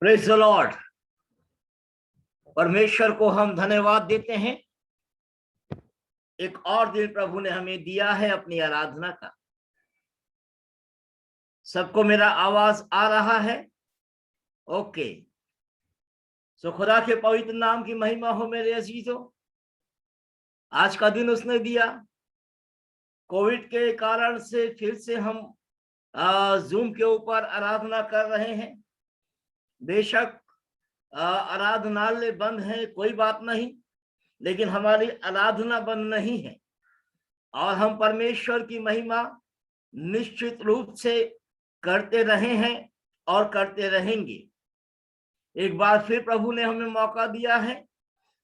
Praise the Lord. परमेश्वर को हम धन्यवाद देते हैं। एक और दिन प्रभु ने हमें दिया है अपनी आराधना का। सबको मेरा आवाज आ रहा है? ओके। सो खुदा के पवित्र नाम की महिमा हो मेरे अजीजों। आज का दिन उसने दिया। कोविड के कारण से फिर से हम जूम के ऊपर आराधना कर रहे हैं। बेशक आराधनालय बंद है, कोई बात नहीं, लेकिन हमारी आराधना बंद नहीं है और हम परमेश्वर की महिमा निश्चित रूप से करते रहे हैं और करते रहेंगे। एक बार फिर प्रभु ने हमें मौका दिया है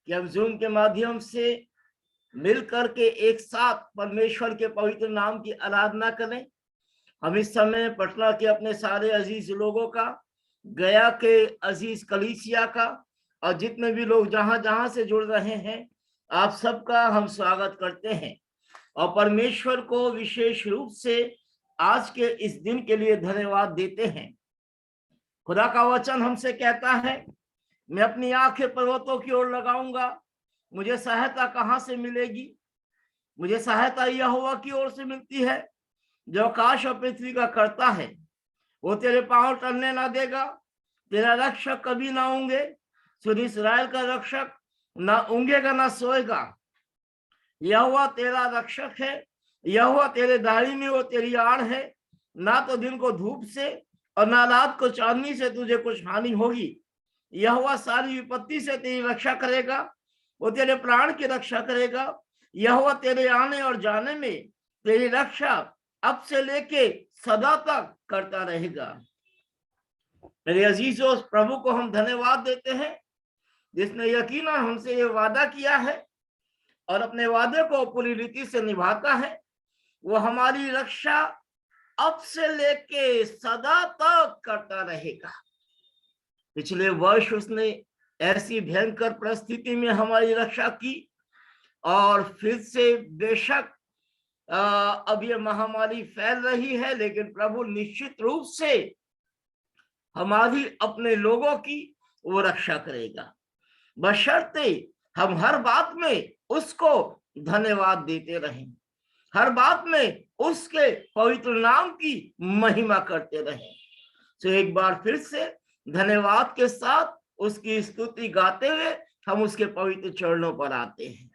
कि हम जूम के माध्यम से मिलकर के एक साथ परमेश्वर के पवित्र नाम की आराधना करें। हम इस समय पटना के अपने सारे अजीज लोगों का, गया के अजीज कलीसिया का और जितने भी लोग जहां जहां से जुड़ रहे हैं, आप सबका हम स्वागत करते हैं और परमेश्वर को विशेष रूप से आज के इस दिन के लिए धन्यवाद देते हैं। खुदा का वचन हमसे कहता है, मैं अपनी आंखें पर्वतों की ओर लगाऊंगा, मुझे सहायता कहां से मिलेगी? मुझे सहायता यहोवा की ओर से मिलती है जो आकाश और पृथ्वी का करता है। वो तेरे पांव टलने ना देगा, तेरा रक्षक कभी ना ऊंगे। सुन, इस्राएल का रक्षक ना ऊंगेगा ना सोएगा। यहोवा तेरा रक्षक है, यहोवा तेरे दाहिनी ओर तेरी आड़ है। ना तो दिन को धूप से और ना रात को चांदनी से तुझे कुछ हानि होगी। यहोवा सारी विपत्ति से तेरी रक्षा करेगा, वो तेरे प्राण की रक्षा करेगा। यहोवा तेरे आने और जाने में तेरी रक्षा अब से लेके सदा तक करता रहेगा। मेरे अजीजों, प्रभु को हम धन्यवाद देते हैं जिसने यकीनन हमसे ये वादा किया है और अपने वादे को पूरी रीति से निभाता है। वो हमारी रक्षा अब से लेके सदा तक करता रहेगा। पिछले वर्ष उसने ऐसी भयंकर परिस्थिति में हमारी रक्षा की और फिर से बेशक अब ये महामारी फैल रही है, लेकिन प्रभु निश्चित रूप से हमारी अपने लोगों की वो रक्षा करेगा, बशर्ते हम हर बात में उसको धन्यवाद देते रहें, हर बात में उसके पवित्र नाम की महिमा करते रहें। तो एक बार फिर से धन्यवाद के साथ उसकी स्तुति गाते हुए हम उसके पवित्र चरणों पर आते हैं।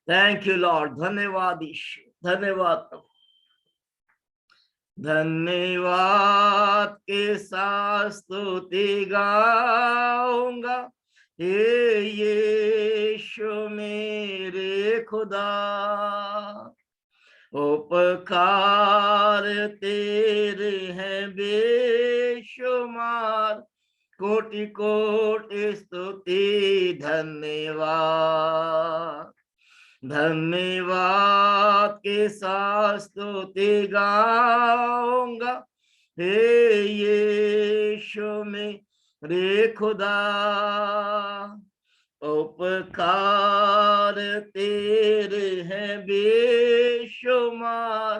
Thank you Lord. धन्यवाद ईश्वर, धन्यवाद प्रभु। धन्यवाद के साथ स्तुति गाऊंगा, हे यीशु मेरे खुदा। उपकार तेरे हैं बेशुमार, कोटि कोटि स्तुति धन्यवाद। धन्यवाद के साथ स्तुति गाऊंगा, हे यीशु मेरे खुदा। उपकार तेरे हैं बेशुमार,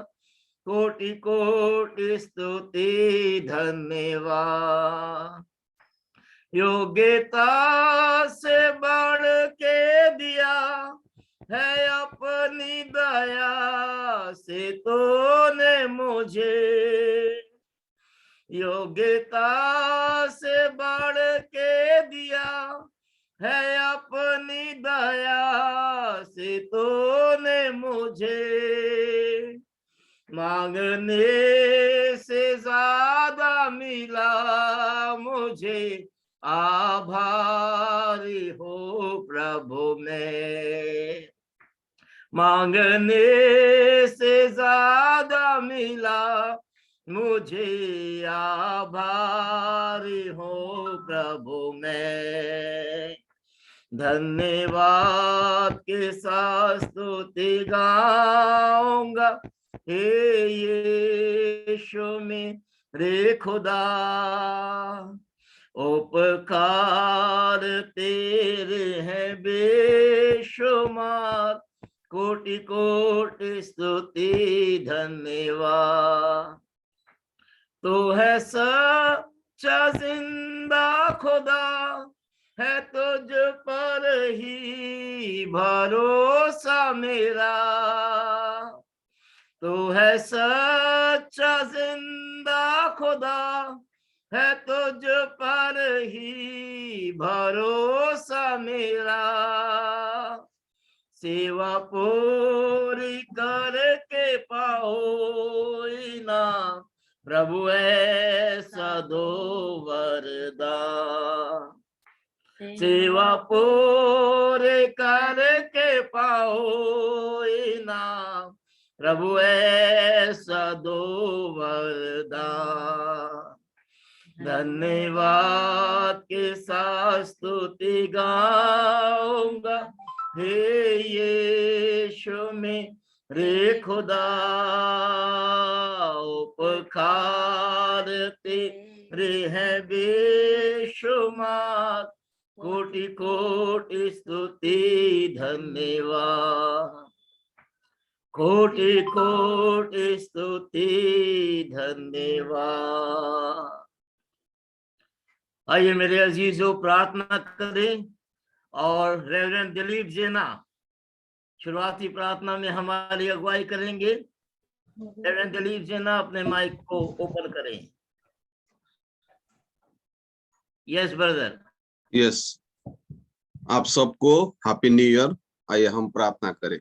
कोटि कोटि स्तुति धन्यवाद। योग्यता से बढ़ के दिया है अपनी दया से तूने मुझे। योग्यता से बढ़ के दिया है अपनी दया से तूने मुझे। मांगने से ज्यादा मिला मुझे, आभारी हो प्रभु मैं। मांगने से ज्यादा मिला मुझे, आभारी हो प्रभु मैं। धन्यवाद के साथ स्तुति गाऊंगा, हे यीशु मेरे खुदा। उपकार तेरे हैं बेशुमार, कोटि कोटि स्तुति धन्यवाद। तो है सच्चा जिंदा खुदा है तुझ पर ही भरोसा मेरा, तू है सच्चा जिंदा खुदा है तुझ पर ही भरोसा मेरा, सेवा पूरी करके पाओ ना प्रभु ऐसा दो वरदान, सेवा पूरी करके पाओ ना प्रभु ऐसा दो वरदान, धन्यवाद के साथ स्तुति गाऊंगा हे यीशु मेरे खुदा, उपकार तेरे हैं बेशुमार, कोटि कोटि स्तुति धन्यवाद, कोटि कोटि स्तुति धन्यवाद। आइए मेरे अजीजों प्रार्थना करें और रेवरेंड दिलीप जेना शुरुआती प्रार्थना में हमारी अगुवाई करेंगे। रेवरेंड दिलीप जेना अपने माइक को ओपन करें। Yes brother. यस, आप सबको हैप्पी न्यू ईयर। आइए हम प्रार्थना करें।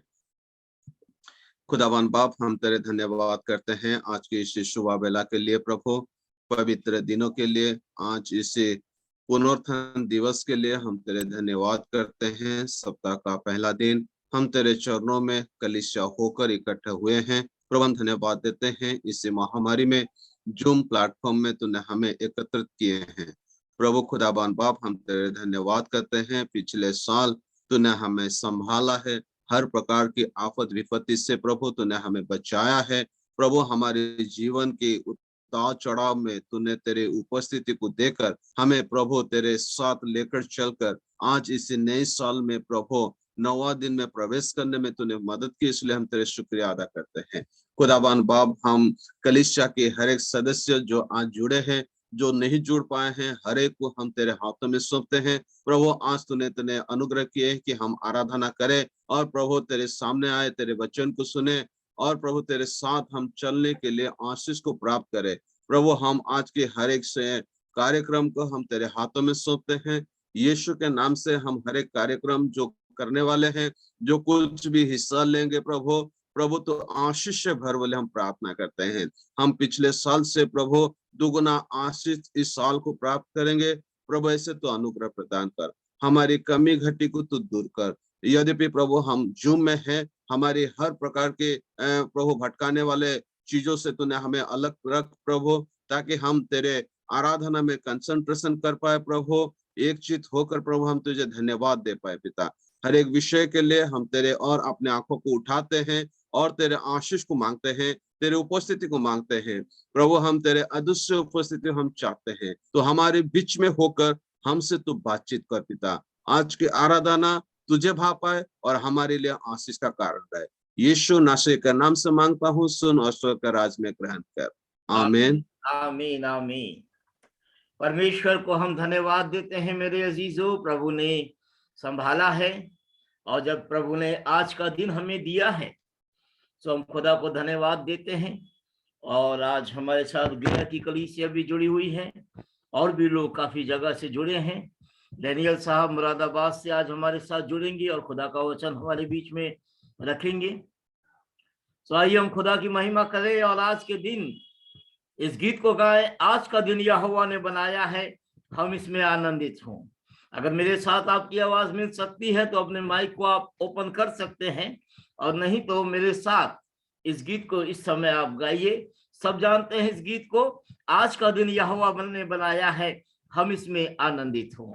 खुदावन बाप, हम तेरे धन्यवाद करते हैं आज की इस शुभ बेला के लिए प्रभु, पवित्र दिनों के लिए, आज इसे पुनरुत्थान दिवस के लिए हम तेरे धन्यवाद करते हैं। सप्ताह का पहला दिन हम तेरे चरणों में कलीसिया होकर इकट्ठे हुए हैं प्रभु, हम धन्यवाद देते हैं इस महामारी में जूम प्लेटफॉर्म में तूने हमें एकत्रित किए हैं प्रभु। खुदाबान बाप, हम तेरे धन्यवाद करते हैं, पिछले साल तूने हमें संभाला है, हर प्रकार की आफत विपत्ति से प्रभु तूने हमें बचाया है प्रभु। हमारे जीवन के उतार चढ़ाव में तूने तेरे उपस्थिति को देकर हमें प्रभु तेरे साथ लेकर चलकर आज इस नए साल में प्रभु 9वां दिन में प्रवेश करने में तूने मदद की, इसलिए हम तेरे शुक्रिया अदा करते हैं खुदाबान बाप। हम कलीसिया के हर एक सदस्य जो आज जुड़े हैं, जो नहीं जुड़ पाए हैं, हर एक को हम तेरे हाथों में सौंपते हैं प्रभु। आज तूने अनुग्रह किए कि हम आराधना करें और प्रभु तेरे सामने आए, तेरे वचन को सुने और प्रभु तेरे साथ हम चलने के लिए आशीष को प्राप्त करें प्रभु। हम आज के हर एक से कार्यक्रम को हम तेरे हाथों में सौंपते हैं, यीशु के नाम से। हम हर एक कार्यक्रम जो करने वाले हैं, जो कुछ भी हिस्सा लेंगे प्रभु तो आशीष से भर वाले हम प्रार्थना करते हैं। हम पिछले साल से प्रभु दुगुना आशीष इस साल को प्राप्त करेंगे प्रभु। ऐसे तो अनुग्रह प्रदान कर, हमारी कमी घटी को तू दूर कर। यद्यपि प्रभु हम जूम में हैं, हमारी हर प्रकार के प्रभु भटकाने वाले चीजों से तूने हमें अलग रख प्रभु, ताकि हम तेरे आराधना में कंसंट्रेशन कर पाए प्रभु, एक चित होकर प्रभु हम तुझे धन्यवाद दे पाए पिता। हर एक विषय के लिए हम तेरे और अपने आंखों को उठाते हैं और तेरे आशीष को मांगते हैं, तेरे उपस्थिति को मांगते हैं प्रभु। हम तेरे अदृश्य उपस्थिति हम चाहते हैं, तो हमारे बीच में होकर हमसे तू बातचीत कर पिता। आज की आराधना तुझे भा पाए और हमारे लिए आशीष का कारण रहे। यीशु नासरी के नाम से मांगता हूँ, सुन और स्वर्ग के राज में ग्रहण कर। आमीन आमीन आमीन। परमेश्वर को हम धन्यवाद देते हैं मेरे अजीजों, प्रभु ने संभाला है और जब प्रभु ने आज का दिन हमें दिया है तो हम खुदा को धन्यवाद देते हैं। और आज हमारे साथ गृह की कलीसिया भी जुड़ी हुई है और भी लोग काफी जगह से जुड़े हैं। डैनियल साहब मुरादाबाद से आज हमारे साथ जुड़ेंगे और खुदा का वचन हमारे बीच में रखेंगे। तो आइए हम खुदा की महिमा करें और आज के दिन इस गीत को गाएं, आज का दिन यहोवा ने बनाया है, हम इसमें आनंदित हों। अगर मेरे साथ आपकी आवाज मिल सकती है तो अपने माइक को आप ओपन कर सकते हैं, और नहीं तो मेरे साथ इस गीत को इस समय आप गाइए। सब जानते हैं इस गीत को, आज का दिन यहोवा ने बनाया है, हम इसमें आनंदित हों।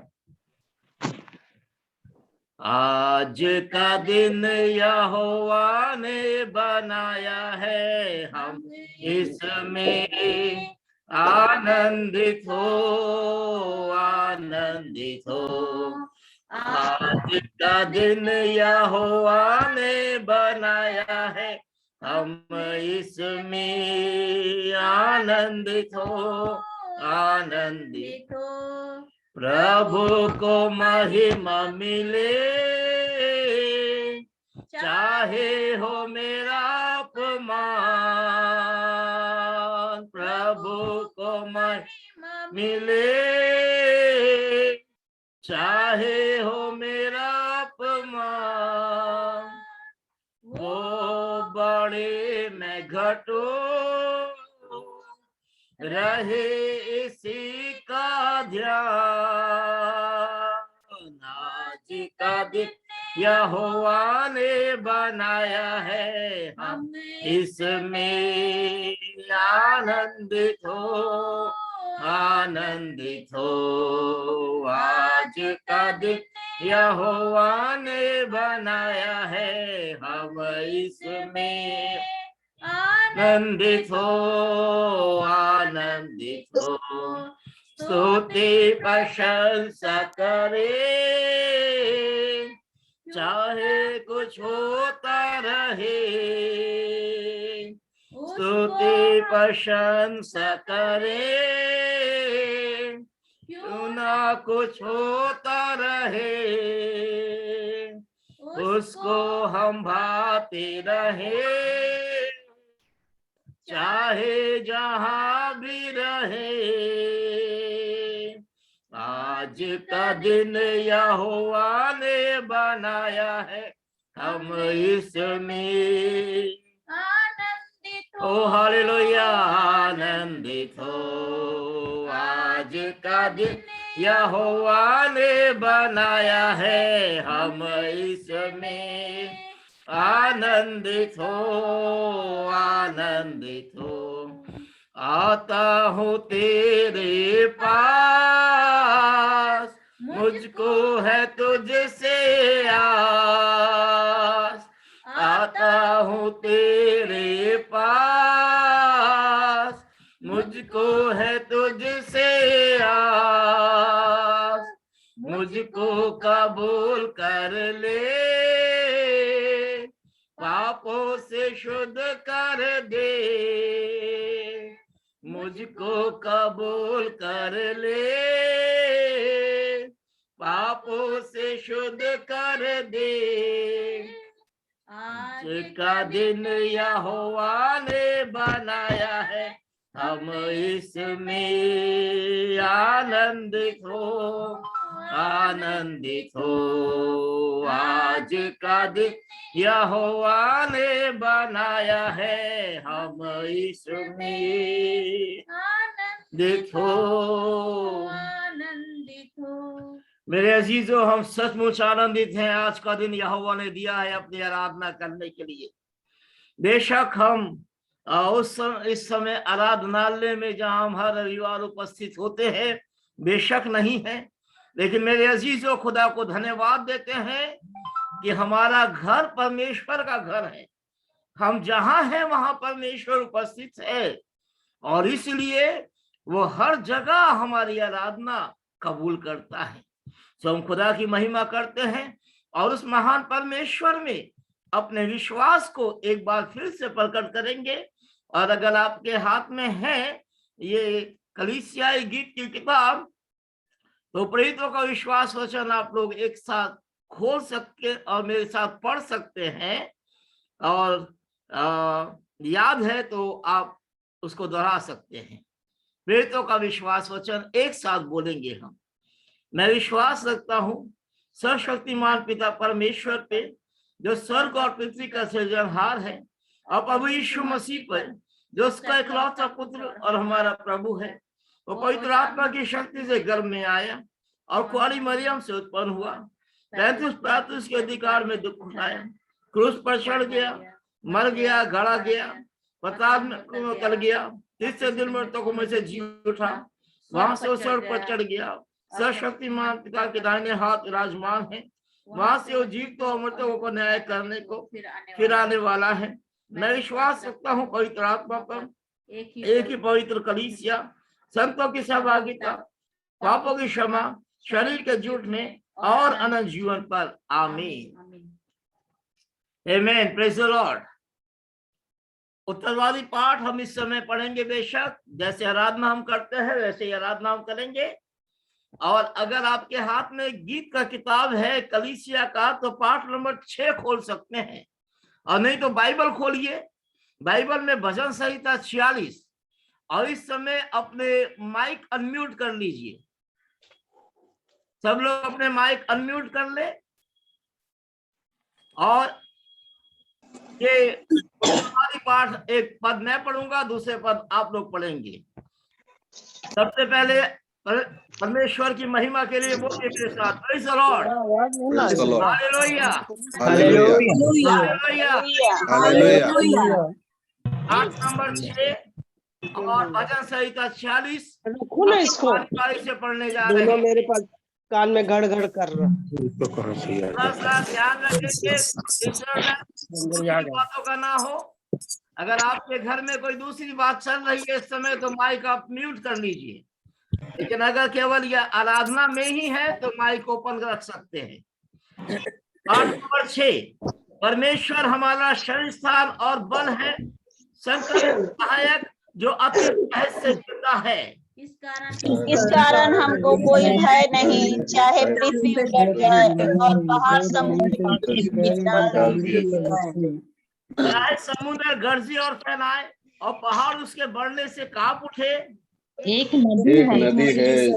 आज का दिन यहोवा ने बनाया है, हम इसमें आनंदित हो, आनंदित हो। आज का दिन यहोवा ने बनाया है, हम इसमें आनंदित हो, आनंदित हो। प्रभु को महिमा मिले, चाहे हो मेरा अपमान। प्रभु को महिमा मिले, चाहे हो मेरा अपमान। वो बड़े मैं घटूं, रहे इसी का ध्यान। आज का दिन यहोवा ने बनाया है, हम इसमें आनंदित हो, आनंदित हो। आज का दिन यहोवा ने बनाया है, हम इसमें आनंदित हो, आनंदित हो। स्तुति प्रशंसा करे, चाहे कुछ होता रहे। स्तुति प्रशंसा करे, क्यों ना कुछ होता रहे। उसको हम भाते रहे, चाहे जहां भी रहे। आज का दिन यहोवा ने बनाया है, हम इसमें आनंदित हो। हालेलुया, आनंदित हो। आज का दिन यहोवा ने बनाया है, हम इसमें आनंदित हो, आनंदित हो। आता हूँ तेरे पास, मुझको है तुझसे आस। आता हूँ तेरे पास, मुझको है तुझसे आस। मुझको कबूल कर ले, पापों से शुद्ध कर दे। मुझको कबूल कर ले, पापों से शुद्ध कर दे। आज का दिन यहोवा ने बनाया है, हम इसमें आनंदित हो, आनंदित हो। आज का दिन यहोवा ने बनाया है, हम इसमें आनंदित हो, आनंदित हो। मेरे अजीजों, हम सचमुच आनंदित हैं। आज का दिन यहोवा ने दिया है अपनी आराधना करने के लिए। बेशक हम इस समय आराधनालय में जहां हम हर रविवार उपस्थित होते हैं, बेशक नहीं है, लेकिन मेरे अजीजों, खुदा को धन्यवाद देते हैं कि हमारा घर परमेश्वर का घर है। हम जहां हैं वहां परमेश्वर उपस्थित है, और इसलिए वो हर जगह हमारी आराधना कबूल करता है। तो हम खुदा की महिमा करते हैं और उस महान परमेश्वर में अपने विश्वास को एक बार फिर से प्रकट करेंगे। और अगर आपके हाथ में है ये कलीसियाई गीत की किताब, तो प्रेरितों का विश्वास वचन आप लोग एक साथ खोल सकते और मेरे साथ पढ़ सकते हैं। और याद है तो आप उसको दोहरा सकते हैं। प्रेरितों का विश्वास वचन एक साथ बोलेंगे हम। मैं विश्वास रखता हूँ सर्वशक्तिमान पिता परमेश्वर पे, जो स्वर्ग और पृथ्वी का सृजनहार है, और प्रभु यीशु मसीह पर, जो उसका इकलौता पुत्र और हमारा प्रभु है। वो पवित्र आत्मा की शक्ति से गर्भ में आया और कुंवारी मरियम से उत्पन्न हुआ। पैंतीस पैंतीस के अधिकार में दुख उठाया, क्रूस पर चढ़ गया, मर गया, गड़ा गया, पताल में उतर गया, तीसरे दिन मृतकों में से जी उठा, वहां से स्वर्ग पर चढ़ गया, सर्वशक्तिमान पिता के दाहिने हाथ विराजमान है। वहां से वो जीवितों और मृतकों को न्याय करने को फिर आने वाला है। मैं विश्वास रखता हूँ पवित्र आत्मा पर, एक ही पवित्र कलीसिया, संतों की सहभागिता, पापों की क्षमा, शरीर के जुटने और अनंत जीवन पर। आमीन, आमीन, प्रेज़ द लॉर्ड। उत्तरवादी पाठ हम इस समय पढ़ेंगे। बेशक जैसे आराधना हम करते हैं वैसे ही आराधना हम करेंगे। और अगर आपके हाथ में गीत का किताब है कलीसिया का, तो पाठ नंबर 6 खोल सकते हैं, और नहीं तो बाइबल खोलिए। बाइबल में भजन संहिता 46। और इस समय अपने माइक अनम्यूट कर लीजिए। सब लोग अपने माइक अनम्यूट कर ले। और ये हमारी पाठ, एक पद मैं पढ़ूंगा, दूसरे पद आप लोग पढ़ेंगे। सबसे पहले परमेश्वर की महिमा के लिए बोलिए मेरे साथ, praise the Lord, hallelujah, hallelujah, hallelujah. Hallelujah. पाठ नंबर 6 और भजन संहिता 46 खोलो इसको। बारी से पढ़ने जा रहे दोनों हैं। मेरे पास कान में घड़ घड़ कर रहा। थोड़ा सा ध्यान रखेंगे, दूसरी बातों का ना हो। अगर आपके घर में कोई दूसरी बात चल रही है इस समय, तो माइक आप म्यूट कर लीजिए। लेकिन अगर केवल यह आराधना में ही है तो माइक ओपन रख सकते हैं। पाठ नंबर 6, परमेश्वर हमारा शरण स्थान और बल है, संकट में सहायक जो अति सहज से मिलता है। इस कारण हमको कोई भय नहीं, चाहे पृथ्वी उलट जाए और पहाड़ समुद्र में डाले। चाहे समुद्र गर्जे और फैलाए और पहाड़ उसके बढ़ने से कांप उठे। एक नदी है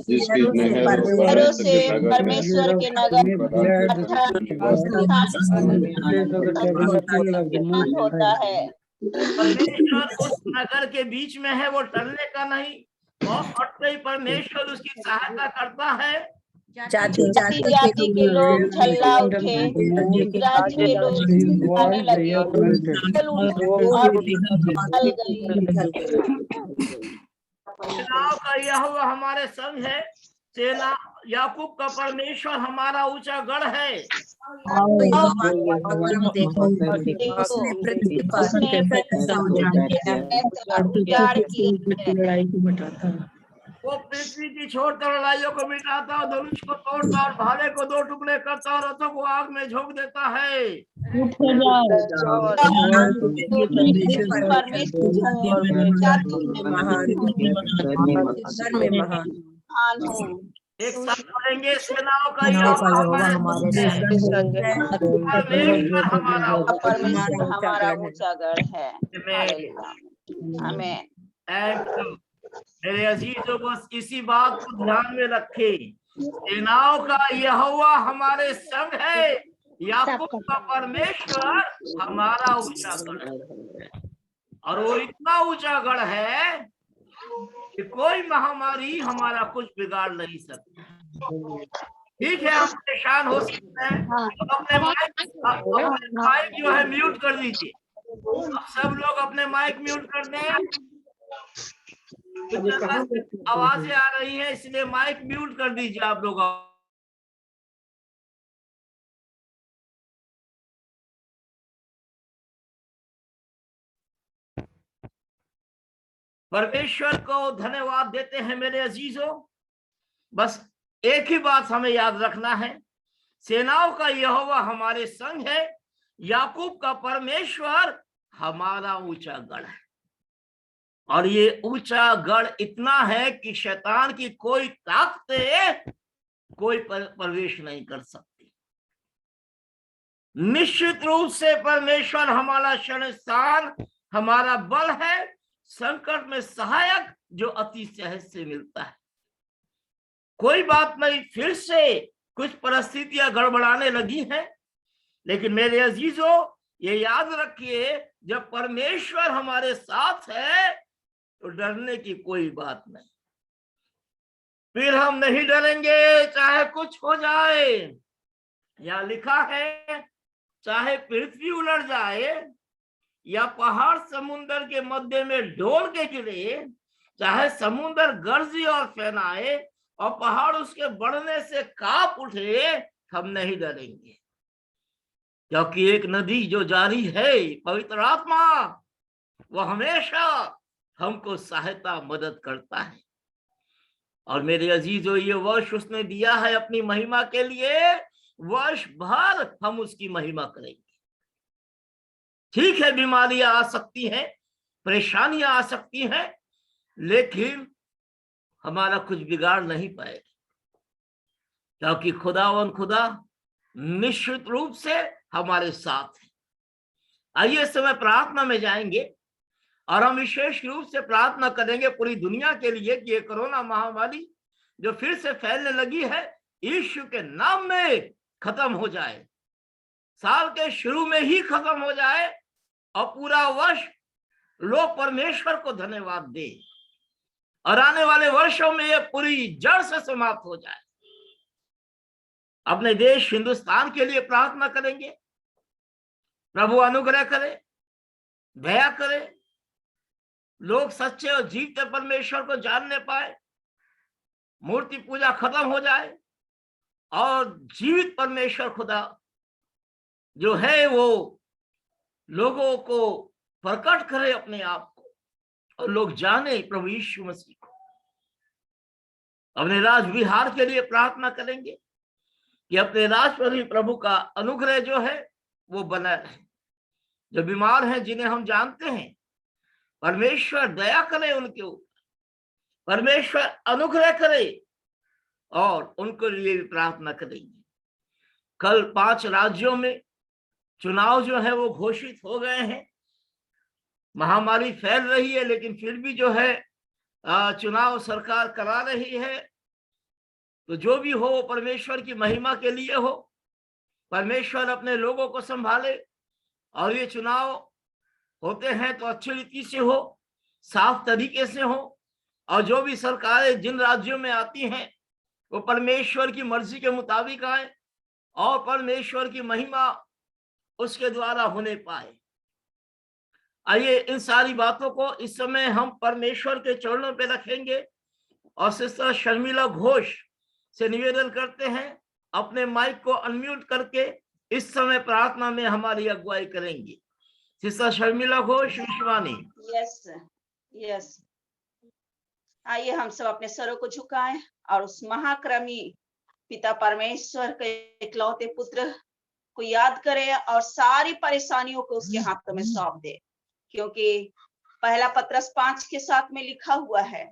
जिसकी नहरों से परमेश्वर के नगर होता है। परमेश्वर उस नगर के बीच में है, वो टलने का नहीं, और हटते ही परमेश्वर उसकी सहायता करता है। जाति जाति के लोग झल्ला उठे, राज्य के लोग आने लगे और निकल गए। सेनाओं का यहोवा हमारे संग है, सेना याकूब का परमेश्वर हमारा ऊंचा गढ़ है। वो पृथ्वी की छोड़कर लड़ाइयों को मिटाता और धनुष को तोड़ता और भाले को 2 टुकड़े करता और रथों को आग में झोंक देता है। एक साथ पढ़ेंगे, सेनाओं का यहोवा हमारे संग है, परमेश्वर हमारा ऊंचा गढ़ है। आमीन। मेरे अजीजों, बस इसी बात को ध्यान में रखें, सेनाओं का यहोवा हमारे संग है, याकूब का परमेश्वर हमारा ऊंचा गढ़ है। और वो इतना ऊंचा गढ़ है कि कोई महामारी हमारा कुछ बिगाड़ नहीं सकती। ठीक है, हम परेशान हो सकते हैं, अपने माइक जो है म्यूट कर दीजिए। सब लोग अपने माइक म्यूट कर दें। आवाजें आ रही हैं, इसलिए माइक म्यूट कर दीजिए आप लोग। परमेश्वर को धन्यवाद देते हैं मेरे अजीजों। बस एक ही बात हमें याद रखना है, सेनाओं का यहोवा हमारे संग है, याकूब का परमेश्वर हमारा ऊंचा गढ़ है। और ये ऊंचा गढ़ इतना है कि शैतान की कोई ताकतें कोई प्रवेश नहीं कर सकती। निश्चित रूप से परमेश्वर हमारा शरण स्थान, हमारा बल है, संकट में सहायक जो अति सहज से मिलता है। कोई बात नहीं, फिर से कुछ परिस्थितियां गड़बड़ाने लगी हैं, लेकिन मेरे अजीजों ये याद रखिए, जब परमेश्वर हमारे साथ है तो डरने की कोई बात नहीं। फिर हम नहीं डरेंगे चाहे कुछ हो जाए। यहाँ लिखा है, चाहे पृथ्वी उलट जाए या पहाड़ समुद्र के मध्य में डोल के गिरे, चाहे समुद्र गर्जे और फैलाए और पहाड़ उसके बढ़ने से कांप उठे, हम नहीं डरेंगे, क्योंकि एक नदी जो जारी है, पवित्र आत्मा, वो हमेशा हमको सहायता मदद करता है। और मेरे अजीजों, ये वर्ष उसने दिया है अपनी महिमा के लिए, वर्ष भर हम उसकी महिमा करेंगे। ठीक है, बीमारियां आ सकती हैं, परेशानियां आ सकती हैं, लेकिन हमारा कुछ बिगाड़ नहीं पाएगा। क्योंकि खुदावन खुदा निश्चित रूप से हमारे साथ है। आइए इस समय प्रार्थना में जाएंगे और हम विशेष रूप से प्रार्थना करेंगे पूरी दुनिया के लिए कि ये कोरोना महामारी जो फिर से फैलने लगी है, यीशु के नाम में खत्म हो जाए, साल के शुरू में ही खत्म हो जाए और पूरा वर्ष लोग परमेश्वर को धन्यवाद दे और आने वाले वर्षों में ये पूरी जड़ से समाप्त हो जाए। अपने देश हिंदुस्तान के लिए प्रार्थना करेंगे, प्रभु अनुग्रह करे, दया करे, लोग सच्चे और जीवते परमेश्वर को जानने पाए, मूर्ति पूजा खत्म हो जाए और जीवित परमेश्वर खुदा जो है वो लोगों को प्रकट करे अपने आप को और लोग जाने प्रभु यीशु मसीह को। अपने राज विहार के लिए प्रार्थना करेंगे कि अपने राज पर भी प्रभु का अनुग्रह जो है वो बना रहे। जो बीमार हैं, जिन्हें हम जानते हैं, परमेश्वर दया करे उनके ऊपर, परमेश्वर अनुग्रह करे और उनके लिए भी प्रार्थना करेंगे। कल 5 राज्यों में चुनाव जो है वो घोषित हो गए हैं। महामारी फैल रही है लेकिन फिर भी जो है चुनाव सरकार करा रही है। तो जो भी हो वो परमेश्वर की महिमा के लिए हो, परमेश्वर अपने लोगों को संभाले और ये चुनाव होते हैं तो अच्छी रीति से हो, साफ तरीके से हो और जो भी सरकारें जिन राज्यों में आती हैं वो परमेश्वर की मर्जी के मुताबिक आए और परमेश्वर की महिमा उसके द्वारा होने पाए। आइए इन सारी बातों को इस समय हम परमेश्वर के चरणों पे रखेंगे और सिस्टर शर्मिला घोष से निवेदन करते हैं, अपने माइक को अनम्यूट करके इस समय प्रार्थना में हमारी अगुवाई करेंगी। सिस्टर शर्मिला घोष, विश्वानी। यस। आइए हम सब अपने सरों को झुकाएं और उस महाक्रमी पिता परमेश्वर के इकलौते पुत्र को याद करें और सारी परेशानियों को उसके हाथों में सौंप दे, क्योंकि पहला पत्रस 5:7 में लिखा हुआ है,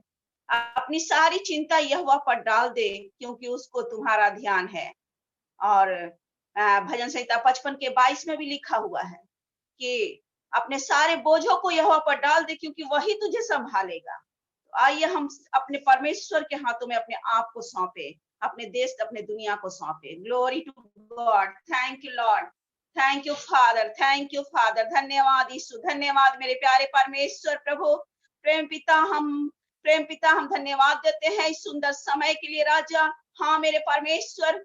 अपनी सारी चिंता यहोवा पर डाल दे क्योंकि उसको तुम्हारा ध्यान है। और भजन संहिता 55:22 में भी लिखा हुआ है कि अपने सारे बोझों को यहोवा पर डाल दे क्योंकि वही तुझे संभालेगा। तो आइए हम अपने परमेश्वर के हाथों में अपने आप को सौंपे, अपने देश, अपने दुनिया को सौंपे। Glory to God. Thank you Lord, thank you father, thank you father. धन्यवाद यीशु, धन्यवाद मेरे प्यारे परमेश्वर। प्रभु प्रेम पिता, हम धन्यवाद देते हैं इस सुंदर समय के लिए राजा। हाँ मेरे परमेश्वर,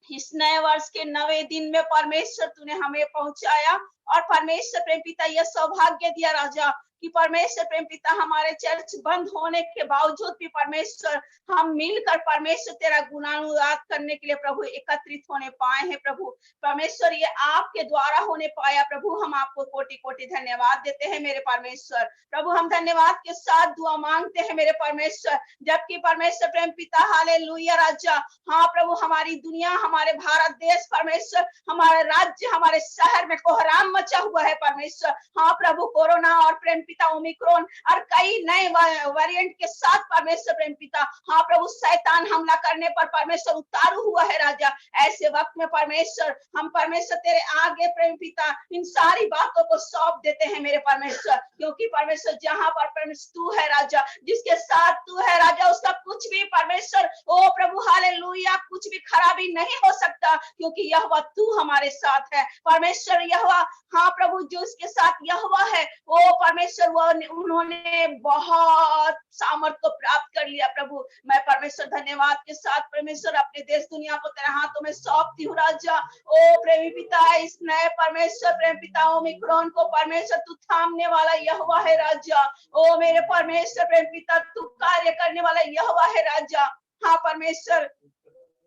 इस नए वर्ष के 9वें दिन में परमेश्वर तूने हमें पहुंचाया और परमेश्वर प्रेम पिता यह सौभाग्य दिया राजा कि परमेश्वर प्रेम पिता हमारे चर्च बंद होने के बावजूद भी परमेश्वर हम मिलकर परमेश्वर तेरा गुणानुवाद करने के लिए प्रभु एकत्रित होने पाए हैं। प्रभु परमेश्वर ये आपके द्वारा होने पाया। प्रभु हम आपको कोटि कोटि धन्यवाद देते हैं मेरे परमेश्वर। प्रभु हम धन्यवाद के साथ दुआ मांगते हैं मेरे परमेश्वर, जबकि परमेश्वर प्रेम पिता हालेलुया राजा। हाँ प्रभु, हमारी दुनिया, हमारे भारत देश परमेश्वर, हमारे राज्य, हमारे शहर में कोहराम मचा हुआ है परमेश्वर। हाँ प्रभु, कोरोना और प्रेम पिता ओमिक्रॉन और कई नए वेरिएंट के साथ परमेश्वर प्रेम पिता, हाँ प्रभु, शैतान हमला करने पर परमेश्वर उतारू हुआ है राजा। ऐसे वक्त में परमेश्वर हम परमेश्वर तेरे आगे प्रेम पिता इन सारी बातों को सौंप देते हैं मेरे परमेश्वर, क्योंकि परमेश्वर जहां पर परमेश्वर तू है राजा, जिसके साथ तू है राजा, उसका कुछ भी परमेश्वर ओ प्रभु हालेलुया कुछ भी खराबी नहीं हो सकता, क्योंकि यहोवा तू हमारे साथ है परमेश्वर। यहोवा, हाँ प्रभु, जो उसके साथ यहोवा है वो परमेश्वर उन्होंने बहुत सामर्थ को प्राप्त कर लिया। प्रभु मैं परमेश्वर धन्यवाद के साथ परमेश्वर अपने देश दुनिया को तेरे हाथों में सौंपती हूँ राजा। ओ प्रेमी पिता, इस नए परमेश्वर प्रेम पिता ओमिक्रॉन को परमेश्वर तू थामने वाला यहोवा है राजा। ओ मेरे परमेश्वर प्रेम पिता, तू कार्य करने वाला यहोवा है राजा। हाँ परमेश्वर,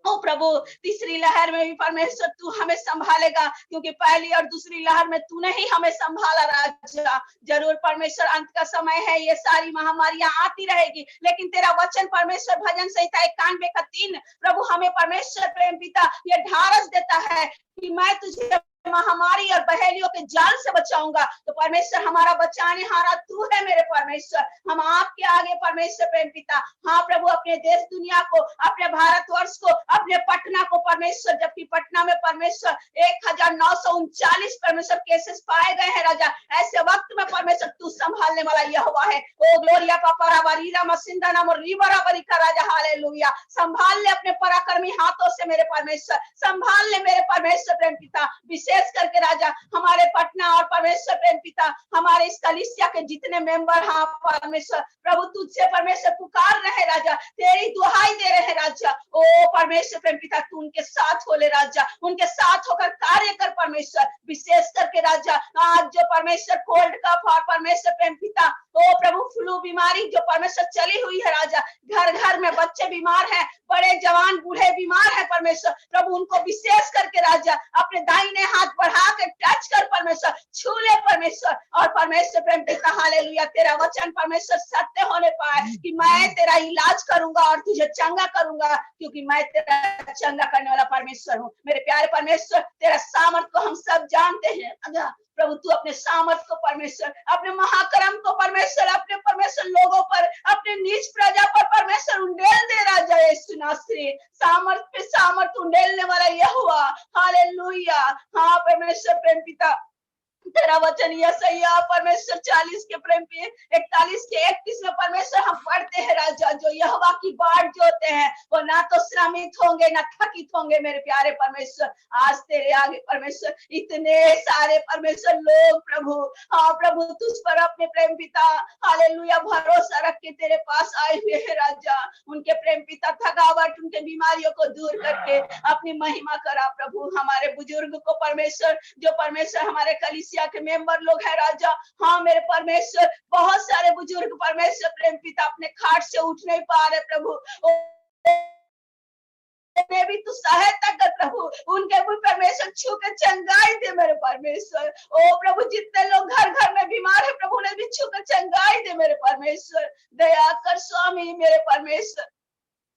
ओ प्रभु, तीसरी लहर में भी परमेश्वर तू हमें संभालेगा, क्योंकि पहली और दूसरी लहर में तूने ही हमें संभाला राजा। जरूर परमेश्वर अंत का समय है, ये सारी महामारियां आती रहेगी, लेकिन तेरा वचन परमेश्वर भजन संहिता 91:3 प्रभु हमें परमेश्वर प्रेम पिता ये ढारस देता है कि मैं तुझे महामारी और बहेलियों के जाल से बचाऊंगा। तो परमेश्वर हमारा बचाने हारा तू है मेरे परमेश्वर। हम आपके आगे परमेश्वर प्रेम पिता, हाँ प्रभु, अपने अपने देश दुनिया को, अपने भारतवर्ष को, अपने पटना को परमेश्वर, जबकि पटना में परमेश्वर 1939 परमेश्वर केसेस पाए गए हैं राजा। ऐसे वक्त में परमेश्वर तू संभालने वाला यहोवा है। ओ ग्लोरिया पापा राबरीरा मसिंदा नाम रिबरा बरिका राजा, हालेलुया। संभाल ले अपने पराक्रमी हाथों से मेरे परमेश्वर, संभाल ले मेरे परमेश्वर प्रेम पिता, विशेष करके राजा हमारे पटना और परमेश्वर प्रेम पिता हमारे इस कलीसिया के जितने मेंबर हैं परमेश्वर प्रभु, तुझसे परमेश्वर पुकार रहे राजा, तेरी दुहाई दे रहे राजा। ओ परमेश्वर प्रेम पिता तू उनके साथ हो ले राजा, उनके साथ होकर कार्य कर परमेश्वर, विशेष करके राजा आज जो परमेश्वर कोल्ड कफ और परमेश्वर प्रेम पिता ओ प्रभु फ्लू बीमारी जो परमेश्वर चली हुई है राजा, घर घर में बच्चे बीमार हैं, बड़े जवान बूढ़े बीमार हैं परमेश्वर प्रभु, उनको विशेष करके राजा अपने दाहिने हाथ बढ़ा के टच कर परमेश्वर, छू ले परमेश्वर। और परमेश्वर प्रेम पिता हालेलुया, तेरा वचन परमेश्वर सत्य होने पाए कि मैं तेरा इलाज करूंगा और तुझे चंगा करूंगा, क्योंकि मैं तेरा चंगा करने वाला परमेश्वर हूँ। मेरे प्यारे परमेश्वर, तेरा सामर्थ को हम सब जानते हैं प्रभु, तू अपने सामर्थ को परमेश्वर, अपने महाकर्म को परमेश्वर, अपने परमेश्वर लोगों पर, अपने नीच प्रजा पर परमेश्वर उंडेल दे राजा। यीशु नासरी सामर्थ पे सामर्थ उंडेलने वाला यहोवा, हालेलुया। हाँ परमेश्वर प्रेम पिता, तेरा वचन यशायाह परमेश्वर 40 के प्रेम पे 41 के 31 में परमेश्वर हम पढ़ते हैं राजा, जो यहोवा की बाट जोते हैं वो ना तो श्रमित होंगे ना थकित होंगे। मेरे प्यारे परमेश्वर, आज तेरे आगे परमेश्वर इतने सारे परमेश्वर लोग प्रभु, हाँ प्रभु तुझ पर अपने प्रेम पिता हालेलुया भरोसा रख के तेरे पास आए हुए हैं राजा। उनके प्रेम पिता थकावट, उनके बीमारियों को दूर करके अपनी महिमा करा प्रभु। हमारे बुजुर्ग को परमेश्वर, जो परमेश्वर हमारे कलीसिया के मेंबर लोग हैं राजा, हाँ मेरे परमेश्वर बहुत सारे बुजुर्ग परमेश्वर प्रेम पिता अपने खाट से उठ नहीं पा रहे प्रभु, में भी तू सहायता कर प्रभु, उनके भी परमेश्वर छू के चंगाई दे मेरे परमेश्वर। ओ प्रभु जितने लोग घर घर में बीमार है प्रभु ने भी छू के चंगाई दे मेरे परमेश्वर, दया कर स्वामी मेरे परमेश्वर,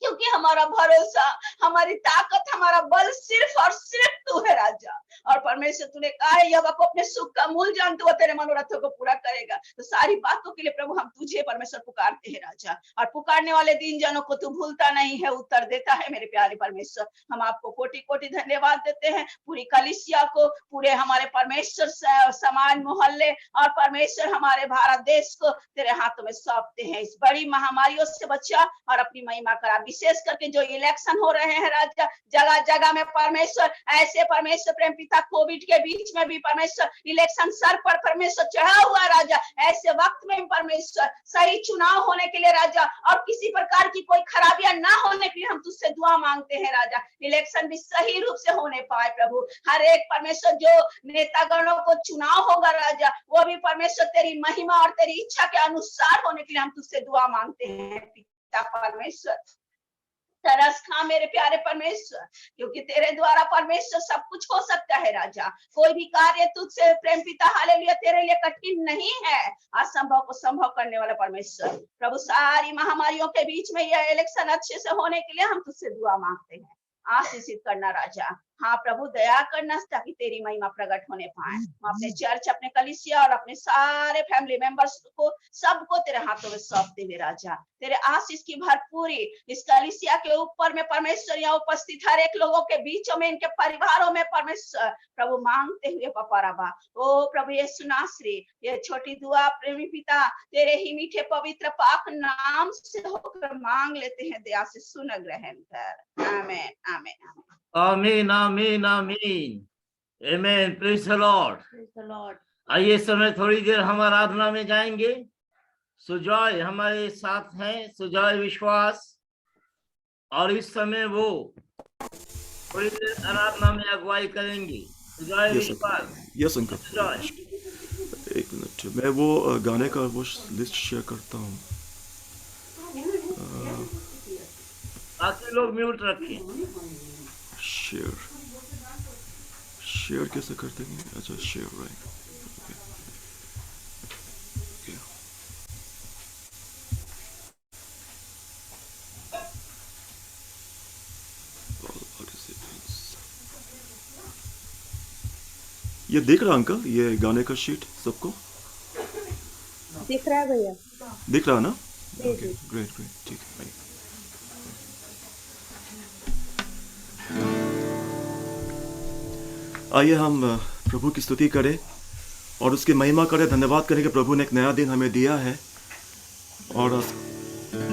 क्योंकि हमारा भरोसा, हमारी ताकत, हमारा बल सिर्फ और सिर्फ तू है राजा। और परमेश्वर तूने कहा है यहोवा को अपने सुख का मूल जानते हुए तेरे मनोरथों को पूरा करेगा। तो सारी बातों के लिए प्रभु हम तुझे परमेश्वर पुकारते हैं राजा, और पुकारने वाले दीन जनों को तू भूलता नहीं है, उत्तर देता है मेरे प्यारे परमेश्वर। हम आपको कोटि कोटि धन्यवाद देते हैं, पूरी कलीसिया को, पूरे हमारे परमेश्वर समाज मोहल्ले और परमेश्वर हमारे भारत देश को तेरे हाथों में सौंपते हैं। इस बड़ी महामारियों से बचा और अपनी महिमा करा, विशेष करके जो इलेक्शन हो रहे हैं राजा जगह जगह में परमेश्वर, ऐसे परमेश्वर प्रेम पिता कोविड के बीच में भी परमेश्वर इलेक्शन सर पर परमेश्वर चढ़ा हुआ राजा, ऐसे वक्त में परमेश्वर सही चुनाव होने के लिए राजा और किसी प्रकार की कोई खराबियां ना होने के लिए हम तुझसे दुआ मांगते हैं राजा। इलेक्शन भी सही रूप से होने पाए प्रभु, हर एक परमेश्वर जो नेतागणों को चुनाव होगा राजा वो भी परमेश्वर तेरी महिमा और तेरी इच्छा के अनुसार होने के लिए हम तुझसे दुआ मांगते हैं पिता परमेश्वर। तरस खा मेरे प्यारे परमेश्वर, क्योंकि तेरे द्वारा परमेश्वर सब कुछ हो सकता है राजा, कोई भी कार्य तुझसे प्रेम पिता हालेलुया तेरे लिए कठिन नहीं है। असंभव को संभव करने वाला परमेश्वर प्रभु, सारी महामारियों के बीच में यह इलेक्शन अच्छे से होने के लिए हम तुझसे दुआ मांगते हैं, आशीषित करना राजा। हाँ प्रभु दया करना ताकि तेरी महिमा प्रकट होने पाए। हम अपने चर्च, अपने कलीसिया और अपने सारे फैमिली मेंबर्स को सबको तेरे हाथों में सौंपते हुए राजा, तेरे आशीष की भरपूरी इस कलीसिया के ऊपर में परमेश्वर, यहाँ उपस्थित हर एक लोगों के बीचों में, इनके परिवारों में परमेश्वर प्रभु मांगते हुए पापा रबा। ओ प्रभु यीशु नासरी, ये छोटी दुआ प्रेमी पिता तेरे ही मीठे पवित्र पाक नाम से होकर मांग लेते हैं, दया से सुन ग्रहण कर। आमीन आमीन आमीन आमीन आमीन, आमीन। Praise the Lord. आइए समय थोड़ी देर हम आराधना में जाएंगे। सुजॉय हमारे साथ हैं, सुजॉय विश्वास, और इस समय वो थोड़ी देर आराधना में अगुवाई करेंगे। सुजॉय विश्वास। यस अंकल, सुजॉय एक मिनट, मैं वो गाने का वो लिस्ट शेयर करता हूँ। बाकी लोग म्यूट रखें। शेयर कैसे करते हैं? अच्छा शेयर, राइट। ये दिख रहा अंकल, ये गाने का शीट सबको दिख रहा है भैया? दिख रहा ना? ओके ग्रेट ग्रेट, ठीक है। आइए हम प्रभु की स्तुति करें और उसकी महिमा करें, धन्यवाद करें कि प्रभु ने एक नया दिन हमें दिया है और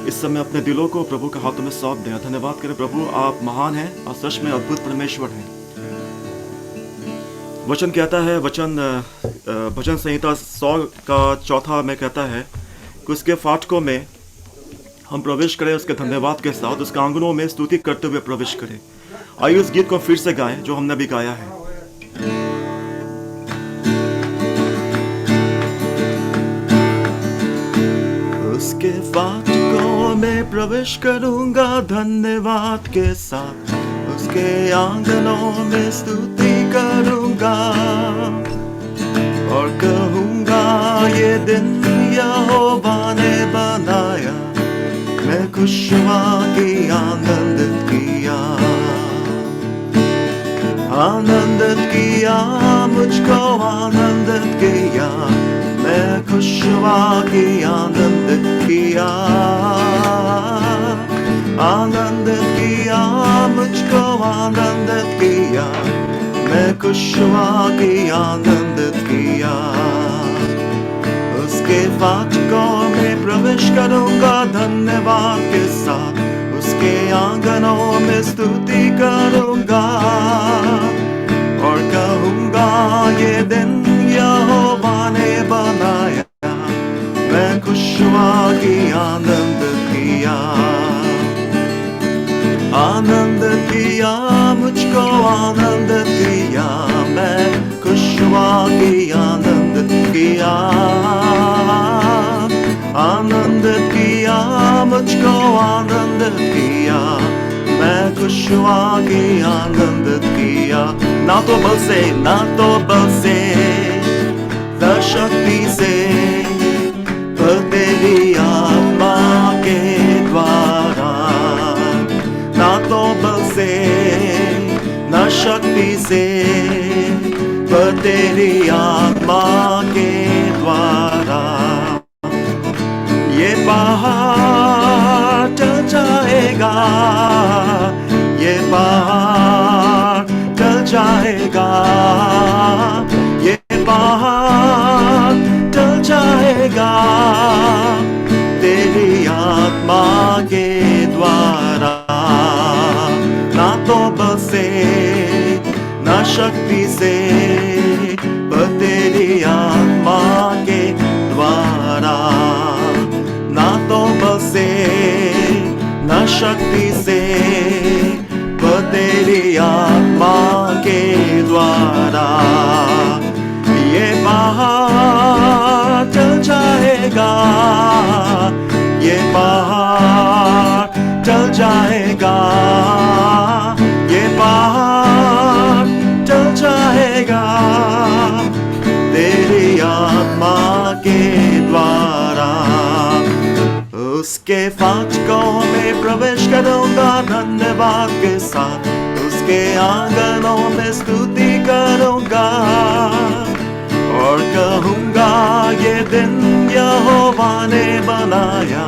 इस समय अपने दिलों को प्रभु के हाथों में सौंप दें। धन्यवाद करें प्रभु, आप महान हैं और सच में अद्भुत परमेश्वर हैं। वचन कहता है, भजन संहिता 100 का 4 में कहता है कि उसके फाटकों में हम प्रवेश करें, उसके धन्यवाद के साथ उसके आंगनों में स्तुति करते हुए प्रवेश करें। आइए उस गीत को फिर से गाएं जो हमने भी गाया है। उसके फाटकों में प्रवेश करूंगा धन्यवाद के साथ, उसके आंगनों में स्तुति करूंगा और कहूंगा ये दिन यहोवा ने बनाया, मैं खुश हुआ कि आनंदित किया, आनंदित किया, मुझको आनंदित किया, मैं खुश हुआ कि आनंदित किया, आनंदित किया, मुझको आनंदित किया, मैं खुश हुआ कि आनंदित किया। उसके फाटकों में प्रवेश करूंगा धन्यवाद के साथ, उसके आंगनों में स्तुति करूंगा और कहूंगा ये दिन यहोवा ने बनाया, मैं खुश हुआ कि आनंदित किया, आनंदित किया, मुझको आनंदित किया, मैं खुश हुआ कि आनंदित किया, आनंदित किया, मुझको आनंदित किया, मैं खुश हुआ कि आनंदित किया। ना तो बल से, ना तो बल से, न शक्ति से, पर तेरी आत्मा के द्वारा, ना तो बल से, न शक्ति से, पर तेरी आत्मा के द्वारा। ये पहाड़ टल जाएगा, ये पहाड़ टल जाएगा, ये पहाड़ टल जाएगा, तेरी आत्मा के द्वारा। ना तो बल से, ना शक्ति से, पर तेरी आत्मा के द्वारा, ना तो बल से, ना शक्ति से, पर तेरी आत्मा के द्वारा। ये पहाड़ टल जाएगा, ये पहाड़ टल जाएगा, ये पहाड़ टल जाएगा, तेरी आत्मा के द्वारा। उसके फाटकों में प्रवेश करूंगा धन्यवाद के साथ, उसके आंगनों में स्तुति करूंगा और कहूंगा ये दिन यहोवा ने बनाया,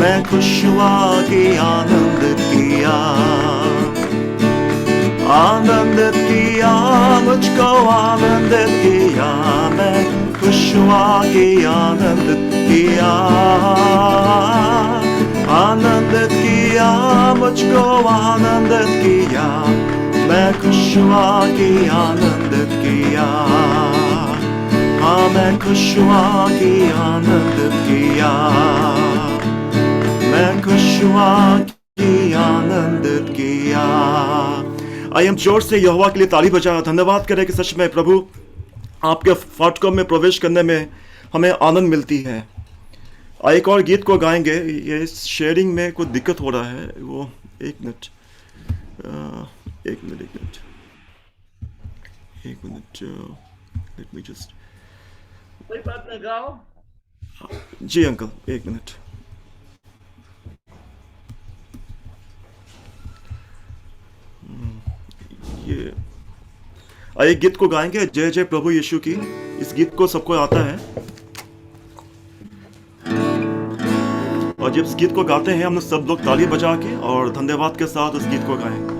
मैं खुश हुआ कि आनंदित किया, आनंदित किया, मुझको आनंदित किया, मैं खुश हुआ कि आनंदित किया, आनंदित किया, मुझको आनंदित किया, मैं खुश हुआ कि आनंदित किया, हाँ मैं खुश हुआ कि आनंदित किया, मैं खुश हुआ कि आनंदित किया। आइए हम जोर से यहोवा के लिए ताली बजा धन्यवाद करें कि सच में प्रभु आपके फाटकों में प्रवेश करने में हमें आनंद मिलती है। एक और गीत को गाएंगे, ये शेयरिंग में कुछ दिक्कत हो रहा है, वो एक मिनट लेट मी जस्ट, कोई बात नहीं, गाओ। जी अंकल एक मिनट। ये आइए गीत को गाएंगे, जय जय प्रभु यीशु की। इस गीत को सबको आता है और जब इस गीत को गाते हैं हम सब लोग ताली बजा के और धन्यवाद के साथ उस गीत को गाएं।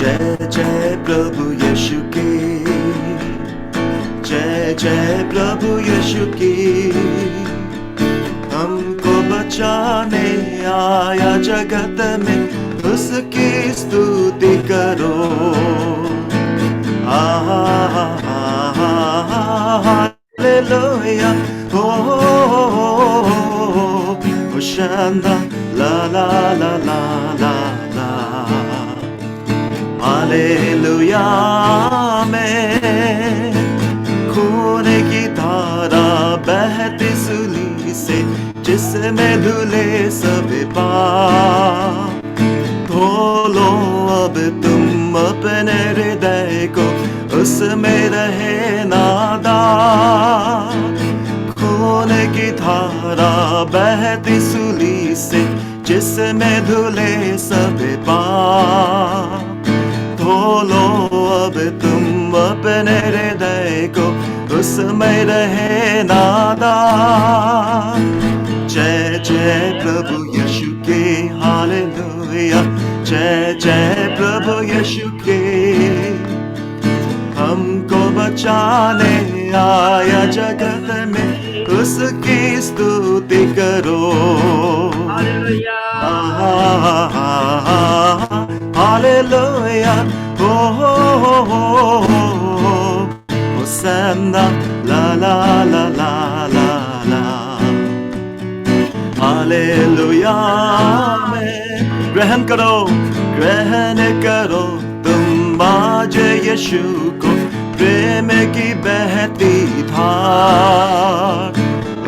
जय जय प्रभु यीशु की, जय जय प्रभु यीशु की। हमको बचाने आया जगत में, उसकी स्तुति करो। हालेलुया, हो होशाना, ला ला ला ला ला ला। हालेलुया में खून की धारा बहती सूली से, जिसमें धुले सब पाप। धो लो अब तुम अपने हृदय को, उसमें रहे नादान। खून की धारा बहती सूली से, जिसमें धुले सब पाप। धो लो अब तुम अपने हृदय को, उसमें रहे नादान। जय जय प्रभु यीशु के, हालेलुया, जय जय प्रभु यीशु के। हमको बचाने आया जगत में, उसकी स्तुति करो। हालेलुया, हो होशाना, ला ला ला ला ला ला। हालेलुया में ग्रहण करो, ग्रहण करो तुम आज यीशु को, प्रेम की बहती धार।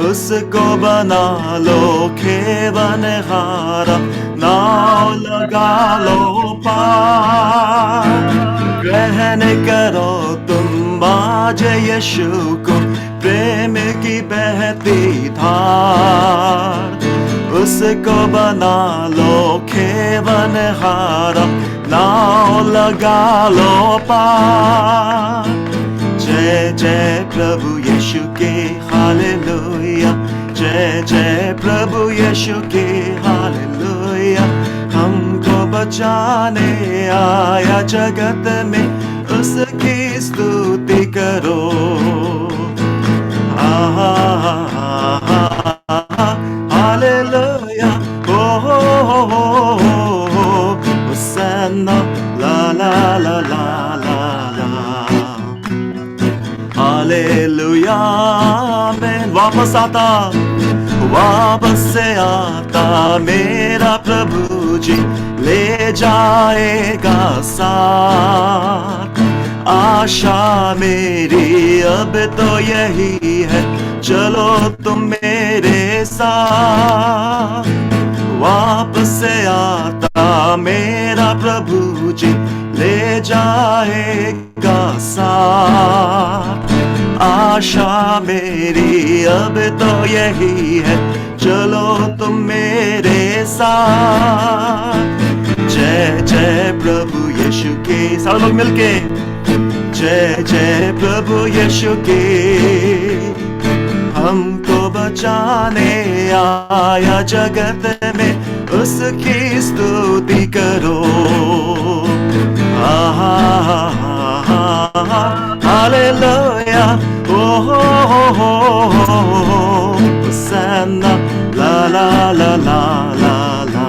उसको बना लो खेवनहारा, नाव लगा लो पार। ग्रहण करो तुम आज यीशु को, प्रेम की बहती धार। उसको बना लो खेवनहारा, नाव लगा लो पार। जय जय प्रभु यीशु के, हालेलुया, जय जय प्रभु यीशु के, हालेलुया। हमको बचाने आया जगत में, उसकी स्तुति करो। हालेलुया, हो होशाना, ला ला ला ला ला ला। हालेलुया में वापस आता, वापस से आता मेरा प्रभु जी, ले जाएगा साथ। आशा मेरी अब तो यही है, चलो तुम मेरे साथ। वापस से आता मेरा प्रभु जी, ले जाएगा साथ। आशा मेरी अब तो यही है, चलो तुम मेरे साथ। जय जय प्रभु यीशु के, सारे लोग मिलके, जय जय प्रभु यीशु के। हमको बचाने आया जगत में, उसकी स्तुति करो। हालेलुया, ओ होशाना, ला ला ला ला ला ला।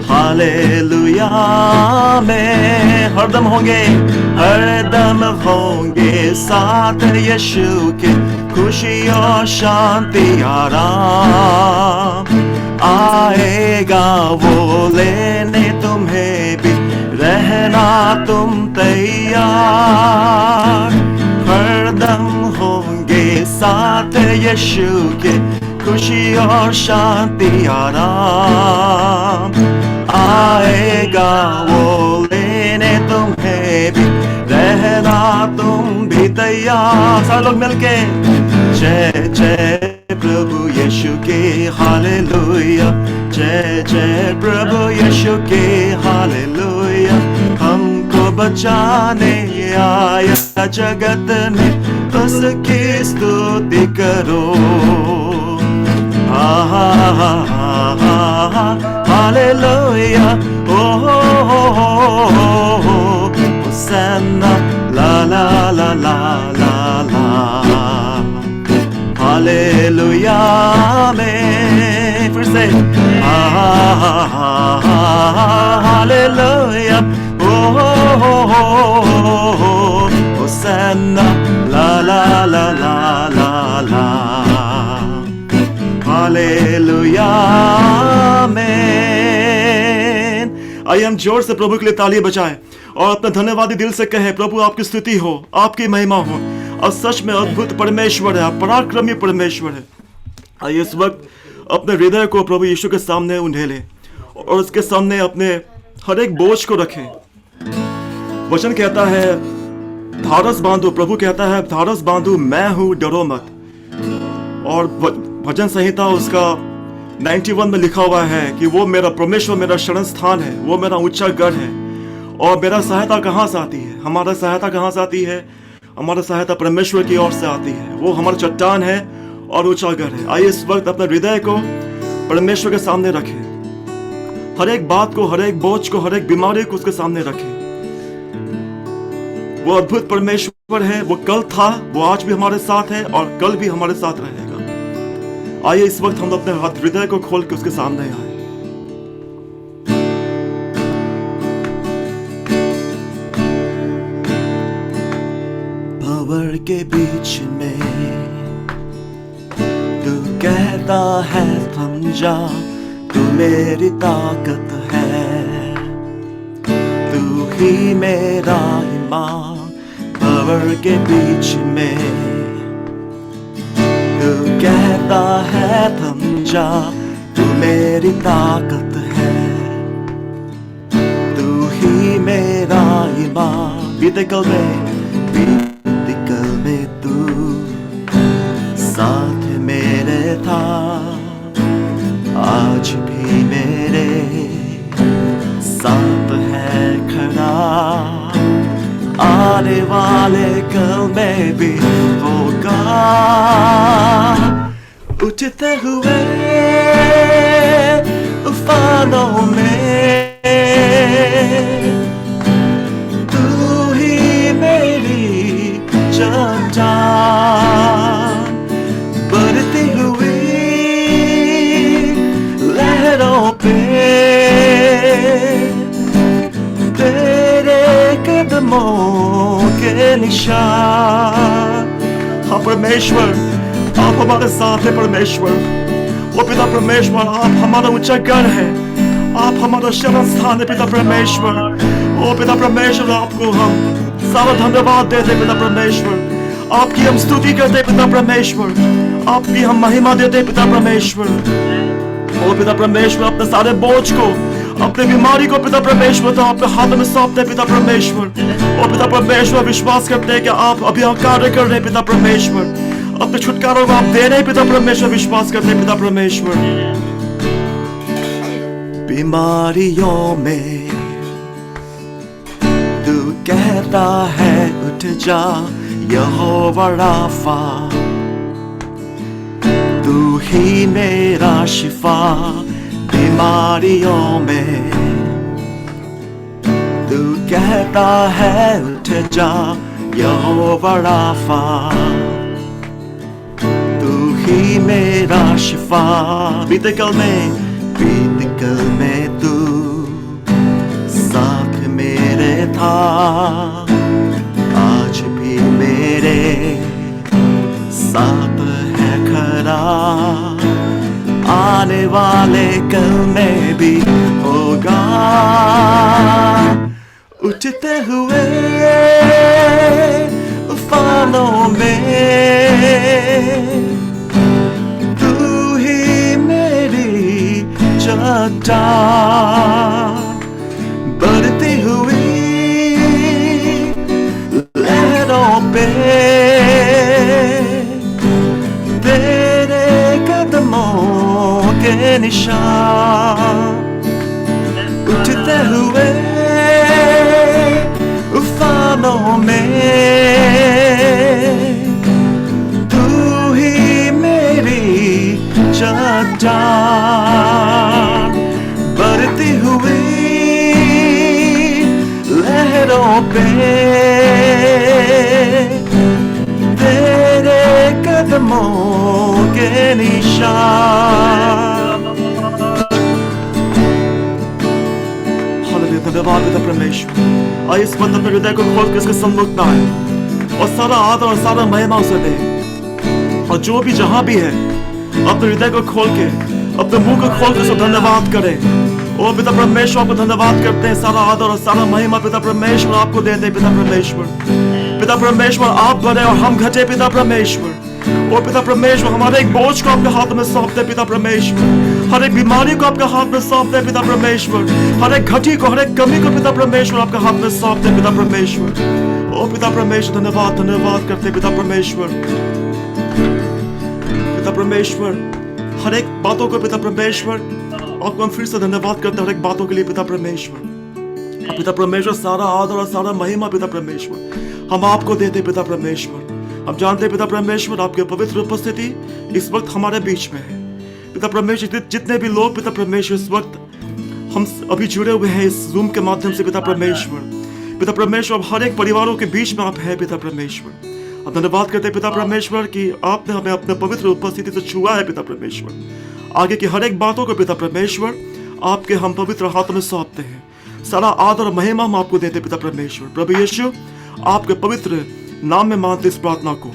हालेलुया में हरदम होंगे, हरदम होंगे साथ यीशु के, खुशी और शांति आराम। आएगा वो लेने तुम्हें भी, रहना तुम तैयार। हरदम होंगे साथ यीशु के, खुशी और शांति आराम। आएगा वो लेने तुम्हें भी, रहना तुम भी तैयार। सारे लोग मिलके, जय जय प्रभु यीशु के, हालेलुया, जय जय प्रभु यीशु के, हालेलुया। हमको बचाने आया जगत में, उसकी स्तुति करो। हालेलुया, ओ हालेलुया में फिर से हालेलुया होसन्ना ला ला ला ला ला ला हालेलुया आमीन। आइए हम जोर से प्रभु के लिए ताली बजाएं और अपना धन्यवादी दिल से कहें, प्रभु आपकी स्तुति हो, आपकी महिमा हो, और सच में अद्भुत परमेश्वर है, पराक्रमी परमेश्वर है। आइए इस वक्त अपने हृदय को प्रभु यीशु के सामने उंडेलें और उसके सामने अपने हर एक बोझ को रखें। वचन कहता है धारस बांधो, प्रभु कहता है धारस बांधो, मैं हूं, डरो मत। और भजन संहिता उसका 91 में लिखा हुआ है कि वो मेरा परमेश्वर मेरा शरण स्थान है, वो मेरा ऊंचा गढ़ है। और मेरा सहायता कहाँ से आती है? हमारा सहायता कहाँ से आती है? हमारा सहायता परमेश्वर की ओर से आती है। वो हमारा चट्टान है और ऊंचा गढ़ है। आइए इस वक्त अपने हृदय को परमेश्वर के सामने रखें, हर एक बात को, हर एक बोझ को, हर एक बीमारी को उसके सामने रखें। वो अद्भुत परमेश्वर है, वो कल था, वो आज भी हमारे साथ है और कल भी हमारे साथ रहेगा। आइए इस वक्त हम अपने हृदय को खोल के उसके सामने आए। भंवर के बीच में तू कहता है थम जा, तू मेरी ताकत है, तू ही मेरा ईमान। भंवर के बीच में तू कहता है थम जा, तू मेरी ताकत है, तू ही मेरा ईमान। बीते कल में तू साथ मेरे था, आज भी मेरे साथ है खड़ा, आने वाले कल में भी होगा। उठते हुए उफानों में तू ही मेरी चट्टान, बढ़ती हुई लहरों पे तेरे कदमों के निशान। हाँ परमेश्वर, आप हमारे साथ हैं परमेश्वर। ओ पिता परमेश्वर, आप हमारा ऊंचा गढ़ है, आप हमारा शरण स्थान है पिता परमेश्वर। ओ पिता परमेश्वर, आपको हम सारा धन्यवाद देते पिता परमेश्वर, आपकी हम स्तुति करते पिता परमेश्वर, आपकी हम महिमा देते पिता परमेश्वर। ओ पिता परमेश्वर, अपने सारे बोझ को, अपने बीमारी को पिता परमेश्वर तो आपके हाथों में सौंपते पिता परमेश्वर। ओ पिता परमेश्वर, विश्वास करते हैं कि आप अभी कार्य कर रहे पिता परमेश्वर, अपने छुटकारों को आप दे रहे पिता परमेश्वर। विश्वास करते हैं पिता परमेश्वर। बीमारियों में तू कहता है उठ जा, यहोवा राफा, तू ही मेरा शिफा। बीमारियों में तू कहता है उठ जा, यहोवा राफा, तू ही मेरा शिफा। बीते कल में तू साथ मेरे था, आज भी मेरे साथ है खड़ा, आने वाले कल में भी होगा। उठते हुए उफानों में तू ही मेरी चट्टान, बढ़ती हुई लहरों पे तेरे कदमों के निशान। उठते हुए उफानों में तू ही मेरी चट्टान, बढ़ती हुई लहरों पे तेरे कदम कदमों के निशान। हालेलुया, धन्यवाद पिता परमेश्वर। आइए इस वक्त अपने हृदय को खोल के इसके सम्मुख में आए और सारा आदर और सारा महिमा उसे दे। और जो भी जहां भी है अपने हृदय को खोल के, अपने मुंह को खोल के उसे धन्यवाद करें। ओ पिता परमेश्वर, आपको धन्यवाद करते हैं। सारा आदर और सारा महिमा पिता परमेश्वर आपको देते हैं। पिता परमेश्वर, पिता परमेश्वर, आप बढ़े और हम घटे। पिता परमेश्वर, और पिता परमेश्वर, हमारे एक बोझ को आपके हाथ में सौंपते। पिता परमेश्वर, हर एक बीमारी को आपके हाथ में सौंपते। पिता परमेश्वर, हर एक घटी को, हर एक कमी को पिता परमेश्वर आपके हाथ में सौंपते। पिता परमेश्वर, ओ पिता परमेश्वर, धन्यवाद धन्यवाद करते। पिता परमेश्वर, पिता परमेश्वर, हर एक बातों को पिता परमेश्वर आपको हम फिर से धन्यवाद करते हैं। हर एक बातों के लिए पिता परमेश्वर। पिता परमेश्वर, सारा आदर और सारा महिमा पिता परमेश्वर हम आपको देते। पिता परमेश्वर, हम जानते हैं पिता परमेश्वर आपकी पवित्र उपस्थिति इस वक्त हमारे बीच में है। पिता परमेश्वर, जितने भी लोग पिता परमेश्वर इस वक्त हम अभी जुड़े हुए हैं इस जूम के माध्यम से पिता परमेश्वर, पिता परमेश्वर, हर एक परिवारों के बीच में आप हैं। पिता परमेश्वर, हम धन्यवाद करते हैं पिता परमेश्वर कि आपने हमें अपने पवित्र उपस्थिति से छुआ है। पिता परमेश्वर, आगे की हर एक बातों को पिता परमेश्वर आपके हम पवित्र हाथों में सौंपते हैं। सारा आदर और महिमा हम आपको देते पिता परमेश्वर। प्रभु यीशु, आपके पवित्र नाम में मानते इस प्रार्थना को,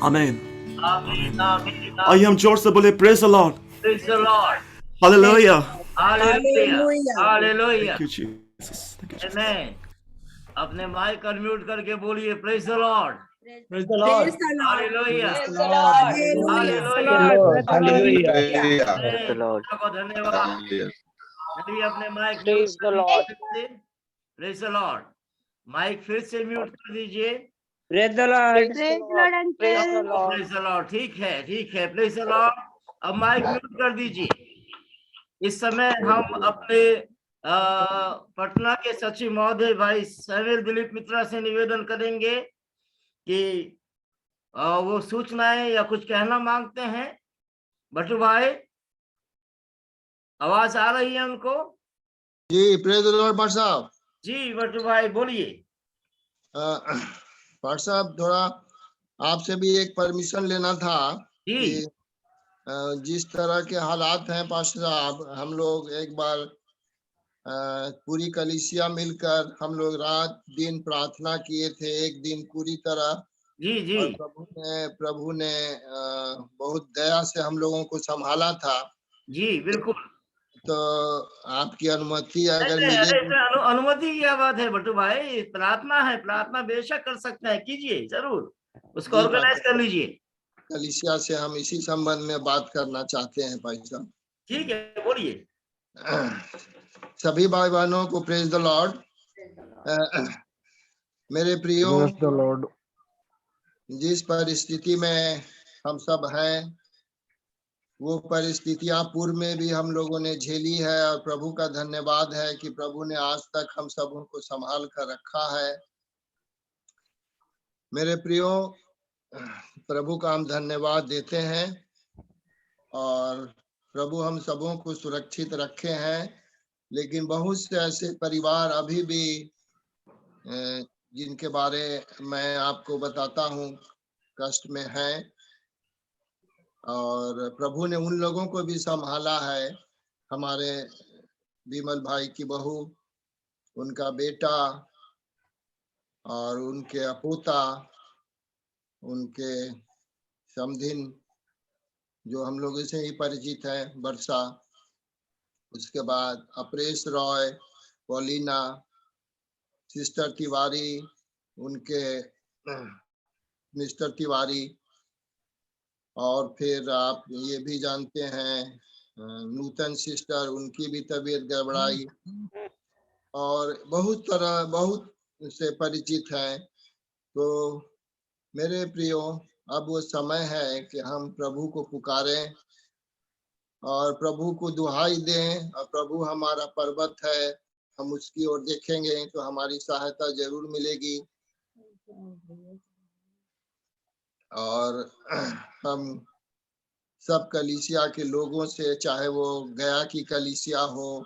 आमीन। आइए हम जोर से बोले praise the Lord, Praise the Lord. Hallelujah, Hallelujah. Hallelujah. Thank you Jesus, thank you Jesus. Amen. अपने माइक अनम्यूट करके बोलिए praise the Lord. Praise the Lord. Hallelujah. Praise the Lord. Hallelujah. Hallelujah, को धन्यवाद। हालेलुया। चलिए अपने mic Praise the Lord. Praise the Lord. Mic फिर से mute कर दीजिए। Praise the Lord. Praise the Lord, uncle. Praise the Lord. Praise the Lord. ठीक है, ठीक है, प्रेज द लॉर्ड। अब माइक म्यूट कर दीजिए। इस समय हम अपने पटना के सचिव महोदय भाई सैमुअल दिलीप मित्रा से निवेदन करेंगे कि वो सूचनाएं या कुछ कहना मांगते हैं। बटू भाई, आवाज आ रही है उनको? जी, प्रेज द लॉर्ड पाट साहब। जी बटू भाई बोलिए। पाट साहब, थोड़ा आपसे भी एक परमिशन लेना था जी कि जिस तरह के हालात हैं पाट साहब, हम लोग एक बार पूरी कलीसिया मिलकर हम लोग रात दिन प्रार्थना किए थे, एक दिन पूरी तरह। जी जी और प्रभु ने बहुत दया से हम लोगों को संभाला था। जी बिल्कुल। तो आपकी अनुमति अगर अरे मिले अनुमति की क्या बात है बटू भाई, प्रार्थना है, प्रार्थना बेशक कर सकते हैं, कीजिए जरूर, उसको जी, ऑर्गेनाइज कर लीजिए। कलीसिया से हम इसी संबंध में बात करना चाहते हैं भाई साहब। ठीक है, बोलिए। सभी भाई बहनों को प्रेज द लॉर्ड। मेरे प्रियो, जिस परिस्थिति में हम सब हैं, वो परिस्थितियां पूर्व में भी हम लोगों ने झेली है और प्रभु का धन्यवाद है कि प्रभु ने आज तक हम सबों को संभाल कर रखा है। मेरे प्रियो, प्रभु का हम धन्यवाद देते हैं और प्रभु हम सबों को सुरक्षित रखे हैं। लेकिन बहुत से ऐसे परिवार अभी भी जिनके बारे मैं आपको बताता हूँ कष्ट में हैं, और प्रभु ने उन लोगों को भी संभाला है। हमारे विमल भाई की बहू, उनका बेटा और उनके अपोता, उनके समधिन जो हम लोगों से ही परिचित है, वर्षा, उसके बाद अपरेश रॉय, पॉलिना, सिस्टर तिवारी, उनके मिस्टर तिवारी, और फिर आप ये भी जानते हैं नूतन सिस्टर, उनकी भी तबीयत गड़बड़ाई, और बहुत से परिचित हैं। तो मेरे प्रियो, अब वो समय है कि हम प्रभु को पुकारें और प्रभु को दुहाई दें, और प्रभु हमारा पर्वत है, हम उसकी ओर देखेंगे तो हमारी सहायता जरूर मिलेगी। और हम सब कलीसिया के लोगों से, चाहे वो गया की कलीसिया हो,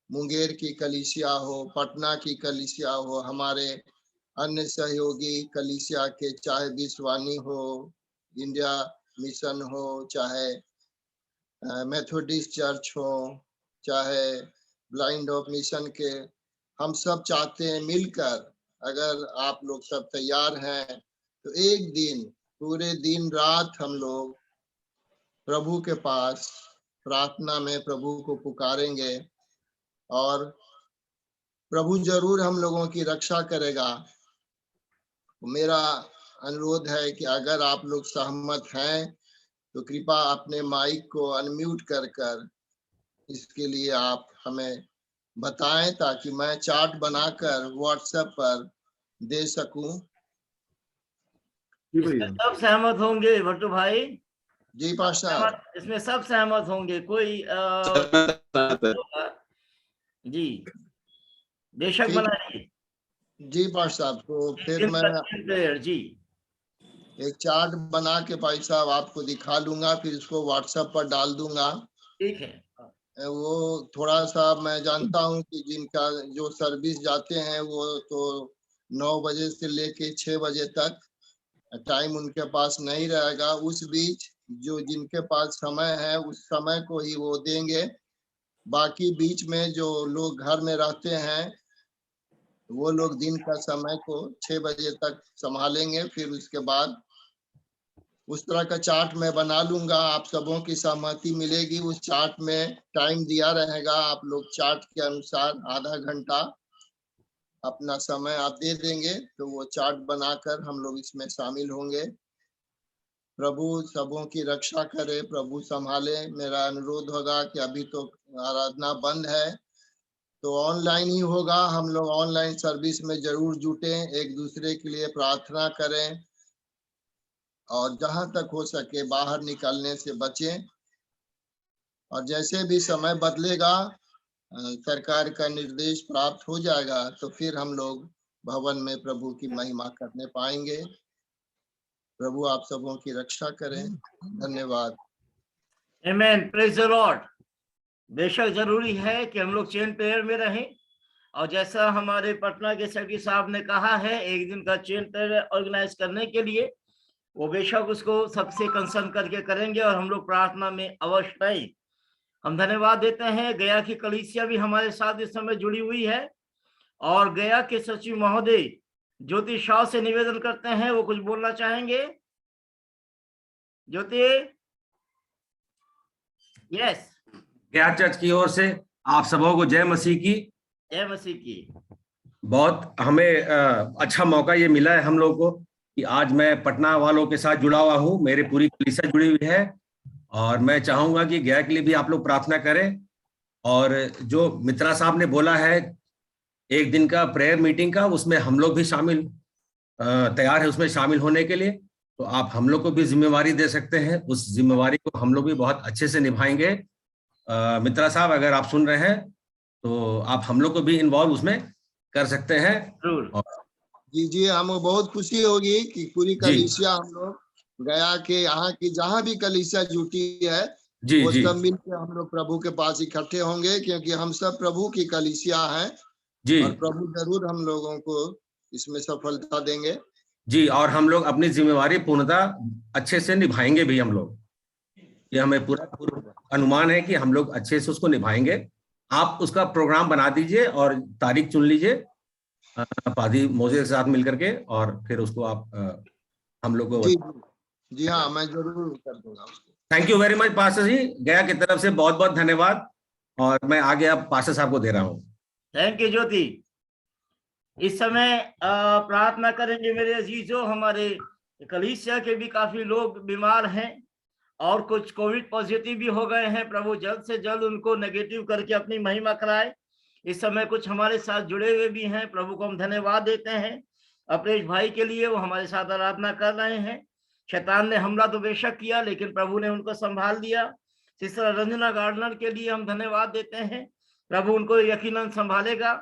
मुंगेर की कलीसिया हो, पटना की कलीसिया हो, हमारे अन्य सहयोगी कलीसिया के, चाहे विश्वानी हो, इंडिया मिशन हो, चाहे मेथोडिस्ट चर्च हो, चाहे ब्लाइंड ऑफ मिशन के, हम सब चाहते हैं मिलकर, अगर आप लोग सब तैयार हैं तो एक दिन पूरे दिन रात हम लोग प्रभु के पास प्रार्थना में प्रभु को पुकारेंगे और प्रभु जरूर हम लोगों की रक्षा करेगा। मेरा अनुरोध है कि अगर आप लोग सहमत हैं तो कृपया अपने माइक को अनम्यूट कर कर इसके लिए आप हमें बताएं, ताकि मैं चार्ट बनाकर व्हाट्सएप पर दे सकूं। इसमें सब सहमत होंगे भट्टू भाई? जी पास्टर। इसमें सब सहमत होंगे, कोई जी बेशक ठीक। बनाइए। जी पास्टर साहब, तो फिर मैं जी एक चार्ट बना के भाई साहब आपको दिखा लूंगा, फिर इसको व्हाट्सएप पर डाल दूंगा। ठीक है। वो थोड़ा सा मैं जानता हूँ कि जिनका जो सर्विस जाते हैं वो तो 9 बजे से लेके 6 बजे तक टाइम उनके पास नहीं रहेगा। उस बीच जो जिनके पास समय है उस समय को ही वो देंगे। बाकी बीच में जो लोग घर में रहते हैं वो लोग दिन का समय को 6 बजे तक संभालेंगे। फिर उसके बाद उस तरह का चार्ट मैं बना लूंगा, आप सबों की सहमति मिलेगी। उस चार्ट में टाइम दिया रहेगा, आप लोग चार्ट के अनुसार आधा घंटा अपना समय आप दे देंगे तो वो चार्ट बनाकर हम लोग इसमें शामिल होंगे। प्रभु सबों की रक्षा करे, प्रभु संभाले। मेरा अनुरोध होगा कि अभी तो आराधना बंद है तो ऑनलाइन ही होगा। हम लोग ऑनलाइन सर्विस में जरूर जुटे, एक दूसरे के लिए प्रार्थना करें और जहां तक हो सके बाहर निकलने से बचें। और जैसे भी समय बदलेगा, सरकार का निर्देश प्राप्त हो जाएगा तो फिर हम लोग भवन में प्रभु की महिमा करने पाएंगे। प्रभु आप सबों की रक्षा करें। धन्यवाद। आमेन, प्रेज द लॉर्ड। बेशक जरूरी है कि हम लोग चेन प्रेयर में रहें, और जैसा हमारे पटना के सेक्रेटरी साहब ने कहा है एक दिन का चेन प्रेयर ऑर्गेनाइज करने के लिए, वो बेशक उसको सबसे कंसर्न करके करेंगे और हम लोग प्रार्थना में अवश्य रहें। हम धन्यवाद देते हैं, गया की कलीसिया भी हमारे साथ इस समय जुड़ी हुई है, और गया के सचिव महोदय ज्योति शाह से निवेदन करते हैं वो कुछ बोलना चाहेंगे। ज्योति? यस। गया चर्च की ओर से आप सबों को जय मसीह की। जय मसीह की। बहुत हमें अच्छा मौका ये मिला है हम लोग को कि आज मैं पटना वालों के साथ जुड़ा हुआ हूँ, मेरी पूरी कलीसिया जुड़ी हुई है, और मैं चाहूंगा कि गया के लिए भी आप लोग प्रार्थना करें। और जो मित्रा साहब ने बोला है एक दिन का प्रेयर मीटिंग का, उसमें हम लोग भी शामिल तैयार है उसमें शामिल होने के लिए। तो आप हम लोग को भी जिम्मेवारी दे सकते हैं, उस जिम्मेवारी को हम लोग भी बहुत अच्छे से निभाएंगे। मित्रा साहब अगर आप सुन रहे हैं तो आप हम लोग को भी इन्वॉल्व उसमें कर सकते हैं। जी जी, हमें बहुत खुशी होगी कि पूरी कलीसिया हम लोग गया के यहाँ की जहाँ भी कलीसिया जुटी है जी वो जी सब मिलकर हम लोग प्रभु के पास इकट्ठे होंगे, क्योंकि हम सब प्रभु की कलीसिया हैं जी और प्रभु जरूर हम लोगों को इसमें सफलता देंगे। जी, और हम लोग अपनी जिम्मेवारी पूर्णतः अच्छे से निभाएंगे भी हम लोग। ये हमें पूरा अनुमान है कि हम लोग अच्छे से उसको निभाएंगे। आप उसका प्रोग्राम बना दीजिए और तारीख चुन लीजिए पादी मोजे के साथ मिलकर के, और फिर उसको आप हम लोग को। जी हाँ, मैं जरूर कर दूंगा उसको। Thank you very much pastor ji, गया की तरफ से बहुत बहुत धन्यवाद, और मैं आगे अब पास्टर साहब को दे रहा हूँ। थैंक यू ज्योति। इस समय प्रार्थना करेंगे मेरे अजीजों, हमारे कलीसिया के भी काफी लोग बीमार हैं और कुछ कोविड पॉजिटिव भी हो गए हैं। प्रभु जल्द से जल्द उनको नेगेटिव करके अपनी महिमा कराए। इस समय कुछ हमारे साथ जुड़े हुए भी हैं, प्रभु को हम धन्यवाद देते हैं। अपरेश भाई के लिए, वो हमारे साथ आराधना कर रहे हैं। शैतान ने हमला तो बेशक किया लेकिन प्रभु ने उनको संभाल दिया। सिस्टर रंजना गार्डनर के लिए हम धन्यवाद देते हैं, प्रभु उनको यकीनन संभालेगा।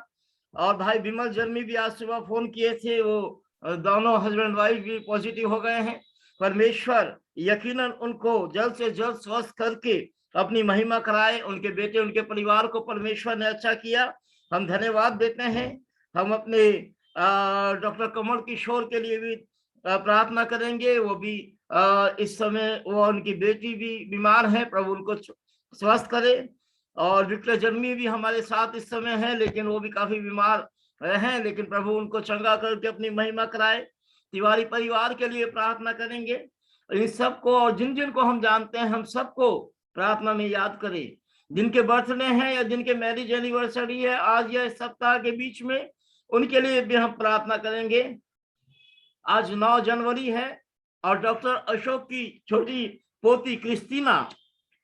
और भाई विमल जर्मी भी आज सुबह फोन किए थे, वो दोनों हस्बैंड वाइफ भी पॉजिटिव हो गए हैं। परमेश्वर यकीनन उनको जल्द से जल्द स्वस्थ करके अपनी महिमा कराए। उनके बेटे, उनके परिवार को परमेश्वर ने अच्छा किया, हम धन्यवाद देते हैं। हम अपने डॉक्टर कमल किशोर के लिए भी प्रार्थना करेंगे। वो भी इस समय वो उनकी बेटी भी बीमार है, प्रभु उनको स्वस्थ करे। और विक्टर जन्मी भी हमारे साथ इस समय है, लेकिन वो भी काफी बीमार हैं, लेकिन प्रभु उनको चंगा करके अपनी महिमा कराए। तिवारी परिवार के लिए प्रार्थना करेंगे। इन सबको और जिन जिन को हम जानते हैं, हम सबको प्रार्थना में याद करें। जिनके बर्थडे हैं या जिनके मैरिज एनिवर्सरी है आज या इस सप्ताह के बीच में, उनके लिए भी हम प्रार्थना करेंगे। आज 9 जनवरी है और डॉक्टर अशोक की छोटी पोती क्रिस्टीना,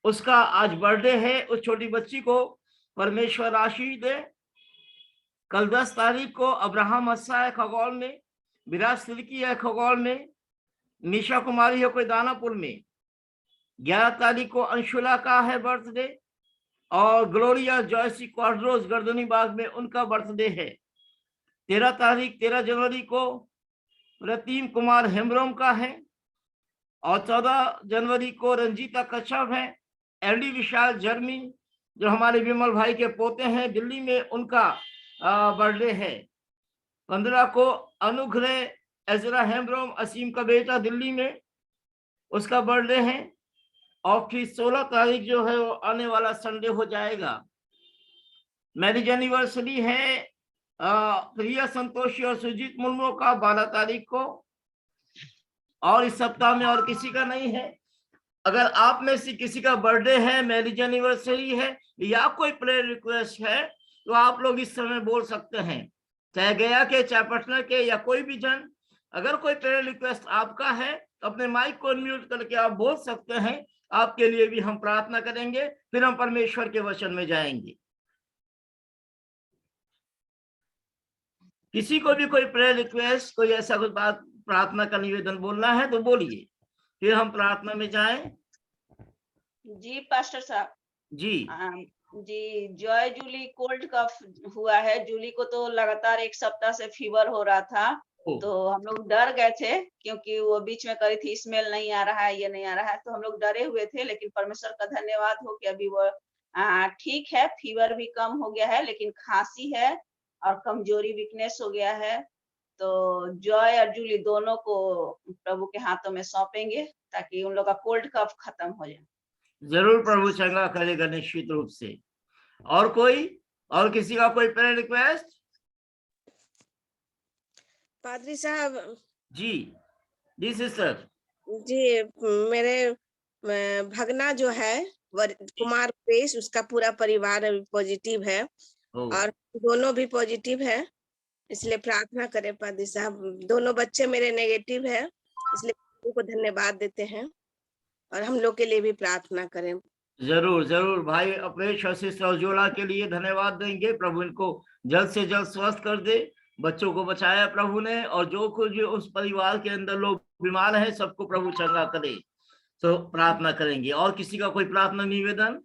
उसका आज बर्थडे है। उस छोटी बच्ची को परमेश्वर आशीष दे। कल 10 तारीख को अब्राहम अस्सा है खगौल में, विराज सिरकी है खगौल में, निशा कुमारी है कोई दानापुर में। 11 तारीख को अंशुला का है बर्थडे और ग्लोरिया जॉयसी क्वाड्रोस गर्दनी बाग में उनका बर्थडे है। 13 जनवरी को रतीम कुमार हेम्ब्रोम का है और 14 जनवरी को रंजीता कच्छप है। एलडी विशाल जर्मी जो हमारे विमल भाई के पोते हैं दिल्ली में, उनका बर्थडे है। 15 को अनुग्रह एजरा हेम्ब्रोम असीम का बेटा दिल्ली में, उसका बर्थडे है। और फिर 16 तारीख जो है वो आने वाला संडे हो जाएगा। मैरिज एनिवर्सरी है प्रिया संतोषी और सुजीत मुर्मू का 12 तारीख को। और इस सप्ताह में और किसी का नहीं है। अगर आप में से किसी का बर्थडे है, मैरिज एनिवर्सरी है या कोई प्रेयर रिक्वेस्ट है, तो आप लोग इस समय बोल सकते हैं, चाहे गया के चाहे पटना के या कोई भी जन। अगर कोई प्रेयर रिक्वेस्ट आपका है तो अपने माइक को अनम्यूट करके आप बोल सकते हैं। आपके लिए भी हम प्रार्थना करेंगे, फिर हम परमेश्वर के वचन में जाएंगे। किसी को भी कोई प्रेयर रिक्वेस्ट, कोई ऐसा कुछ बात, प्रार्थना का निवेदन बोलना है तो बोलिए, फिर हम प्रार्थना में जाएं। जी पास्टर साहब जी जी, जॉय जूली कोल्ड कफ हुआ है। जूली को तो लगातार 1 सप्ताह से फीवर हो रहा था, तो हम लोग डर गए थे क्योंकि वो बीच में करी थी स्मेल नहीं आ रहा है, ये नहीं आ रहा है, तो हम लोग डरे हुए थे। लेकिन परमेश्वर का धन्यवाद हो कि अभी वो ठीक है, फीवर भी कम हो गया है, लेकिन खांसी है और कमजोरी वीकनेस हो गया है। तो जॉय और जूली दोनों को प्रभु के हाथों में सौंपेंगे ताकि उन लोग का कोल्ड कफ खत्म हो जाए। जरूर प्रभु चंगा करेगा निश्चित रूप से। और कोई, और किसी का कोई प्रेयर रिक्वेस्ट? पादरी साहब जी सिस्टर जी, मेरे भगना जो है कुमार प्रेस, उसका पूरा परिवार पॉजिटिव है और दोनों भी पॉजिटिव है, इसलिए प्रार्थना करें पादरी साहब। दोनों बच्चे मेरे नेगेटिव है, इसलिए प्रभु को धन्यवाद देते हैं और हम लोग के लिए भी प्रार्थना करें। जरूर जरूर भाई अपरेश और सिस्टर उज्ज्वला के लिए धन्यवाद देंगे। प्रभु इनको जल्द से जल्द स्वस्थ कर दे। बच्चों को बचाया प्रभु ने, और जो कुछ उस परिवार के अंदर लोग बीमार हैं सबको प्रभु चंगा करे। तो प्रार्थना करेंगे। और किसी का कोई प्रार्थना निवेदन?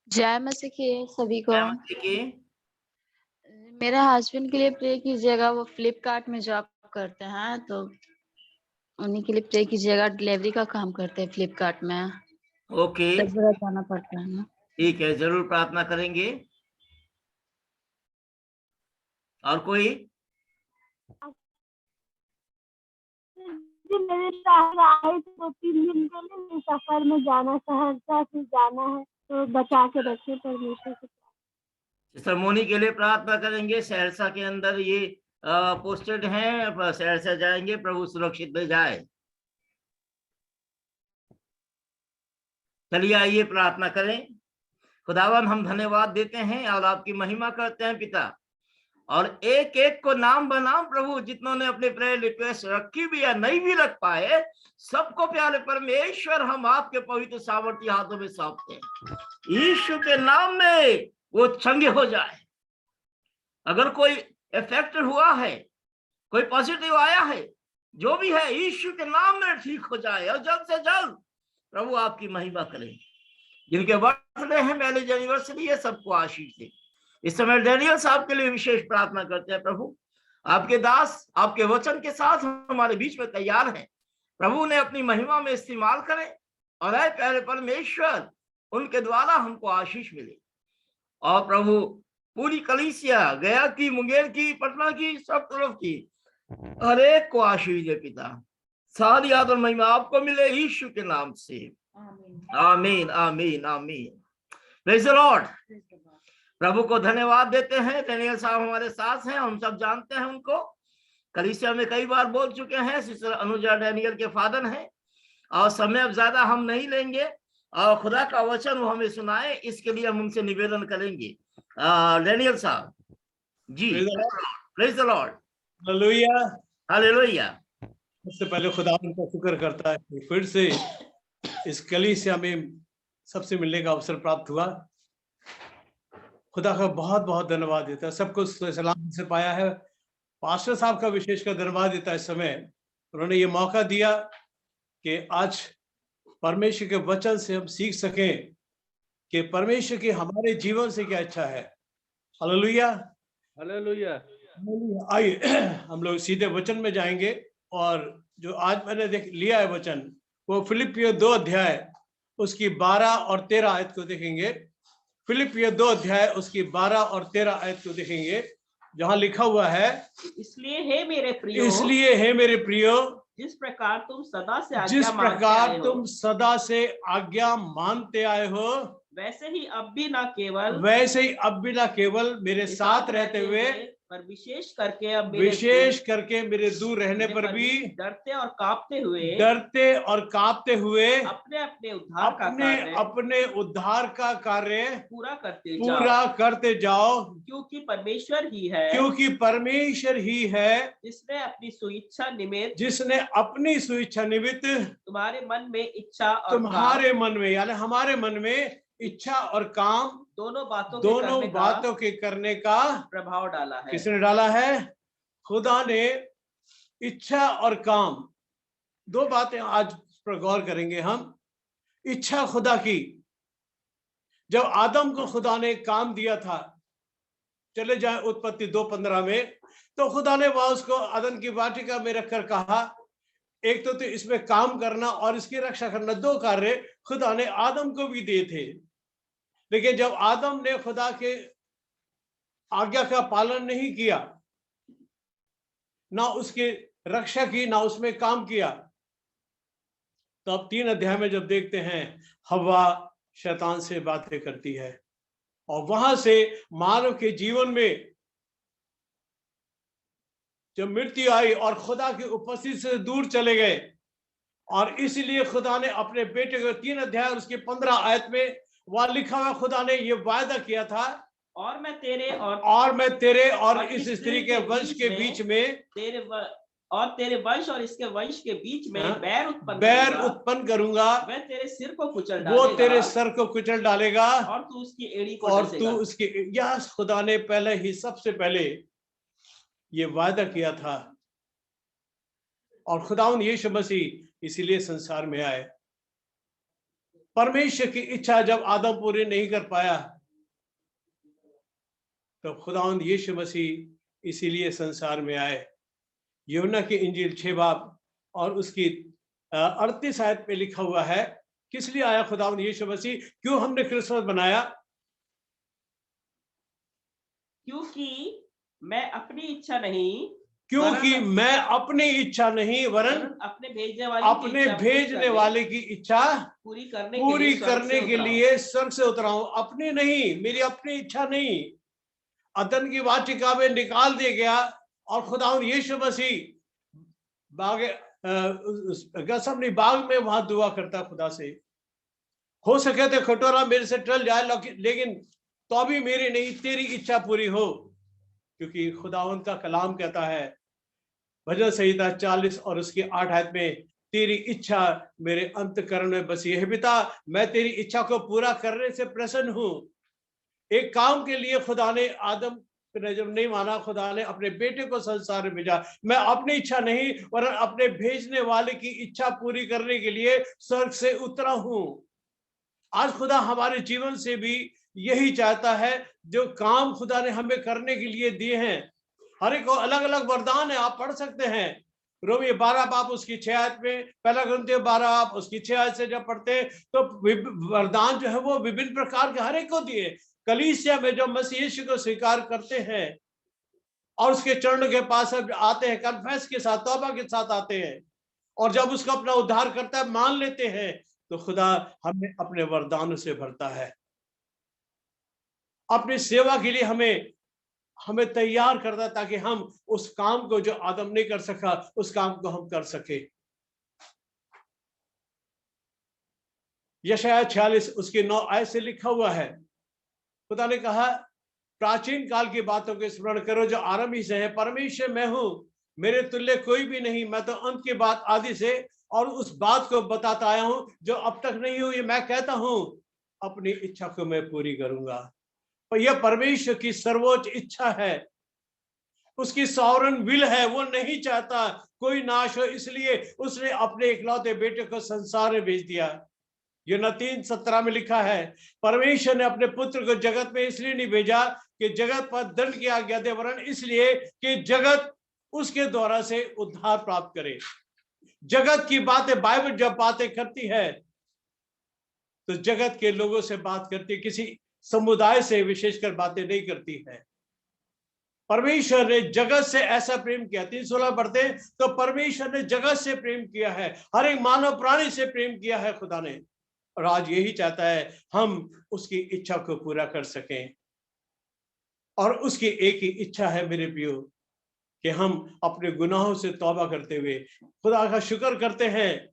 जय मसीह की सभी को। जय मसीह की। मेरे हस्बैंड के लिए प्रे कीजिएगा, वो फ्लिपकार्ट में जॉब करते हैं, तो उन्हीं के लिए प्रे कीजिएगा। डिलीवरी का काम करते हैं फ्लिपकार्ट में। ओके, जाना पड़ता है ना। ठीक है, जरूर प्रार्थना करेंगे। और कोई? मेरे आए तो 3 दिन के लिए सफर में जाना, सहरसा से जाना है, तो बचा के रखे परमेश्वर से। सिस्टर मोनी के लिए प्रार्थना करेंगे। सहरसा के अंदर ये पोस्टेड हैं, सहरसा जाएंगे, प्रभु सुरक्षित ले जाए। चलिए आइए प्रार्थना करें। खुदावन हम धन्यवाद देते हैं और आपकी महिमा करते हैं पिता, और एक एक को नाम बनाम प्रभु जितनों ने अपने प्रेयर रिक्वेस्ट रखी भी या नहीं भी रख पाए, सबको प्यारे परमेश्वर हम आपके पवित्र सामर्थ्य हाथों में सौंपते हैं। यीशु के नाम में वो चंगे हो जाए। अगर कोई इफेक्ट हुआ है, कोई पॉजिटिव आया है, जो भी है यीशु के नाम में ठीक हो जाए और जल्द से जल्द प्रभु आपकी महिमा करें। जिनके बर्थडे है, मैरिज एनिवर्सरी है, सबको आशीष दे। इस समय डैनियल साहब के लिए विशेष प्रार्थना करते हैं। प्रभु आपके दास आपके वचन के साथ हमारे बीच में तैयार हैं। प्रभु ने अपनी महिमा में इस्तेमाल करें और ऐ प्यारे परमेश्वर उनके द्वारा हमको आशीष मिले। और प्रभु पूरी कलीसिया, गया की, मुंगेर की, पटना की, सब तरफ की हर एक को आशीष दे पिता। सारी आदर महिमा आपको मिले यीशु के नाम से। आमीन आमीन आमीन। Praise the Lord. प्रभु को धन्यवाद देते हैं। डेनियल साहब हमारे साथ हैं, हम सब जानते हैं उनको, कलीसिया में कई बार बोल चुके हैं। सिस्टर अनुजा डेनियल के फादर हैं। और समय अब ज्यादा हम नहीं लेंगे और खुदा का वचन वो हमें सुनाए, इसके लिए हम उनसे निवेदन करेंगे। डेनियल साहब ji. Praise the Lord. Hallelujah. Hallelujah. सबसे पहले खुदा उनका शुक्र करता है कि फिर से इस कलीसिया में सबसे मिलने का अवसर प्राप्त हुआ। खुदा का बहुत बहुत धन्यवाद देता है। सब कुछ सलाम से पाया है। पास्टर साहब का विशेष कर धन्यवाद देता है। इस समय उन्होंने ये मौका दिया कि आज परमेश्वर के वचन से हम सीख सकें कि परमेश्वर की हमारे जीवन से क्या इच्छा है। Hallelujah hallelujah. आइए हम लोग सीधे वचन में जाएंगे। और जो आज मैंने देख लिया है वचन, वो फिलिपियों 2 अध्याय उसकी 12 और 13 आयत को देखेंगे। फिलिपियों 2 अध्याय उसकी 12 और 13 आयत को देखेंगे, जहां लिखा हुआ है, इसलिए हे मेरे प्रियो, इसलिए हे मेरे प्रियो, जिस प्रकार तुम सदा से आज्ञा मानते आए हो, वैसे ही अब भी ना केवल मेरे साथ रहते हुए, पर विशेष करके मेरे दूर रहने पर भी डरते और कांपते हुए अपने उद्धार का कार्य पूरा करते जाओ, क्योंकि परमेश्वर ही है जिसने अपनी सुइच्छा निमित्त तुम्हारे मन में यानी हमारे मन में इच्छा और काम दोनों बातों के करने का प्रभाव डाला है। किसने डाला है? खुदा ने। इच्छा और काम, 2 बातें आज पर गौर करेंगे हम। इच्छा खुदा की, जब आदम को खुदा ने काम दिया था, चले जाए उत्पत्ति 2:15 में, तो खुदा ने वहां उसको अदन की वाटिका में रखकर कहा, एक तो इसमें काम करना और इसकी रक्षा करना, 2 कार्य खुदा ने आदम को भी दिए थे। लेकिन जब आदम ने खुदा के आज्ञा का पालन नहीं किया, ना उसकी रक्षा की, ना उसमें काम किया, तो अब 3 अध्याय में जब देखते हैं, हव्वा शैतान से बातें करती है और वहां से मानव के जीवन में जब मृत्यु आई और खुदा की उपस्थिति से दूर चले गए, और इसलिए खुदा ने अपने बेटे को 3 अध्याय और उसके 15 आयत में वहां लिखा हुआ, खुदा ने ये वायदा किया था, और मैं तेरे और इस स्त्री के वंश के बीच में तेरे वंश और इसके वंश के बीच में बैर उत्पन्न करूंगा। वह तेरे सिर को कुचल डालेगा, वो तेरे सर को कुचल डालेगा और तू उसकी एड़ी को डसेगा। और तू उसकी, यह खुदा ने पहले ही सबसे पहले ये वायदा किया था। और खुदावंद यीशु मसीह इसीलिए संसार में आए। परमेश्वर की इच्छा जब आदम पूरी नहीं कर पाया, तो खुदावंद यीशु मसीह इसीलिए संसार में आए। यूहन्ना की इंजील 6 बाब और उसकी 38 आयत में लिखा हुआ है, किस लिए आया खुदावंद यीशु मसीह? क्यों हमने क्रिसमस बनाया? क्योंकि मैं अपनी इच्छा नहीं वरन अपने भेजने वाले की इच्छा पूरी करने के लिए स्वर्ग से उतरा हूं। अपनी नहीं, मेरी अपनी इच्छा नहीं। अदन की वाटिका में निकाल दिया गया और खुदावंद यीशु मसीह बाग में वहां दुआ करता खुदा से, हो सके तो कटोरा मेरे से टल जाए, लेकिन तो भी मेरी नहीं, तेरी इच्छा पूरी हो। क्योंकि खुदावंद का कलाम कहता है, भजन संहिता 40 और उसकी 8 आयत में, तेरी इच्छा मेरे अंतःकरण में बसी है। पिता, मैं तेरी इच्छा को पूरा करने से प्रसन्न हूं। एक काम के लिए खुदा ने आदम ने जब नहीं माना, खुदा ने अपने बेटे को संसार में भेजा। मैं अपनी इच्छा नहीं वरन अपने भेजने वाले की इच्छा पूरी करने के लिए स्वर्ग से उतरा हूं। आज खुदा हमारे जीवन से भी यही चाहता है। जो काम खुदा ने हमें करने के लिए दिए हैं, हर एक को अलग अलग वरदान है, आप पढ़ सकते हैं। रोमी 12 बाब उसकी 6 आयत में, 1 कुरिन्थियों 12 बाब उसकी 6 आयत से जब पढ़ते हैं, तो वरदान जो है वो विभिन्न प्रकार के हर एक को दिए। कलीसिया में जो मसीह यीशु को स्वीकार करते हैं, और उसके चरणों के पास आते हैं, कन्फेस के साथ, तौबा के साथ आते हैं, और जब उसका अपना उद्धार करता है, मान लेते हैं, तो खुदा हमें अपने वरदानों से भरता है। अपनी सेवा के लिए हमें तैयार करता है, ताकि हम उस काम को जो आदम नहीं कर सका, उस काम को हम कर सके। यशायाह 46 उसके 9 आयत से लिखा हुआ है, खुदा ने कहा, प्राचीन काल की बातों को स्मरण करो जो आरंभ ही से है। परमेश्वर मैं हूं, मेरे तुल्य कोई भी नहीं। मैं तो अंत की बात आदि से और उस बात को बताता आया हूं जो अब तक नहीं हुई। मैं कहता हूं, अपनी इच्छा को मैं पूरी करूंगा। और यह परमेश्वर की सर्वोच्च इच्छा है, उसकी सॉवरन विल है। वो नहीं चाहता कोई नाश हो, इसलिए उसने अपने इकलौते बेटे को संसार में भेज दिया। यूहन्ना 3:17 में लिखा है, परमेश्वर ने अपने पुत्र को जगत में इसलिए नहीं भेजा कि जगत पर दंड की आज्ञा दे, वरन इसलिए कि जगत उसके द्वारा से उद्धार प्राप्त करे। जगत की बातें, बाइबल जब बातें करती है तो जगत के लोगों से बात करती है, किसी समुदाय से विशेषकर बातें नहीं करती है। परमेश्वर ने जगत से ऐसा प्रेम किया, 3:16 पढ़ते तो परमेश्वर ने जगत से प्रेम किया है, हर एक मानव प्राणी से प्रेम किया है खुदा ने, और आज यही चाहता है हम उसकी इच्छा को पूरा कर सकें। और उसकी एक ही इच्छा है मेरे प्रियो, कि हम अपने गुनाहों से तौबा करते हुए खुदा का शुक्र करते हैं।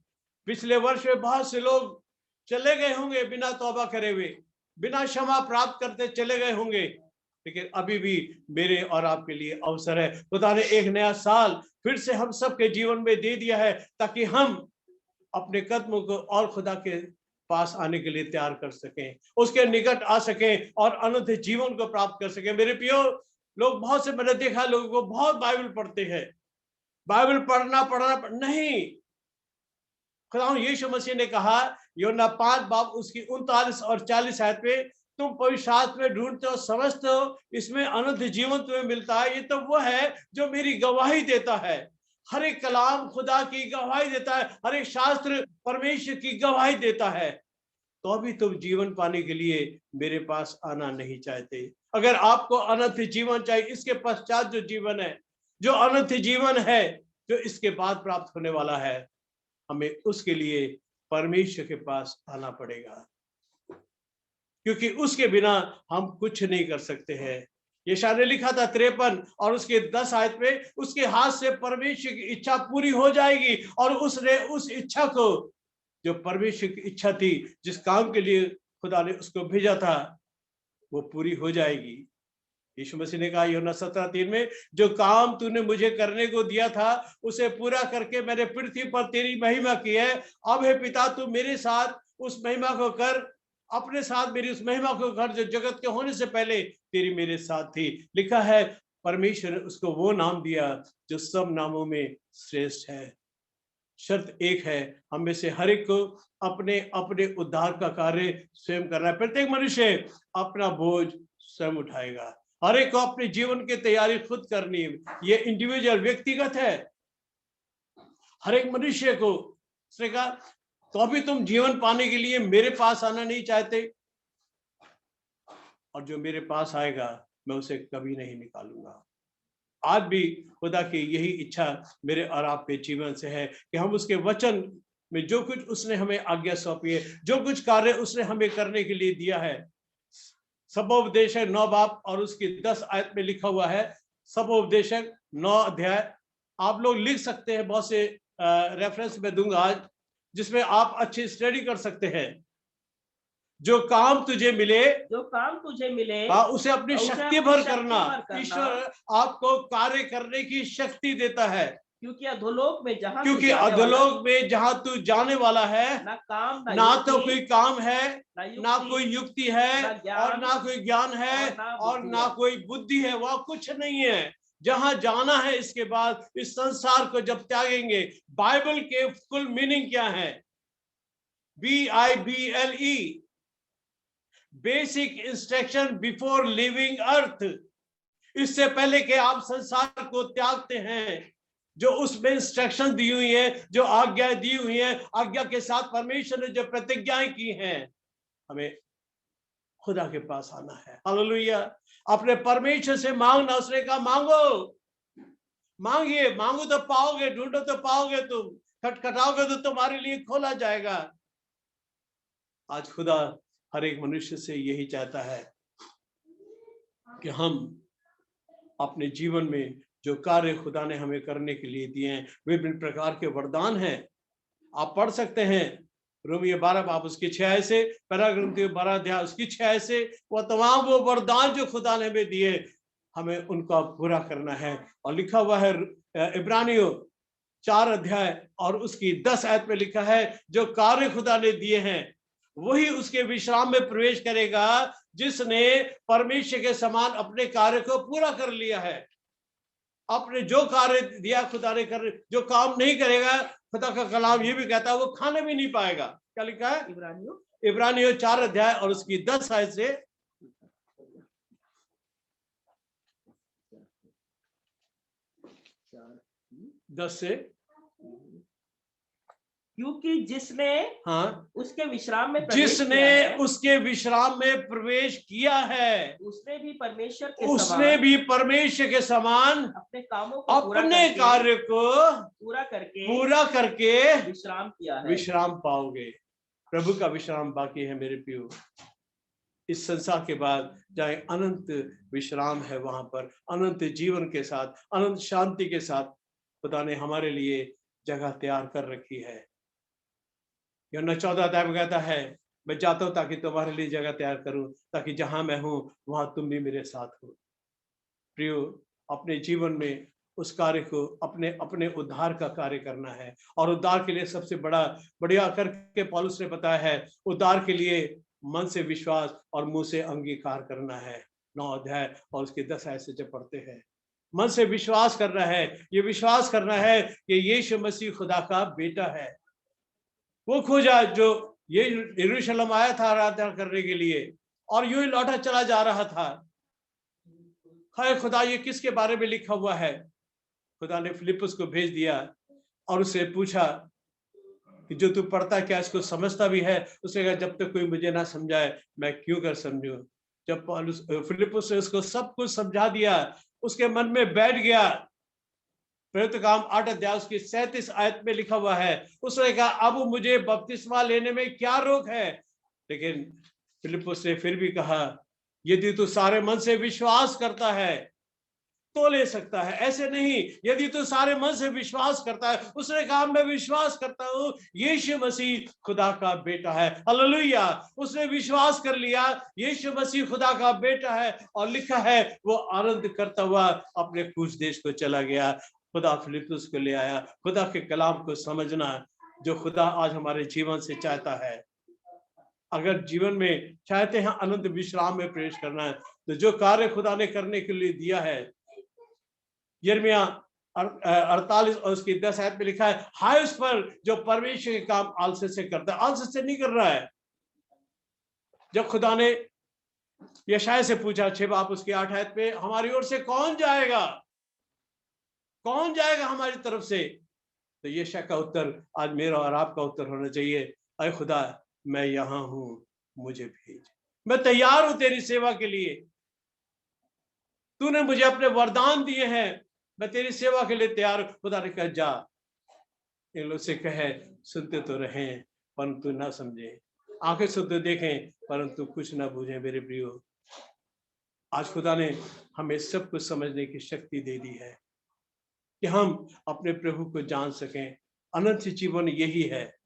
पिछले वर्ष में बहुत से लोग चले गए होंगे बिना तौबा करे हुए, बिना क्षमा प्राप्त करते चले गए होंगे, लेकिन अभी भी मेरे और आपके लिए अवसर है। खुदा ने एक नया साल फिर से हम सबके जीवन में दे दिया है, ताकि हम अपने कदमों को और खुदा के पास आने के लिए तैयार कर सकें, उसके निकट आ सकें और अनंत जीवन को प्राप्त कर सकें। मेरे प्रियो, लोग बहुत से, मैंने देखा लोगों को बहुत बाइबल पढ़ते हैं, बाइबल पढ़ना नहीं। खुदा यीशु मसीह ने कहा यूहन्ना 5 बाब उसकी 39 और 40 आयत में, तुम पवित्र शास्त्र में ढूंढते हो, समझते हो, इसमें अनंत जीवन तुम्हें मिलता है। ये तो वो है जो मेरी गवाही देता है। हर एक कलाम खुदा की गवाही देता है, हर एक शास्त्र परमेश्वर की गवाही देता है। तो अभी तुम जीवन पाने के लिए मेरे पास आना नहीं चाहते। अगर आपको अनंत जीवन चाहिए, इसके पश्चात जो जीवन है, जो अनंत जीवन है, जो इसके बाद प्राप्त होने वाला है, हमें उसके लिए परमेश्वर के पास आना पड़ेगा, क्योंकि उसके बिना हम कुछ नहीं कर सकते हैं। यशायाह ने लिखा था 53 और उसके 10 आयत में, उसके हाथ से परमेश्वर की इच्छा पूरी हो जाएगी, और उसने उस इच्छा को, जो परमेश्वर की इच्छा थी, जिस काम के लिए खुदा ने उसको भेजा था, वो पूरी हो जाएगी। यीशु मसीह ने कहा यूहन्ना 17:3 में, जो काम तूने मुझे करने को दिया था उसे पूरा करके मैंने पृथ्वी पर तेरी महिमा की है। अब हे पिता, तू मेरे साथ उस महिमा को कर, अपने साथ मेरी उस महिमा को कर जो जगत के होने से पहले तेरी मेरे साथ थी। लिखा है परमेश्वर ने उसको वो नाम दिया जो सब नामों में श्रेष्ठ है। शर्त एक है, हम में से हर एक को अपने अपने उद्धार का कार्य स्वयं करना है। प्रत्येक मनुष्य अपना बोझ स्वयं उठाएगा, हर एक को अपने जीवन की तैयारी खुद करनी है। ये इंडिविजुअल, व्यक्तिगत है हर एक मनुष्य को। उसने कहा, तो अभी तुम जीवन पाने के लिए मेरे पास आना नहीं चाहते, और जो मेरे पास आएगा मैं उसे कभी नहीं निकालूंगा। आज भी खुदा की यही इच्छा मेरे और आपके जीवन से है कि हम उसके वचन में जो कुछ उसने हमें आज्ञा सौंपी है, जो कुछ कार्य उसने हमें करने के लिए दिया है, सबोपदेशक 9 बाब और उसकी 10 आयत में लिखा हुआ है। सबोपदेशक 9 अध्याय आप लोग लिख सकते हैं, बहुत से रेफरेंस में दूंगा आज, जिसमें आप अच्छी स्टडी कर सकते हैं। जो काम तुझे मिले, उसे अपनी शक्ति भर करना। ईश्वर आपको कार्य करने की शक्ति देता है, क्योंकि अधोलोक में जहां तू जाने वाला है, ना तो कोई काम है, ना कोई युक्ति है, और ना कोई ज्ञान है, और ना कोई बुद्धि है, वह कुछ नहीं है। जहां जाना है, इसके बाद इस संसार को जब त्यागेंगे। बाइबल के फुल मीनिंग क्या है? BIBLE, basic instruction before living earth. इससे पहले कि आप संसार को त्यागते हैं, जो उसमें इंस्ट्रक्शन दी हुई है, जो आज्ञा दी हुई है, आज्ञा के साथ परमेश्वर ने जो प्रतिज्ञाएं की हैं, हमें खुदा के पास आना है। हालेलुया। अपने परमेश्वर से मांगना, उसने कहा मांगो, मांगिए, मांगो तो पाओगे, ढूंढो तो पाओगे, तुम खटखटाओगे तो तुम्हारे लिए खोला जाएगा। आज खुदा हर एक मनुष्य से यही चाहता है कि हम अपने जीवन में जो कार्य खुदा ने हमें करने के लिए दिए हैं, विभिन्न प्रकार के वरदान हैं। आप पढ़ सकते हैं रोमियो 12 बाब उसकी 6 से, पहला कुरिन्थियों 12 अध्याय उसकी 6 से, वो तमाम वो वरदान जो खुदा ने हमें दिए, हमें उनका पूरा करना है। और लिखा हुआ है इब्रानियों 4 अध्याय और उसकी 10 आयत में लिखा है, जो कार्य खुदा ने दिए हैं वही उसके विश्राम में प्रवेश करेगा, जिसने परमेश्वर के समान अपने कार्य को पूरा कर लिया है। अपने जो कार्य दिया खुदा ने कर, जो काम नहीं करेगा, खुदा का कलाम ये भी कहता है वो खाने भी नहीं पाएगा। क्या लिखा है इब्रानियों 4 अध्याय और उसकी 10 आयत से, क्योंकि जिसने उसके विश्राम में उसके विश्राम में प्रवेश किया है, उसने भी परमेश्वर के समान अपने कामों को अपने कार्य को पूरा करके विश्राम किया है। विश्राम पाओगे। प्रभु का विश्राम बाकी है मेरे प्रियो। इस संसार के बाद जहाँ अनंत विश्राम है, वहां पर अनंत जीवन के साथ, अनंत शांति के साथ खुदा ने हमारे लिए जगह तैयार कर रखी है। यूहन्ना 14 अध्याय में कहता है, मैं जाता हूं ताकि तुम्हारे लिए जगह तैयार करूं, ताकि जहां मैं हूं वहां तुम भी मेरे साथ हो। प्रियो, अपने जीवन में उस कार्य को, अपने उद्धार का कार्य करना है। और उद्धार के लिए सबसे बढ़िया करके पौलुस ने बताया है, उद्धार के लिए मन से विश्वास और मुंह से अंगीकार करना है। 9 अध्याय और उसके 10 आयत से जब पढ़ते हैं, मन से विश्वास करना है, ये विश्वास करना है कि यीशु मसीह खुदा का बेटा है। वो खोजा जो ये यरूशलेम आया था आराधना करने के लिए और यूं ही लौटा चला जा रहा था। हाय खुदा, ये किसके बारे में लिखा हुआ है? खुदा ने फिलिप्पुस को भेज दिया और उससे पूछा कि जो तू पढ़ता क्या इसको समझता भी है? उसने कहा, जब तक कोई मुझे ना समझाए मैं क्यों कर समझूं। जब फिलिप्पुस ने उसको सब कुछ समझा दिया, उसके मन में बैठ गया। प्रेरित काम 8 अध्याय उसकी 37 आयत में लिखा हुआ है, उसने कहा, अब मुझे बपतिस्मा लेने में क्या रोक है? लेकिन फिलिप्पुस ने फिर भी कहा, यदि तू सारे मन से विश्वास करता है तो ले सकता है, ऐसे नहीं। यदि तू सारे मन से विश्वास करता है, उसने कहा मैं विश्वास करता हूं यीशु मसीह खुदा का बेटा है। हालेलुया। उसने विश्वास कर लिया यीशु मसीह खुदा का बेटा है, और लिखा है वो आनंद करता हुआ अपने कूश देश को चला गया। खुदा फिलिप्पुस को ले आया। खुदा के कलाम को समझना जो खुदा आज हमारे जीवन से चाहता है। अगर जीवन में चाहते हैं अनंत विश्राम में प्रवेश करना है, तो जो कार्य खुदा ने करने के लिए दिया है, यिर्मयाह 48 और उसकी 10 आयत में लिखा है, हाय उस पर जो परमेश्वर के काम आलस्य से करता है। आलस्य से नहीं कर रहा है। जब खुदा ने यशायाह से पूछा 6 बाब उसकी 8 आयत में, हमारी ओर से कौन जाएगा, कौन जाएगा हमारी तरफ से? तो यशायाह का उत्तर आज मेरा और आपका उत्तर होना चाहिए, अरे खुदा मैं यहां हूं, मुझे भेज, मैं तैयार हूं तेरी सेवा के लिए। तूने मुझे अपने वरदान दिए हैं, मैं तेरी सेवा के लिए तैयार हूं। खुदा ने कहा जा, इन लोग से कहे सुनते तो रहें परंतु ना समझे, आंखें से तो देखें परंतु कुछ ना बूझे। मेरे प्रियो, आज खुदा ने हमें सब कुछ समझने की शक्ति दे दी है कि हम अपने प्रभु को जान सकें। अनंत जीवन यही है।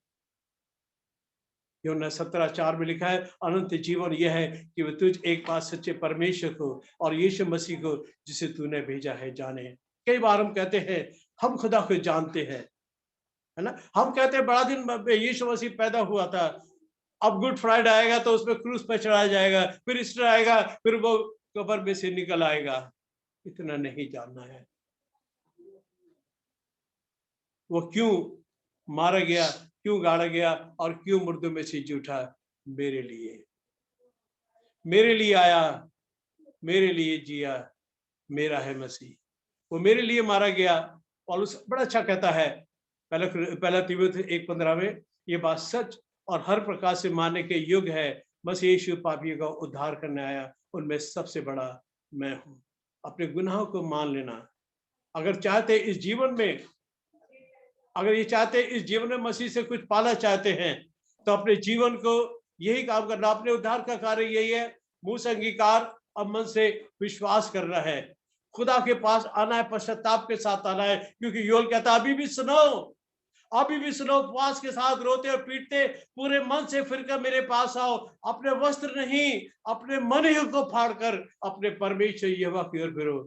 यूहन्ना 17:4 में लिखा है, अनंत जीवन यह है कि वह तुझ एक बार सच्चे परमेश्वर को और यीशु मसीह को जिसे तूने भेजा है जाने। कई बार हम कहते हैं हम खुदा को जानते हैं, है ना। हम कहते हैं बड़ा दिन यीशु मसीह पैदा हुआ था, अब गुड फ्राइडे आएगा तो उसमें क्रूस पे चढ़ाया जाएगा, फिर ईस्टर आएगा, फिर वो कब्र में से निकल आएगा। इतना नहीं जानना है वो क्यों मारा गया, क्यों गाड़ा गया और क्यों मुर्दों में से जी उठा। मेरे लिए आया, मेरे लिए जिया, मेरा है मसीह। वो मेरे लिए मारा गया। पौलुस बड़ा अच्छा कहता है पहला तीमुथियुस 1:15 में, ये बात सच और हर प्रकार से मानने के योग्य है मसीह यीशु पापियों का उद्धार करने आया, उनमें सबसे बड़ा मैं हूँ। अपने गुनाहों को मान लेना। अगर चाहते इस जीवन में, अगर ये चाहते इस जीवन में मसीह से कुछ पाना चाहते हैं, तो अपने जीवन को यही काम करना। अपने उद्धार का कार्य यही है, मुंह से अंगीकार और मन से विश्वास करना है। खुदा के पास आना है, पश्चाताप के साथ आना है, क्योंकि योएल कहता है अभी भी सुनो, अभी भी सुनो, उपवास के साथ रोते और पीटते पूरे मन से फिरकर मेरे पास आओ। अपने वस्त्र नहीं, अपने मन ही को फाड़कर अपने परमेश्वर यहोवा की ओर फिरो,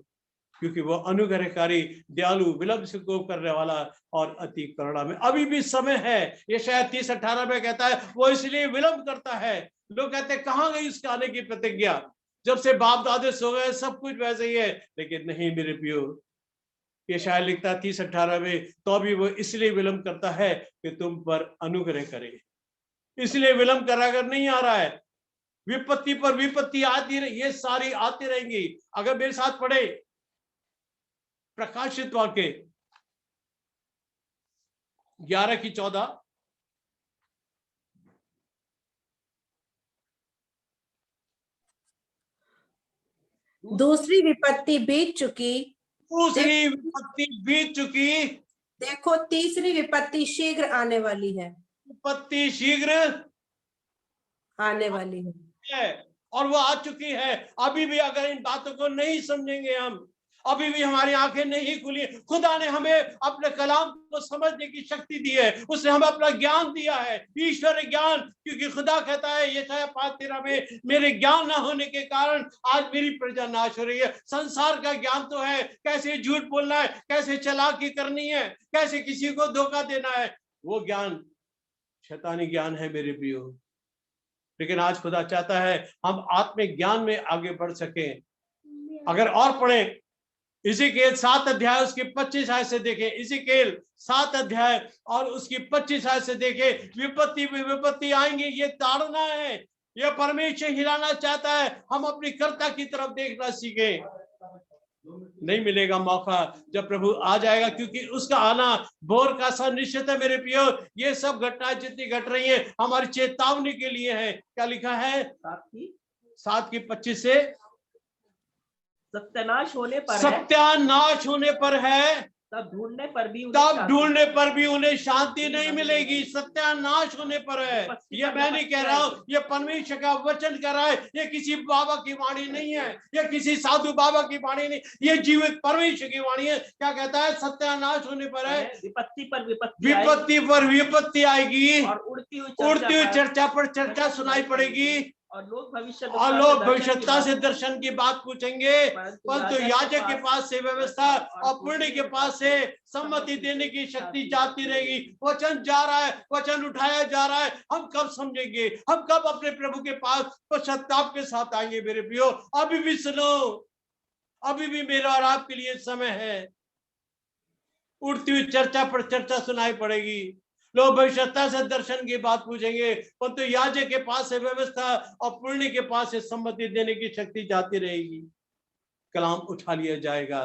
क्योंकि वो अनुग्रहकारी, दयालु, विलंब से कोप करने वाला और अति करुणा में। अभी भी समय है। ये शायद 30:18 में कहता है वो इसलिए विलंब करता है। लोग कहते हैं कहाँ गई उसके आने की प्रतिज्ञा, जब से बाप दादे सो गए सब कुछ वैसे ही है। लेकिन नहीं मेरे प्रियो, ये शायद लिखता है 30:18 में, तो भी वो इसलिए विलंब करता है कि तुम पर अनुग्रह करे, इसलिए विलंब करा कर नहीं आ रहा है। विपत्ति पर विपत्ति आती रही, ये सारी आती रहेंगी। अगर मेरे साथ पढ़े प्रकाशित वाक्य 11:14, दूसरी विपत्ति बीत चुकी, दूसरी विपत्ति बीत चुकी, देखो तीसरी विपत्ति शीघ्र आने वाली है। विपत्ति शीघ्र आने वाली है और वो आ चुकी है। अभी भी अगर इन बातों को नहीं समझेंगे हम, अभी भी हमारी आंखें नहीं खुली। खुदा ने हमें अपने कलाम को समझने की शक्ति दी है, उसने हमें अपना ज्ञान दिया है, ईश्वर ज्ञान। क्योंकि खुदा कहता है यशायाह 5:13 में, मेरे ज्ञान ना होने के कारण आज मेरी प्रजा नाश हो रही है। संसार का ज्ञान तो है, कैसे झूठ बोलना है, कैसे चालाकी करनी है, कैसे किसी को धोखा देना है, वो ज्ञान शैतानी ज्ञान है मेरे प्रियो। लेकिन आज खुदा चाहता है हम आत्मिक ज्ञान में आगे बढ़ सके। अगर और पढ़ें इज़ेकिएल 7 अध्याय उसकी 25 आयत से देखें, इज़ेकिएल 7 अध्याय और उसकी 25 आयत से देखें, विपत्ति में विपत्ति आएंगे, ये ताड़ना है, ये परमेश्वर हिलाना चाहता है। हम अपनी कर्ता की तरफ देखना सीखें। नहीं मिलेगा मौका जब प्रभु आ जाएगा, क्योंकि उसका आना भोर का सा निश्चित है मेरे प्रियो। ये सब घटनाएं जितनी घट रही है हमारी चेतावनी के लिए है। क्या लिखा है 7:25 से, सत्यानाश होने पर है, सत्यानाश होने पर है, तब ढूंढने पर भी उन्हें शांति नहीं मिलेगी। सत्यानाश होने पर है। ये मैं नहीं कह रहा हूँ, ये परमेश्वर का वचन कह रहा है। ये किसी बाबा की वाणी नहीं है, ये किसी साधु बाबा की वाणी नहीं, ये जीवित परमेश्वर की वाणी है। क्या कहता है? सत्यानाश होने पर है, विपत्ति पर विपत्ति आएगी और उड़ती हुई चर्चा पर चर्चा सुनाई पड़ेगी और लोग भविष्यता से दर्शन की बात पूछेंगे, परंतु याजक के पास से व्यवस्था और पुण्य के पास से सम्मति देने की शक्ति जाती रहेगी। वचन जा रहा है, वचन उठाया जा रहा है। हम कब समझेंगे? हम कब अपने प्रभु के पास पश्चाताप के साथ आएंगे? मेरे प्रियो, अभी भी सुनो, अभी भी मेरा और आपके लिए समय है। उड़ती हुई चर्चा पर चर्चा सुनाई पड़ेगी, लोग भविष्यता से दर्शन की बात पूछेंगे, परंतु याजक के पास से व्यवस्था और पुण्य के पास से सम्मति देने की शक्ति जाती रहेगी। कलाम उठा लिया जाएगा।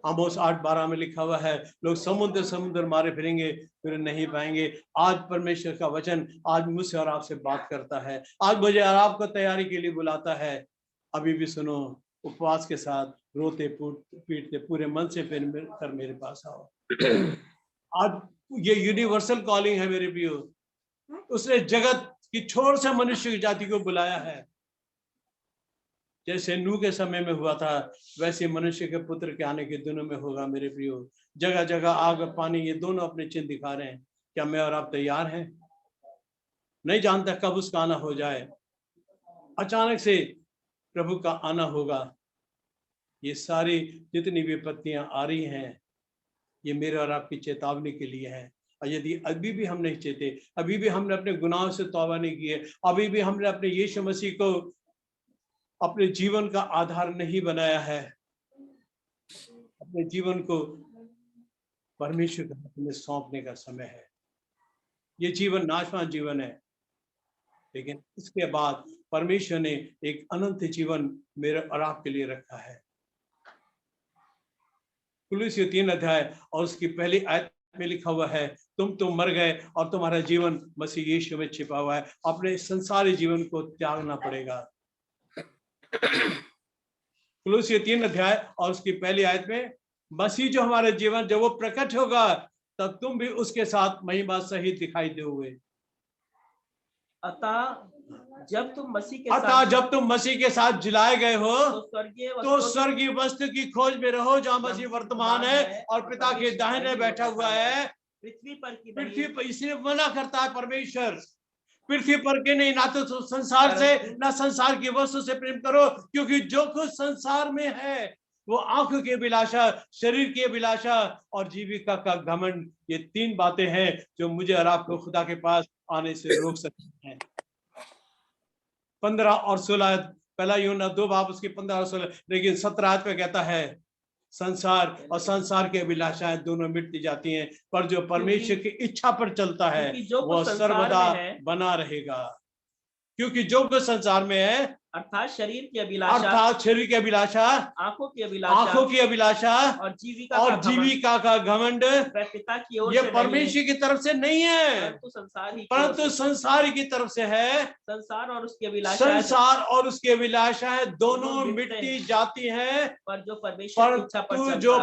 आमोस 8:12 में लिखा हुआ है, लोग समुद्र मारे फिरेंगे फिर नहीं पाएंगे। आज परमेश्वर का वचन आज मुझसे और आपसे बात करता है, आज मुझे और आपको तैयारी के लिए बुलाता है। अभी भी सुनो, उपवास के साथ रोते पीटते पूरे मन से फिर कर मेरे पास आओ। आज ये यूनिवर्सल कॉलिंग है मेरे प्रियो। उसने जगत की छोर से मनुष्य की जाति को बुलाया है। जैसे नूह के समय में हुआ था, वैसे मनुष्य के पुत्र के आने के दिनों में होगा मेरे प्रियो। जगह जगह आग और पानी, ये दोनों अपने चिन्ह दिखा रहे हैं। क्या मैं और आप तैयार हैं? नहीं जानता कब उसका आना हो जाए। अचानक से प्रभु का आना होगा। ये सारी जितनी विपत्तियां आ रही हैं, ये मेरे और आपकी चेतावनी के लिए है। और यदि अभी भी हम नहीं चेते, अभी भी हमने अपने गुनाहों से तौबा नहीं की है, अभी भी हमने अपने यीशु मसीह को अपने जीवन का आधार नहीं बनाया है, अपने जीवन को परमेश्वर के हाथ में सौंपने का समय है। ये जीवन नाशवान जीवन है, लेकिन इसके बाद परमेश्वर ने एक अनंत जीवन मेरे और आपके लिए रखा है। कुलुस्सी 3 अध्याय और उसकी पहली आयत में लिखा हुआ है, तुम तो मर गए और तुम्हारा जीवन मसीह यीशु में छिपा हुआ है। अपने संसारी जीवन को त्यागना पड़ेगा। कुलुस्सी 3 अध्याय और उसकी पहली आयत में, मसीह जो हमारे जीवन जब वो प्रकट होगा तब तुम भी उसके साथ महिमा सहित दिखाई दोगे। अतः जब तुम मसीह के साथ जिलाए गए हो तो स्वर्गीय वस्तु की खोज में रहो, जहाँ मसीह वर्तमान है और पिता के दाहिने बैठा हुआ है। पृथ्वी पर इसलिए मना करता है परमेश्वर, पृथ्वी पर के नहीं, ना तो संसार से ना संसार की वस्तु से प्रेम करो, क्योंकि जो कुछ संसार में है वो आंखों की अभिलाषा, शरीर की अभिलाषा और जीविका का घमंड, ये 3 बातें हैं जो मुझे और आपको खुदा के पास आने से रोक सकती हैं। 15 और 16, पहला यूहन्ना 2 बाब उसकी 15 और 16, लेकिन 17 आयत में कहता है संसार और संसार की अभिलाषाएं दोनों मिटती जाती हैं, पर जो परमेश्वर की इच्छा पर चलता है वह सर्वदा बना रहेगा। क्योंकि जो कुछ संसार में है अर्थात शरीर की अभिलाषा, आंखों की अभिलाषा और जीविका का घमंड पिता की ओर ये परमेश्वर की तरफ से नहीं है, परंतु संसार की तरफ से है। संसार और उसकी अभिलाषा है दोनों मिटती जाती है, पर जो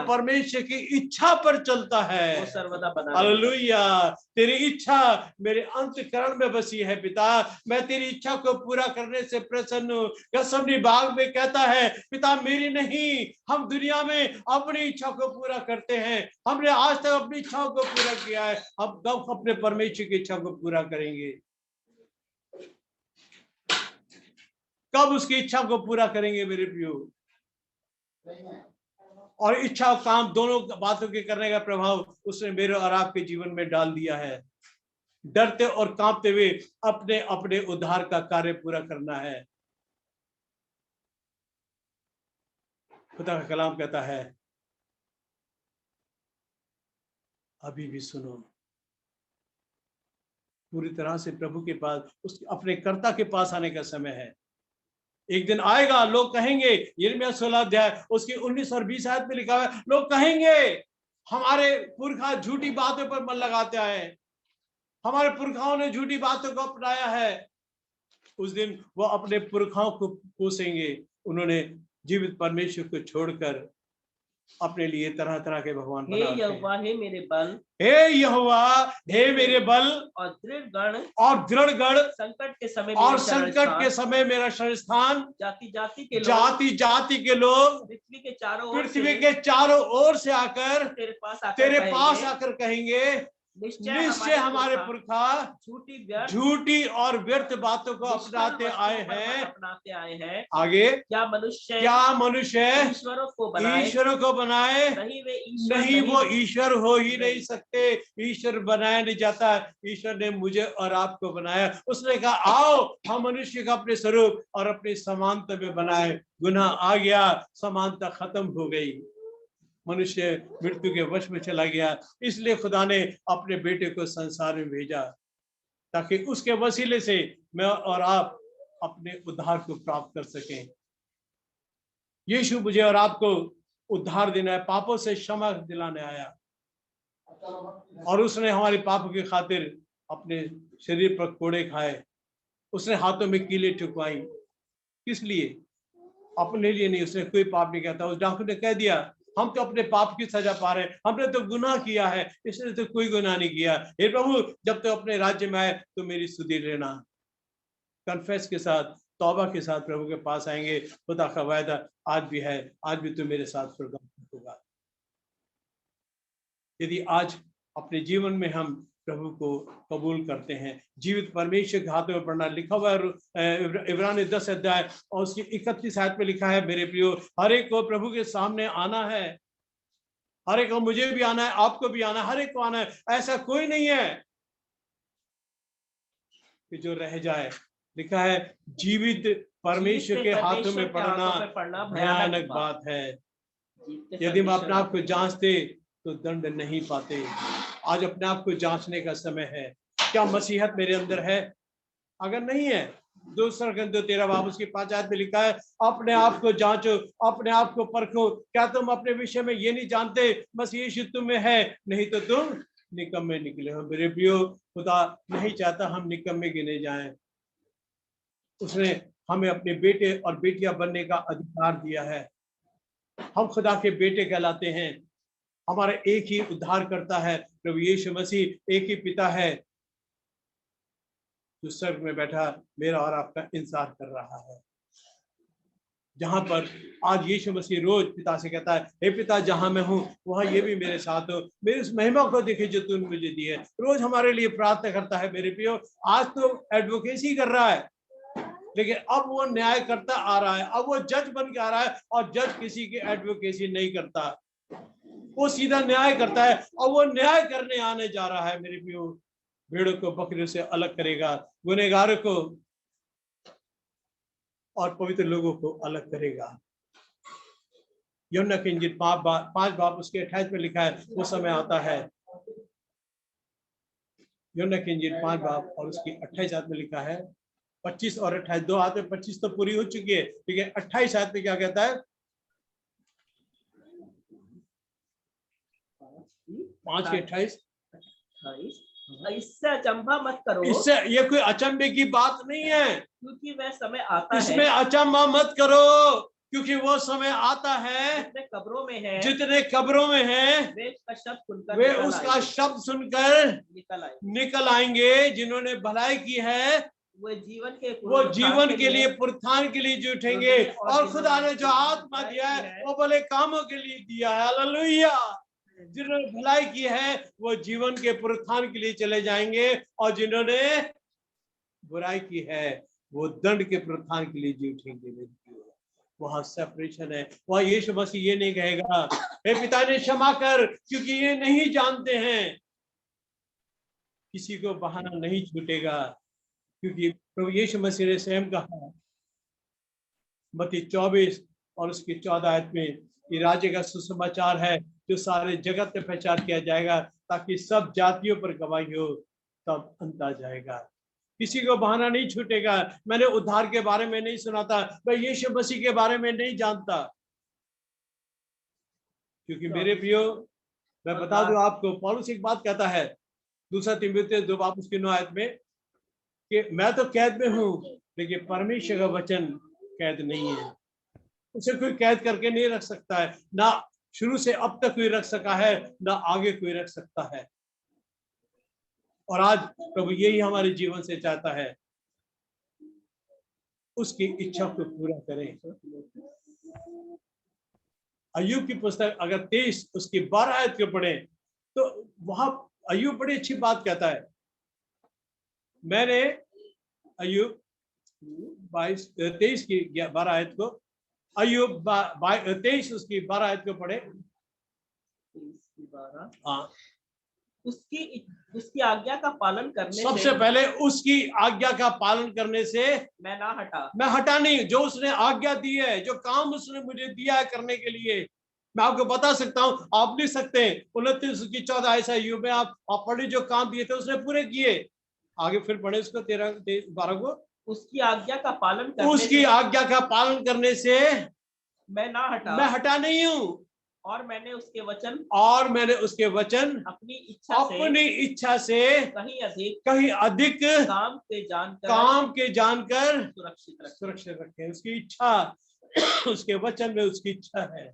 परमेश्वर की इच्छा पर चलता है वो सर्वदा बना। हालेलुया। तेरी इच्छा मेरे अंतःकरण में बसी है पिता, मैं तेरी इच्छा को पूरा करने से प्रसन्न हूं। गसमनी बाग में कहता है पिता मेरी नहीं, हम दुनिया में अपनी इच्छा को पूरा करते हैं, हमने आज तक अपनी इच्छाओं को पूरा किया है, अब कब अपने परमेश्वर की इच्छा को पूरा करेंगे? कब उसकी इच्छा को पूरा करेंगे मेरे प्रियो? और इच्छा और काम दोनों बातों के करने का प्रभाव उसने मेरे और आपके जीवन में डाल दिया है। डरते और कांपते हुए अपने अपने उद्धार का कार्य पूरा करना है। खुदा का कलाम कहता है अभी भी सुनो, पूरी तरह से प्रभु के पास, उसके अपने कर्ता के पास आने का समय है। एक दिन आएगा, लोग कहेंगे, यिर्मयाह 16 अध्याय उसकी 19 और 20 आयत में लिखा है, लोग कहेंगे हमारे पुरखा झूठी बातों पर मन लगाते आए, हमारे पुरखाओं ने झूठी बातों को अपनाया है। उस दिन वो अपने पुरखाओं को कोसेंगे, उन्होंने जीवित परमेश्वर को छोड़कर अपने लिए तरह तरह के भगवान बना रखे। हे यहोवा हे मेरे बल, हे यहोवा हे मेरे बल और दृढ़ गढ़, संकट के समय मेरा शरण स्थान। जाति जाति के लोग पृथ्वी के चारों ओर से आकर तेरे पास आकर कहेंगे निश्चय हमारे पुरखा झूठी और व्यर्थ बातों को अपनाते आए हैं। आगे क्या मनुष्य ईश्वरों को बनाए? नहीं, वो ईश्वर हो ही नहीं सकते, ईश्वर बनाया नहीं जाता। ईश्वर ने मुझे और आपको बनाया, उसने कहा आओ हम मनुष्य का अपने स्वरूप और अपनी समानता में बनाए। गुनाह आ गया, समानता खत्म हो गई, मनुष्य मृत्यु के वश में चला गया। इसलिए खुदा ने अपने बेटे को संसार में भेजा ताकि उसके वसीले से मैं और आप अपने उद्धार को प्राप्त कर सकें। यीशु मुझे और आपको उद्धार देना है, पापों से क्षमा दिलाने आया, और उसने हमारे पापों की खातिर अपने शरीर पर कोड़े खाए, उसने हाथों में कीले ठुकवाई। किस लिए? अपने लिए नहीं, उसने कोई पाप नहीं किया था। उस डाकू ने कह दिया हम तो अपने पाप की सजा पा रहे हैं, हमने तो गुनाह किया है, इसने तो कोई गुनाह नहीं किया। हे प्रभु जब तो अपने राज्य में आए तो मेरी स्तुति लेना। कन्फेस के साथ, तौबा के साथ प्रभु के पास आएंगे। खुदा का वायदा आज भी है, आज भी तो मेरे साथ होगा। यदि आज अपने जीवन में हम प्रभु को कबूल करते हैं, जीवित परमेश्वर के हाथों में पढ़ना, लिखा हुआ है इब्रानी 10 अध्याय और उसकी 31 आयत में लिखा है मेरे प्रियो, हर एक को प्रभु के सामने आना है, हर एक को, मुझे भी आना है, आपको भी आना है, हर एक को आना है। ऐसा कोई नहीं है कि जो रह जाए। लिखा है जीवित परमेश्वर के हाथों में पढ़ना भयानक बात है। यदि हम अपने आप को जांचते तो दंड नहीं पाते। आज अपने आप को जांचने का समय है, क्या मसीहत मेरे अंदर है? अगर नहीं है, 2 Corinthians 13 बाब उसकी 5 आयत में लिखा है अपने आप को जांचो, अपने आप को परखो, क्या तुम अपने विषय में ये नहीं जानते मसीह यीशु तुम में है, नहीं तो तुम निकम्मे निकले हो। मेरे प्रियो, खुदा नहीं चाहता हम निकम्मे गिने जाएं। उसने हमें अपने बेटे और बेटियां बनने का अधिकार दिया है। हम खुदा के बेटे कहलाते हैं। हमारा एक ही उद्धार करता है, प्रभु यीशु मसीह। एक ही पिता है जो स्वर्ग में बैठा मेरा और आपका इंतजार कर रहा है। जहां पर आज यीशु मसीह रोज पिता से कहता है, हे पिता, जहां मैं हूं वहां ये भी मेरे साथ हो, मेरी उस महिमा को देखे जो तूने मुझे दी है। रोज हमारे लिए प्रार्थना करता है। मेरे प्रियो, आज तो एडवोकेसी कर रहा है, लेकिन अब वो न्याय करता आ रहा है। अब वो जज बन के आ रहा है, और जज किसी की एडवोकेसी नहीं करता, वो सीधा न्याय करता है। और वो न्याय करने आने जा रहा है। मेरे प्रियो, भेड़ों को बकरियों से अलग करेगा, गुनहगारों को और पवित्र लोगों को अलग करेगा। यूहन्ना की इंजील 5 बाब उसके 28 में लिखा है, वो समय आता है। यूहन्ना की इंजील 5 बाब और उसकी 28 आयत में लिखा है, 25 और 28, 2 आयतें, 25 तो पूरी हो चुकी है, ठीक है। 28 आयत में क्या कहता है? 5 के 28, इससे अचंभा मत करो, इससे ये कोई अचंभे की बात नहीं है, क्योंकि वह समय आता है, इसमें अचंभा मत करो, क्योंकि वो समय आता है जितने कब्रों में है, जितने कब्रों में हैं वे उसका शब्द सुनकर वे निकल उसका आएंगे। शब्द सुनकर निकल आए। निकल आएंगे। जिन्होंने भलाई की है वो जीवन के लिए पुनरुत्थान के लिए जी उठेंगे, और खुदा ने जो आत्मा दिया है वो भले कामों के लिए दिया है। हालेलुया। जिन्होंने भलाई की है वो जीवन के पुनरुत्थान के लिए चले जाएंगे, और जिन्होंने बुराई की है वो दंड के पुनरुत्थान के लिए जी उठेंगे। वहां सेपरेशन है। वहां यीशु मसीह ये नहीं कहेगा, हे पिता ने क्षमा कर, क्योंकि ये नहीं जानते हैं। किसी को बहाना नहीं छूटेगा, क्योंकि प्रभु यीशु मसीह ने स्वयं कहा मत्ती 24 और उसकी 14 आयत में, ये राज्य का सुसमाचार है जो सारे जगत में प्रचार किया जाएगा, ताकि सब जातियों पर गवाही हो, तब अंत आ जाएगा। किसी को बहाना नहीं छूटेगा। मैंने उद्धार के बारे में नहीं सुना था, मैं यीशु मसीह के बारे में नहीं जानता, क्योंकि मेरे प्रियो, मैं बता दूं आपको, पौलुस एक बात कहता है 2 तीमुथियुस 2 बाब उसकी 9 आयत में, कि मैं तो कैद में हूं, लेकिन परमेश्वर का वचन कैद नहीं है। उसे कोई कैद करके नहीं रख सकता है, ना शुरू से अब तक कोई रख सका है, ना आगे कोई रख सकता है। और आज प्रभु यही हमारे जीवन से चाहता है, उसकी इच्छा को पूरा करें। अय्यूब की पुस्तक अगर 23 उसकी 12 आयत को पढ़े, तो वहां अय्यूब बड़ी अच्छी बात कहता है। मैंने अय्यूब 23 की 12 आयत को, अय्यूब 23 उसकी 12 आयत को पढ़े। हाँ, उसकी आज्ञा का पालन करने सबसे पहले उसकी आज्ञा का पालन करने से मैं ना हटा। मैं हटा नहीं। जो उसने आज्ञा दी है, जो काम उसने मुझे दिया है करने के लिए, मैं आपको बता सकता हूं, आप लिख सकते हैं 29 की 14 ऐसा अय्यूब में आप पढ़े, जो काम दिए थे उसने पूरे किए। आगे फिर पढ़े उसको 13-12 को, उसकी आज्ञा का पालन करने उसकी आज्ञा का पालन करने से मैं ना हटा, मैं हटा नहीं हूं, और मैंने उसके वचन अपनी इच्छा से कहीं अधिक काम के जानकर सुरक्षित रखे। उसकी इच्छा, उसके वचन में उसकी इच्छा है,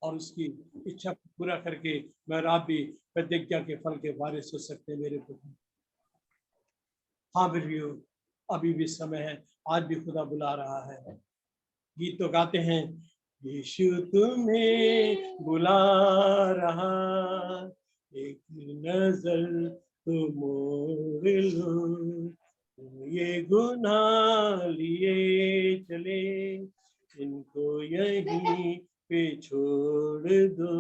और उसकी इच्छा को पूरा करके मैं आप भी प्रतिज्ञा के फल के बारे सोच सकते हैं मेरे प्रभु। हाँ प्रियो, अभी भी समय है, आज भी खुदा बुला रहा है। गीत तो गाते हैं, यीशु तुम्हें बुला रहा, एक नजर तो मोड़ लो, ये गुनाह लिए चले, इनको यहीं पे छोड़ दो,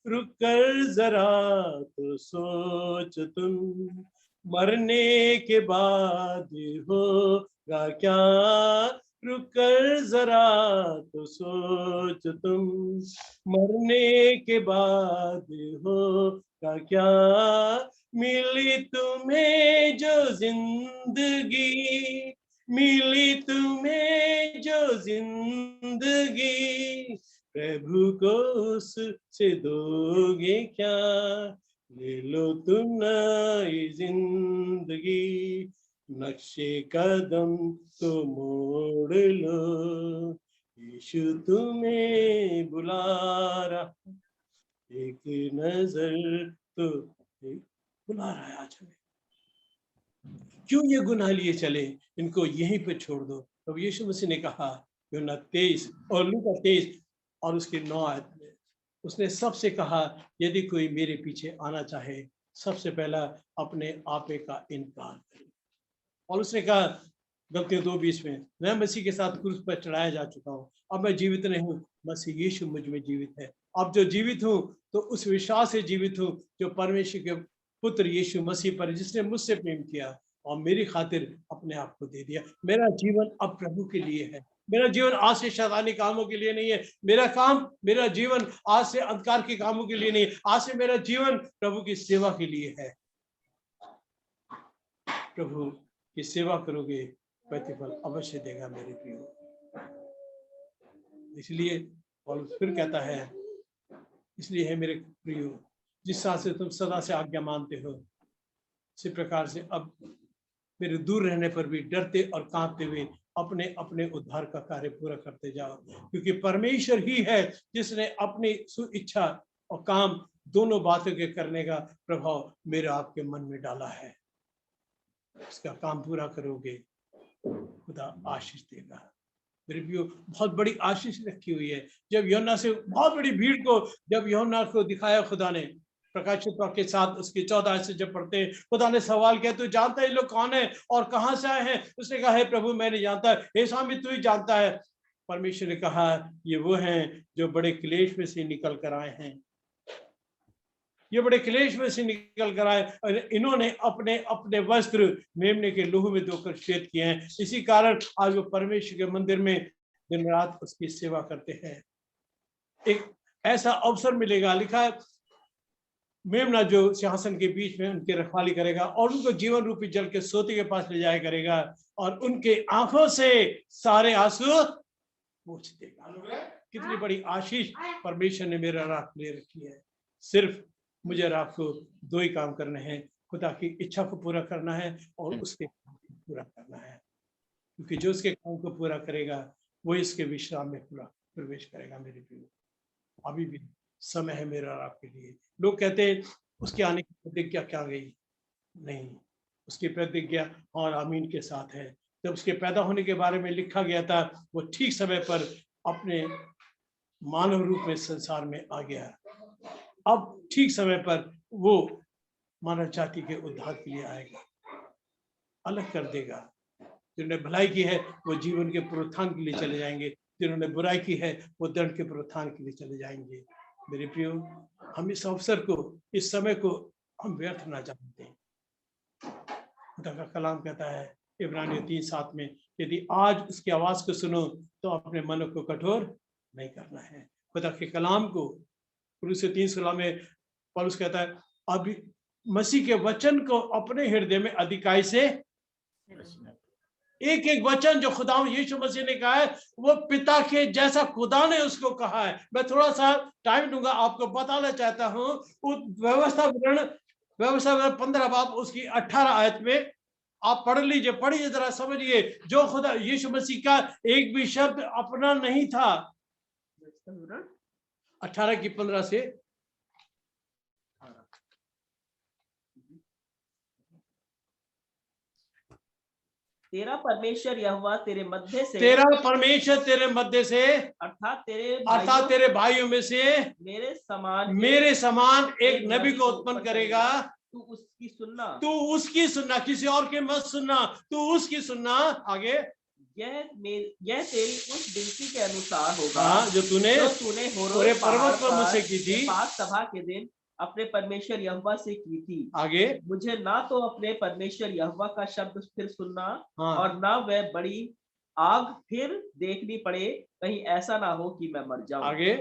रुक कर जरा तो सोच तुम, मरने के बाद होगा क्या, रुक कर जरा तो सोच तुम, मरने के बाद होगा क्या, मिली तुम्हें जो जिंदगी, मिली तुम्हें जो जिंदगी, प्रभु को उससे दोगे क्या, ले लो तुम नई जिंदगी, नक्शे कदम तो मोड़ लो, यीशु तुम्हें बुला रहा, एक नजर तो बुला रहा है आज हमें। क्यों ये गुनाह लिए चले, इनको यहीं पे छोड़ दो। तो यीशु मसीह ने कहा यूहन्ना 23 और लूका 23 और उसके 9 आयत में उसने सबसे कहा, यदि कोई मेरे पीछे आना चाहे सबसे पहला अपने आपे का इनकार करे। और उसने कहा गलतियां 2:20 में, मैं मसीह के साथ क्रूस पर चढ़ाया जा चुका हूँ, अब मैं जीवित नहीं हूँ, मसीह यीशु मुझ में जीवित है। अब जो जीवित हूँ तो उस विश्वास से जीवित हूँ जो परमेश्वर के पुत्र यीशु मसीह पर, जिसने मुझसे प्रेम किया और मेरी खातिर अपने आप को दे दिया। मेरा जीवन अब प्रभु के लिए है। मेरा जीवन आज से शैतानी कामों के लिए नहीं है। मेरा जीवन आज से अंधकार के कामों के लिए नहीं है। आज से मेरा जीवन प्रभु की सेवा के लिए है। प्रभु की सेवा करोगे, प्रतिफल अवश्य देगा मेरे प्रियो। इसलिए पौलुस फिर कहता है, इसलिए है मेरे प्रियो, जिस तरह से तुम सदा से आज्ञा मानते हो, इसी प्रकार से अब मेरे दूर रहने पर भी डरते और कांपते हुए अपने अपने उद्धार का कार्य पूरा करते जाओ, क्योंकि परमेश्वर ही है जिसने अपनी सुइच्छा और काम दोनों बातों के करने का प्रभाव मेरे आपके मन में डाला है। इसका काम पूरा करोगे, खुदा आशीष देगा। मेरे प्रियो, बहुत बड़ी आशीष रखी हुई है। जब यूहन्ना से बहुत बड़ी भीड़ को, जब यूहन्ना को दिखाया खुदा ने प्रकाशित वाक्य 7 उसके 14 से जब पढ़ते हैं, खुदा ने सवाल किया, तू जानता है ये लोग कौन है और कहां से आए हैं? उसने कहा, हे प्रभु मैं नहीं जानता, हे स्वामी तू ही जानता है। परमेश्वर ने कहा, ये वो हैं जो बड़े क्लेश में से निकल कर आए हैं, ये बड़े क्लेश में से निकल कर आए और इन्होंने अपने अपने वस्त्र मेमने के लहू में धोकर श्वेत किए हैं। इसी कारण आज वो परमेश्वर के मंदिर में दिन रात उसकी सेवा करते हैं। एक ऐसा अवसर मिलेगा, लिखा है मेमना जो सिंहासन के बीच में उनकी रखवाली करेगा और उनको जीवन रूपी जल के सोते के पास ले जाया करेगा और उनके आंखों से सारे आंसू पोंछ देगा। कितनी बड़ी आशीष परमेश्वर ने मेरा रात ले रखी है। सिर्फ मुझे और आपको दो ही काम करने हैं, खुदा की इच्छा को पूरा करना है और उसके काम को पूरा करना है, क्योंकि जो उसके काम को पूरा करेगा वो इसके विश्राम में पूरा प्रवेश करेगा। मेरे प्रिय, अभी भी समय है मेरा और आपके लिए। लोग कहते हैं उसके आने की प्रतिज्ञा क्या गई? नहीं, उसकी प्रतिज्ञा और आमीन के साथ है। जब उसके पैदा होने के बारे में लिखा गया था, वो ठीक समय पर अपने मानव रूप में संसार में आ गया। अब ठीक समय पर वो मानव जाति के उद्धार के लिए आएगा, अलग कर देगा। जिन्होंने भलाई की है वो जीवन के पुनरुत्थान के लिए चले जाएंगे, जिन्होंने बुराई की है वो दंड के पुनरुत्थान के लिए चले जाएंगे। मेरे प्रियो, हम इस अवसर को, इस समय को हम व्यर्थ ना जाने दें। खुदा का कलाम कहता है इब्रानियों 3:7 में, यदि आज उसकी आवाज को सुनो तो अपने मन को कठोर नहीं करना है। खुदा के कलाम को कुलुस्सी 3:16 में पौलुस कहता है, अभी मसीह के वचन को अपने हृदय में अधिकाई से, एक एक वचन जो खुदा यीशु मसीह ने कहा है वो पिता के जैसा खुदा ने उसको कहा है। मैं थोड़ा सा टाइम दूंगा, आपको बताना चाहता हूँ उस व्यवस्था विवरण 15 बाब उसकी 18 आयत में आप पढ़ लीजिए, पढ़िए जरा, समझिए। जो खुदा यीशु मसीह का एक भी शब्द अपना नहीं था। 18 की 15 से तेरा परमेश्वर यहोवा तेरे मध्य से, तेरा परमेश्वर तेरे मध्य से, अर्थात तेरे भाइयों में से मेरे समान एक नबी को उत्पन्न करेगा। तू उसकी सुनना, किसी और के मत सुनना, तू उसकी सुनना। आगे, यह तेरी उस विनती के अनुसार होगा जो तूने होरे पर्वत पर मुझसे की थी, सभा के दिन अपने परमेश्वर यहोवा से की थी। आगे, मुझे ना तो अपने परमेश्वर यहोवा का शब्द फिर सुनना और ना वह बड़ी आग फिर देखनी पड़े, कहीं ऐसा ना हो कि मैं मर जाऊं। आगे,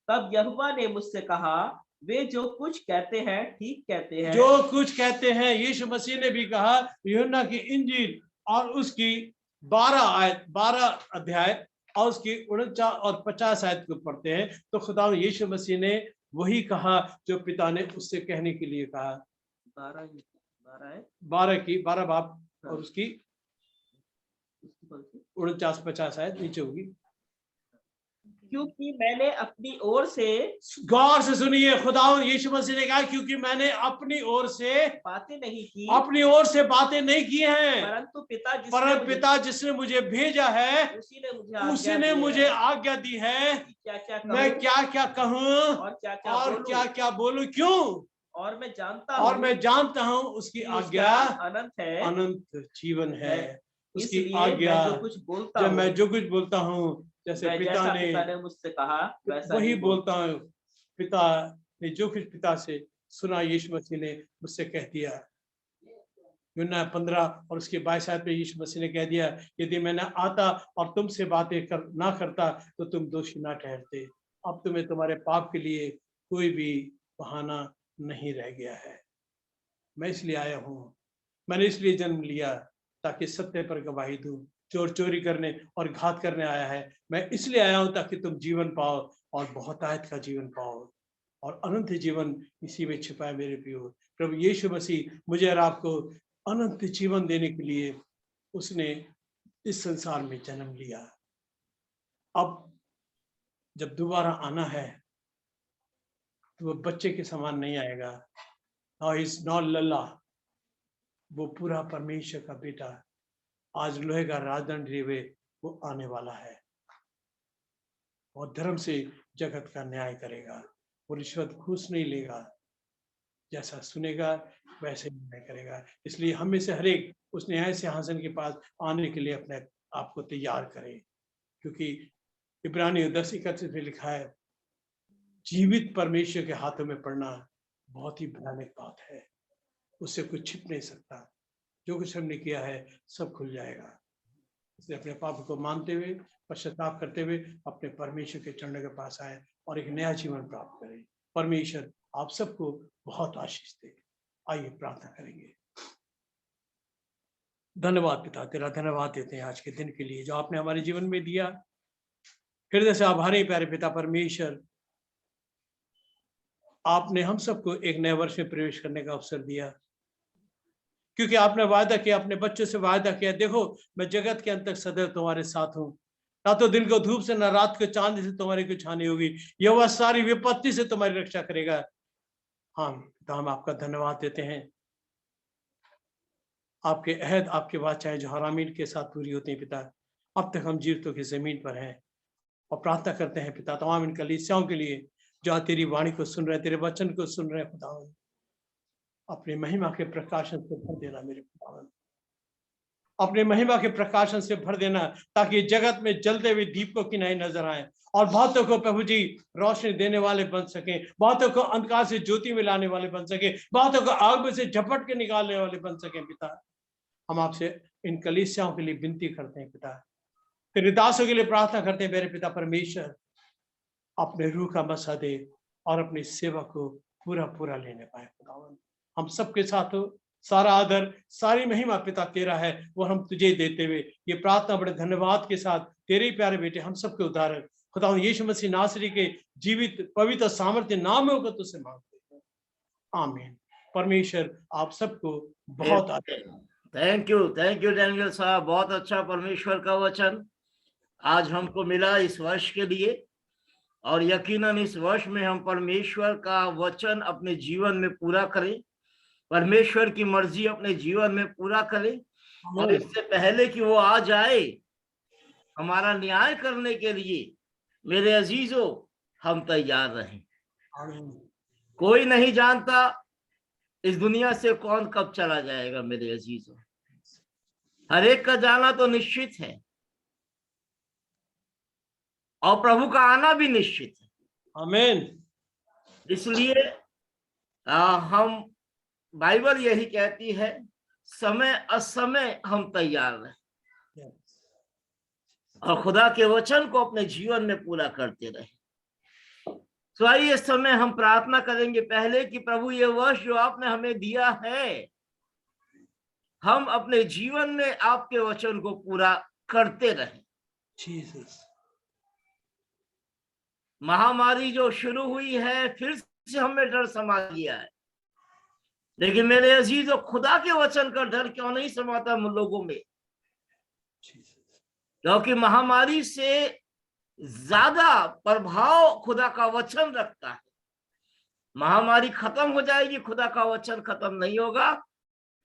तब यहोवा ने मुझसे कहा, वे जो कुछ कहते हैं ठीक कहते हैं। जो कुछ कहते हैं, यीशु मसीह ने भी कहा यूहन्ना की इंजील और उसकी 12 अध्याय और उसकी 49 और 50 आयत को पढ़ते हैं तो खुदा यीशु मसीह ने वही कहा जो पिता ने उससे कहने के लिए कहा। 12 बाप और उसकी 49-50 आयत नीचे होगी। क्योंकि मैंने अपनी ओर से, गौर से सुनिए, खुदा यीशु मसीह ने कहा क्योंकि मैंने अपनी ओर से बातें नहीं की, अपनी ओर से बातें नहीं की हैं, परंतु पिता जिसने मुझे भेजा है उसी ने मुझे आज्ञा दी है मैं क्या क्या कहूँ और क्या क्या बोलूं। क्यों? और मैं जानता हूँ उसकी आज्ञा अनंत है, अनंत जीवन है। उसकी इसलिए आज्ञा जब मैं जो कुछ बोलता हूँ जैसे पिता ने मुझसे कहा वैसा वही ही बोलता हूँ। पिता ने जो कुछ पिता से सुना यीशु मसीह ने मुझसे कह दिया। यूहन्ना 15 और उसके 22 आयत में यीशु मसीह ने कह दिया यदि मैं न आता और तुमसे बातें ना करता तो तुम दोषी ना ठहरते। अब तुम्हें तुम्हारे पाप के लिए कोई भी बहाना नहीं रह गया है। मैं इसलिए आया हूँ, मैंने इसलिए जन्म लिया ताकि सत्य पर गवाही दूं। चोर चोरी करने और घात करने आया है, मैं इसलिए आया हूं ताकि तुम जीवन पाओ और बहुतायत का जीवन पाओ और अनंत जीवन इसी में छिपा है। मेरे प्रियो, प्रभु यीशु मसीह मुझे और आपको अनंत जीवन देने के लिए उसने इस संसार में जन्म लिया। अब जब दोबारा आना है तो वो बच्चे के समान नहीं आएगा। नाउ इज नॉट लल्ला, वो पूरा परमेश्वर का बेटा आज लोहे का राजदंड लिए हुए वो आने वाला है और धर्म से जगत का न्याय करेगा। वो रिश्वत घूस नहीं लेगा, जैसा सुनेगा वैसे न्याय करेगा। इसलिए हम में से हर एक उस न्याय सिंहासन के पास आने के लिए अपने आप को तैयार करें, क्योंकि इब्रानियों 10:31 में लिखा है जीवित परमेश्वर के हाथों में पड़ना बहुत ही भयानक बात है, उससे कुछ छिप नहीं सकता। जो कुछ हमने किया है सब खुल जाएगा। इसलिए अपने पाप को मानते हुए पश्चाताप करते हुए अपने परमेश्वर के चरणों के पास आए और एक नया जीवन प्राप्त करें। परमेश्वर आप सबको बहुत आशीष दे। आइए प्रार्थना करेंगे। धन्यवाद पिता, तेरा धन्यवाद देते हैं आज के दिन के लिए जो आपने हमारे जीवन में दिया। हृदय से आभारी प्यारे पिता परमेश्वर, आपने हम सबको एक नए वर्ष में प्रवेश करने का अवसर दिया, क्योंकि आपने वायदा किया, अपने बच्चों से वायदा किया, देखो मैं जगत के अंत तक सदैव तुम्हारे साथ हूँ, ना तो दिन को धूप से ना रात को चांद से तुम्हारी कुछ हानि होगी, यहोवा सारी विपत्ति से तुम्हारी रक्षा करेगा। हाँ तो हम आपका धन्यवाद देते हैं। आपके अहद, आपके वाचाएं जो हरामीन के साथ पूरी होती हैं पिता, अब तक हम जीवितों की जमीन पर हैं और प्रार्थना करते हैं पिता तमाम इन कलीसियाओं के लिए जो आज तेरी वाणी को सुन रहे हैं, तेरे वचन को सुन रहे हैं। खुदा अपने महिमा के प्रकाशन से भर देना मेरे खुदावन, अपने महिमा के प्रकाशन से भर देना ताकि जगत में जलते हुए दीपकों की नहीं नजर आए और बहुतों को प्रभु जी रोशनी देने वाले बन सके, बहुतों को अंधकार से ज्योति में लाने वाले बन सके, बहुतों को आग में से झपट के निकालने वाले बन सके। पिता हम आपसे इन कलीसियाओं के लिए विनती करते हैं पिता, तेरे दासों के लिए प्रार्थना करते हैं मेरे पिता परमेश्वर, अपने रूह का मसा दे और अपनी सेवा को पूरा पूरा लेने पाए। खुदावन हम सबके साथ हो, सारा आदर सारी महिमा पिता तेरा है, वो हम तुझे देते हुए ये प्रार्थना बड़े धन्यवाद के साथ तेरे ही प्यारे बेटे हम सबके उद्धारक खुदा यीशु मसीह नासरी के जीवित पवित्र सामर्थ्य नाम में होकर तुझसे मांगते हैं, आमीन। परमेश्वर आप सबको बहुत थैंक यू डैनियल साहब, बहुत अच्छा परमेश्वर का वचन आज हमको मिला इस वर्ष के लिए, और यकीनन इस वर्ष में हम परमेश्वर का वचन अपने जीवन में पूरा करें, परमेश्वर की मर्जी अपने जीवन में पूरा करें, और इससे पहले कि वो आ जाए हमारा न्याय करने के लिए मेरे अजीजों हम तैयार रहें। कोई नहीं जानता इस दुनिया से कौन कब चला जाएगा मेरे अजीजों, हर एक का जाना तो निश्चित है और प्रभु का आना भी निश्चित है। आमीन। इसलिए हम बाइबल यही कहती है समय असमय हम तैयार रहें और खुदा के वचन को अपने जीवन में पूरा करते रहें। तो आइए इस समय हम प्रार्थना करेंगे पहले कि प्रभु ये वर्ष जो आपने हमें दिया है हम अपने जीवन में आपके वचन को पूरा करते रहें। जीसस महामारी जो शुरू हुई है फिर से हमें डर समा लिया है, लेकिन मेरे अजीजों, खुदा के वचन का डर क्यों नहीं समाता हम लोगों में? क्योंकि महामारी से ज्यादा प्रभाव खुदा का वचन रखता है। महामारी खत्म हो जाएगी, खुदा का वचन खत्म नहीं होगा,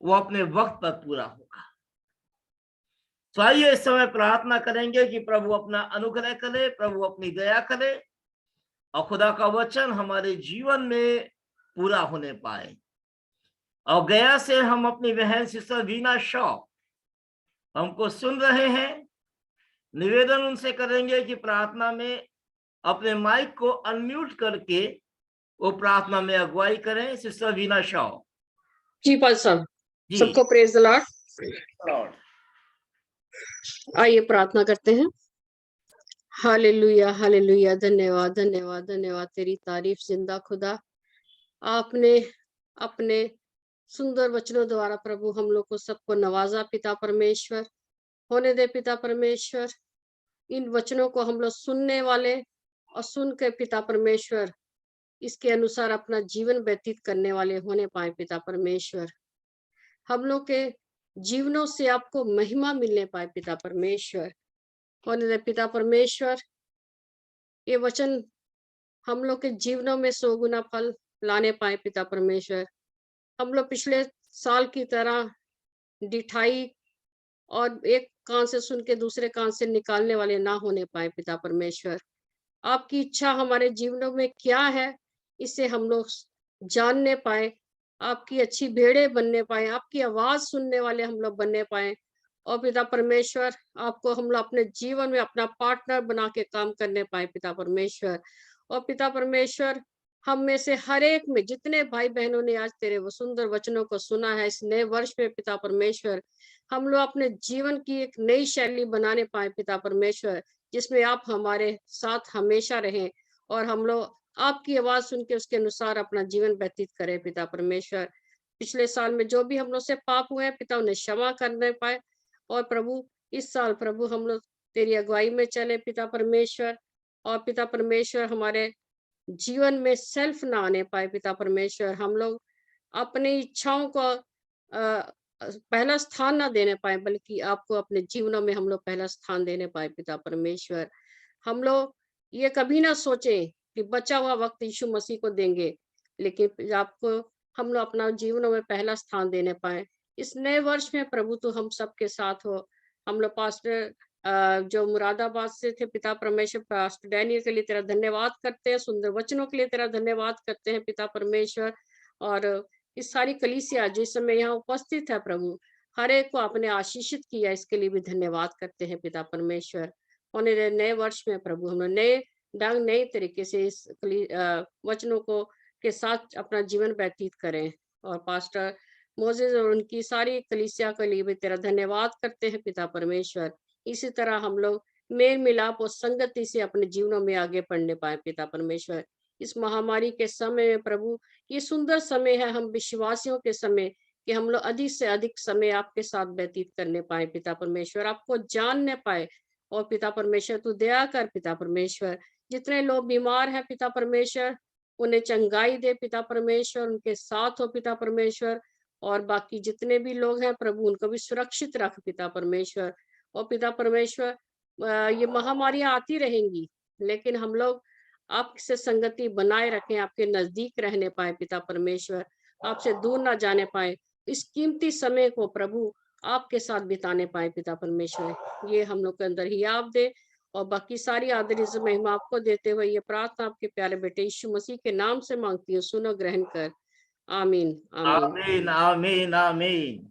वो अपने वक्त पर पूरा होगा। तो आइए इस समय प्रार्थना करेंगे कि प्रभु अपना अनुग्रह करे, प्रभु अपनी दया करे और खुदा का वचन हमारे जीवन में पूरा होने पाए। और गया से हम अपनी बहन सिस्टर वीना शॉ हमको सुन रहे हैं, निवेदन उनसे करेंगे कि प्रार्थना में अपने माइक को अनम्यूट करके वो प्रार्थना में अगुवाई करें। सिस्टर वीना शॉ। जी पास्टर, सबको प्रेज द लॉर्ड। आइए प्रार्थना करते हैं। हालेलुया हालेलुया, धन्यवाद धन्यवाद धन्यवाद, तेरी तारीफ जिंदा खुदा। आपने अपने सुंदर वचनों द्वारा प्रभु हम लोग को सबको नवाजा पिता परमेश्वर। होने दे पिता परमेश्वर, इन वचनों को हम लोग सुनने वाले और सुन के पिता परमेश्वर इसके अनुसार अपना जीवन व्यतीत करने वाले होने पाए पिता परमेश्वर। हम लोग के जीवनों से आपको महिमा मिलने पाए पिता परमेश्वर। होने दे पिता परमेश्वर, ये वचन हम लोग के जीवनों में 100 गुना फल लाने पाए पिता परमेश्वर। हम लोग पिछले साल की तरह डिठाई और एक कान से सुन के दूसरे कान से निकालने वाले ना होने पाए पिता परमेश्वर। आपकी इच्छा हमारे जीवनों में क्या है इसे हम लोग जानने पाए, आपकी अच्छी भेड़े बनने पाए, आपकी आवाज सुनने वाले हम लोग बनने पाए। और पिता परमेश्वर, आपको हम लोग अपने जीवन में अपना पार्टनर बना के काम करने पाए पिता परमेश्वर। और पिता परमेश्वर, हम में से हर एक में जितने भाई बहनों ने आज तेरे वो सुंदर वचनों को सुना है, इस नए वर्ष में पिता परमेश्वर हम लोग अपने जीवन की एक नई शैली बनाने पाए पिता परमेश्वर, जिसमें आप हमारे साथ हमेशा रहें और हम लोग आपकी आवाज सुन के उसके अनुसार अपना जीवन व्यतीत करें पिता परमेश्वर। पिछले साल में जो भी हम लोग से पाप हुए हैं पिता, उन्हें क्षमा करने पाए। और प्रभु इस साल प्रभु हम लोग तेरी अगुवाई में चले पिता परमेश्वर। और पिता परमेश्वर, हमारे जीवन में सेल्फ ना आने पाए पिता परमेश्वर। हम लोग अपनी इच्छाओं को पहला स्थान ना देने पाए, बल्कि आपको अपने जीवनों में हम लोग पहला स्थान देने पाए पिता परमेश्वर। हम लोग ये कभी ना सोचे कि बचा हुआ वक्त यीशु मसीह को देंगे, लेकिन आपको हम लोग अपना जीवनों में पहला स्थान देने पाए। इस नए वर्ष में प्रभु तो हम सबके साथ हो। हम लोग पास्टर जो मुरादाबाद से थे पिता परमेश्वर, पास्टर डैनियल के लिए तेरा धन्यवाद करते हैं, सुंदर वचनों के लिए तेरा धन्यवाद करते हैं पिता परमेश्वर। और इस सारी कलीसिया जिस समय यहाँ उपस्थित है प्रभु, हर एक को आपने आशीषित किया, इसके लिए भी धन्यवाद करते हैं पिता परमेश्वर। होने नए वर्ष में प्रभु हम लोग नए ढंग नए तरीके से इस वचनों को के साथ अपना जीवन व्यतीत करें। और पास्टर मोजेस और उनकी सारी कलीसिया के लिए भी तेरा धन्यवाद करते हैं पिता परमेश्वर। इसी तरह हम लोग मेल मिलाप और संगति से अपने जीवनों में आगे बढ़ने पाए पिता परमेश्वर। इस महामारी के समय में प्रभु ये सुंदर समय है, हम विश्वासियों के समय, कि हम लोग अधिक से अधिक समय आपके साथ व्यतीत करने पाए पिता परमेश्वर, आपको जानने पाए। और पिता परमेश्वर तू दया कर पिता परमेश्वर, जितने लोग बीमार हैं पिता परमेश्वर उन्हें चंगाई दे पिता परमेश्वर, उनके साथ हो पिता परमेश्वर। और बाकी जितने भी लोग हैं प्रभु उनको भी सुरक्षित रख पिता परमेश्वर। और पिता परमेश्वर, ये महामारियां आती रहेंगी, लेकिन हम लोग आपसे संगति बनाए रखें, आपके नजदीक रहने पाए पिता परमेश्वर, आपसे दूर ना जाने पाए। इस कीमती समय को प्रभु आपके साथ बिताने पाए पिता परमेश्वर। ये हम लोग के अंदर ही आप दे। और बाकी सारी आदर इज्जत महिमा आपको देते हुए ये प्रार्थना आपके प्यारे बेटे यीशु मसीह के नाम से मांगती हूँ, सुनो ग्रहण कर। आमीन आमीन आमीन आमीन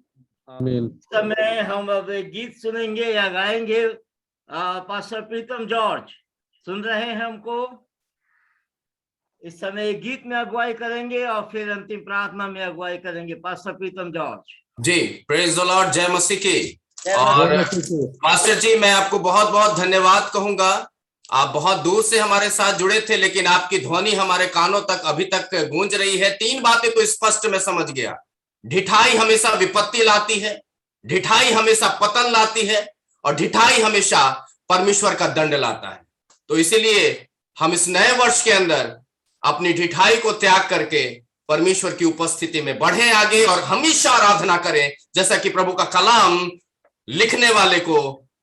आमीन। समय हम अब एक गीत सुनेंगे या गाएंगे। पास्टर प्रीतम जॉर्ज सुन रहे हैं हमको, इस समय एक गीत में अगुवाई करेंगे और फिर अंतिम प्रार्थना में अगुवाई करेंगे। Pastor Pritam George ji, praise the Lord, जय मसीह की। और मास्टर जी, मैं आपको बहुत बहुत धन्यवाद कहूंगा। आप बहुत दूर से हमारे साथ जुड़े थे, लेकिन आपकी ध्वनि हमारे कानों तक अभी तक गूंज रही है। 3 बातें तो स्पष्ट मैं समझ गया। ढिठाई हमेशा विपत्ति लाती है, ढिठाई हमेशा पतन लाती है, और ढिठाई हमेशा परमेश्वर का दंड लाता है। तो इसीलिए हम इस नए वर्ष के अंदर अपनी ढिठाई को त्याग करके परमेश्वर की उपस्थिति में बढ़े आगे और हमेशा आराधना करें, जैसा कि प्रभु का कलाम लिखने वाले को,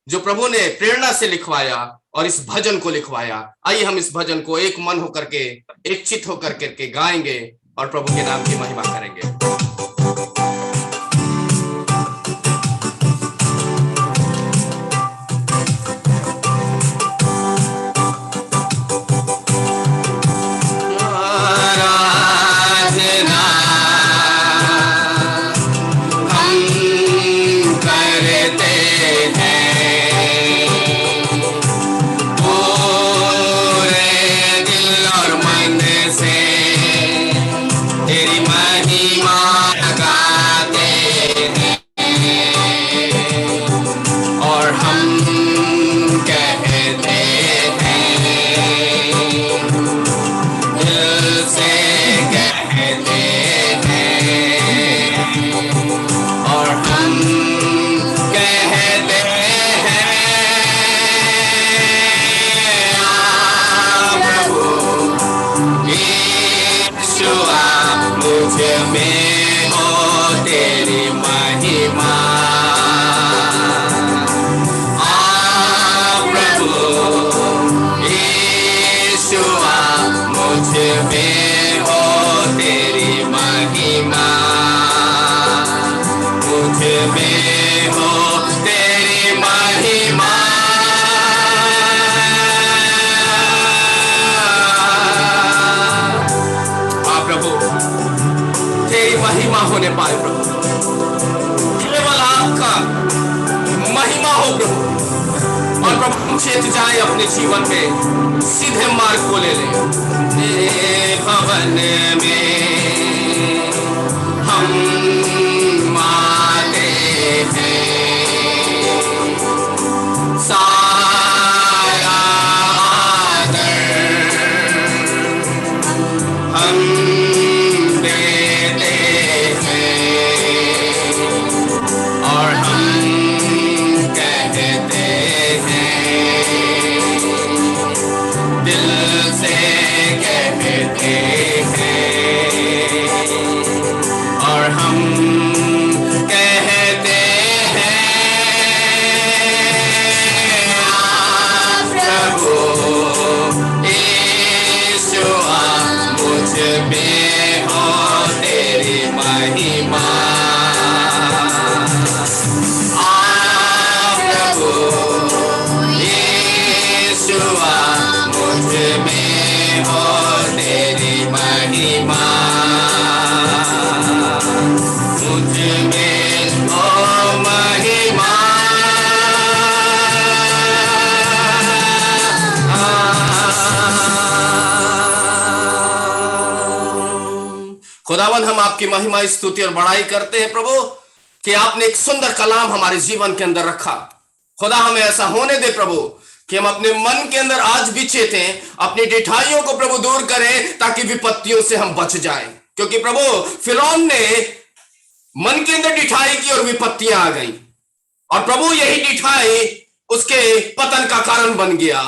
जो प्रभु ने प्रेरणा से लिखवाया और इस भजन को लिखवाया। आइए हम इस भजन को एक मन होकर के, एक चित होकर के गाएंगे और प्रभु के नाम की महिमा करेंगे। होने पाए प्रभु, केवल आपका महिमा हो प्रभु। और प्रभु हम चेत जाए अपने जीवन में, सीधे मार्ग को ले ले। भवन में हम आते हैं, सारा आदर हम खुदावन, हम आपकी महिमा, स्तुति और बड़ाई करते हैं प्रभु कि आपने एक सुंदर कलाम हमारे जीवन के अंदर रखा। खुदा हमें ऐसा होने दे प्रभु कि हम अपने मन के अंदर आज भी चेतें, अपनी ढिठाइयों को प्रभु दूर करें ताकि विपत्तियों से हम बच जाएं। क्योंकि प्रभु फिरौन ने मन के अंदर ढिठाई की और विपत्तियां आ गई, और प्रभु यही ढिठाई उसके पतन का कारण बन गया।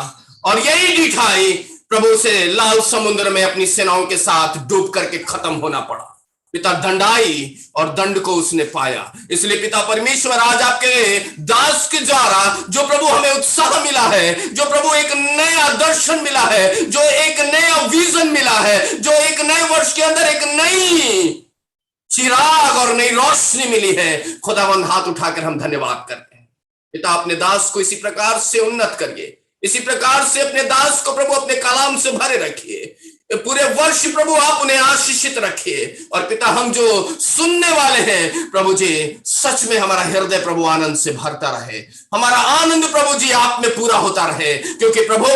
और यही ढिठाई प्रभु से लाल समुद्र में अपनी सेनाओं के साथ डूब करके खत्म होना पड़ा। पिता दंडाई और दंड को उसने पाया। इसलिए पिता परमेश्वर आज आपके दास के द्वारा जो प्रभु हमें उत्साह मिला है, जो प्रभु एक नया दर्शन मिला है, जो एक नया विजन मिला है, जो एक नए वर्ष के अंदर एक नई चिराग और नई रोशनी मिली है, खुदावंद हाथ उठाकर हम धन्यवाद करते हैं। पिता अपने दास को इसी प्रकार से उन्नत करिए, इसी प्रकार से अपने दास को प्रभु अपने कलाम से भरे रखिए। पूरे वर्ष प्रभु आप उन्हें आशीषित रखिए। और पिता हम जो सुनने वाले हैं प्रभु जी, सच में हमारा हृदय प्रभु आनंद से भरता रहे, हमारा आनंद प्रभु जी आप में पूरा होता रहे। क्योंकि प्रभु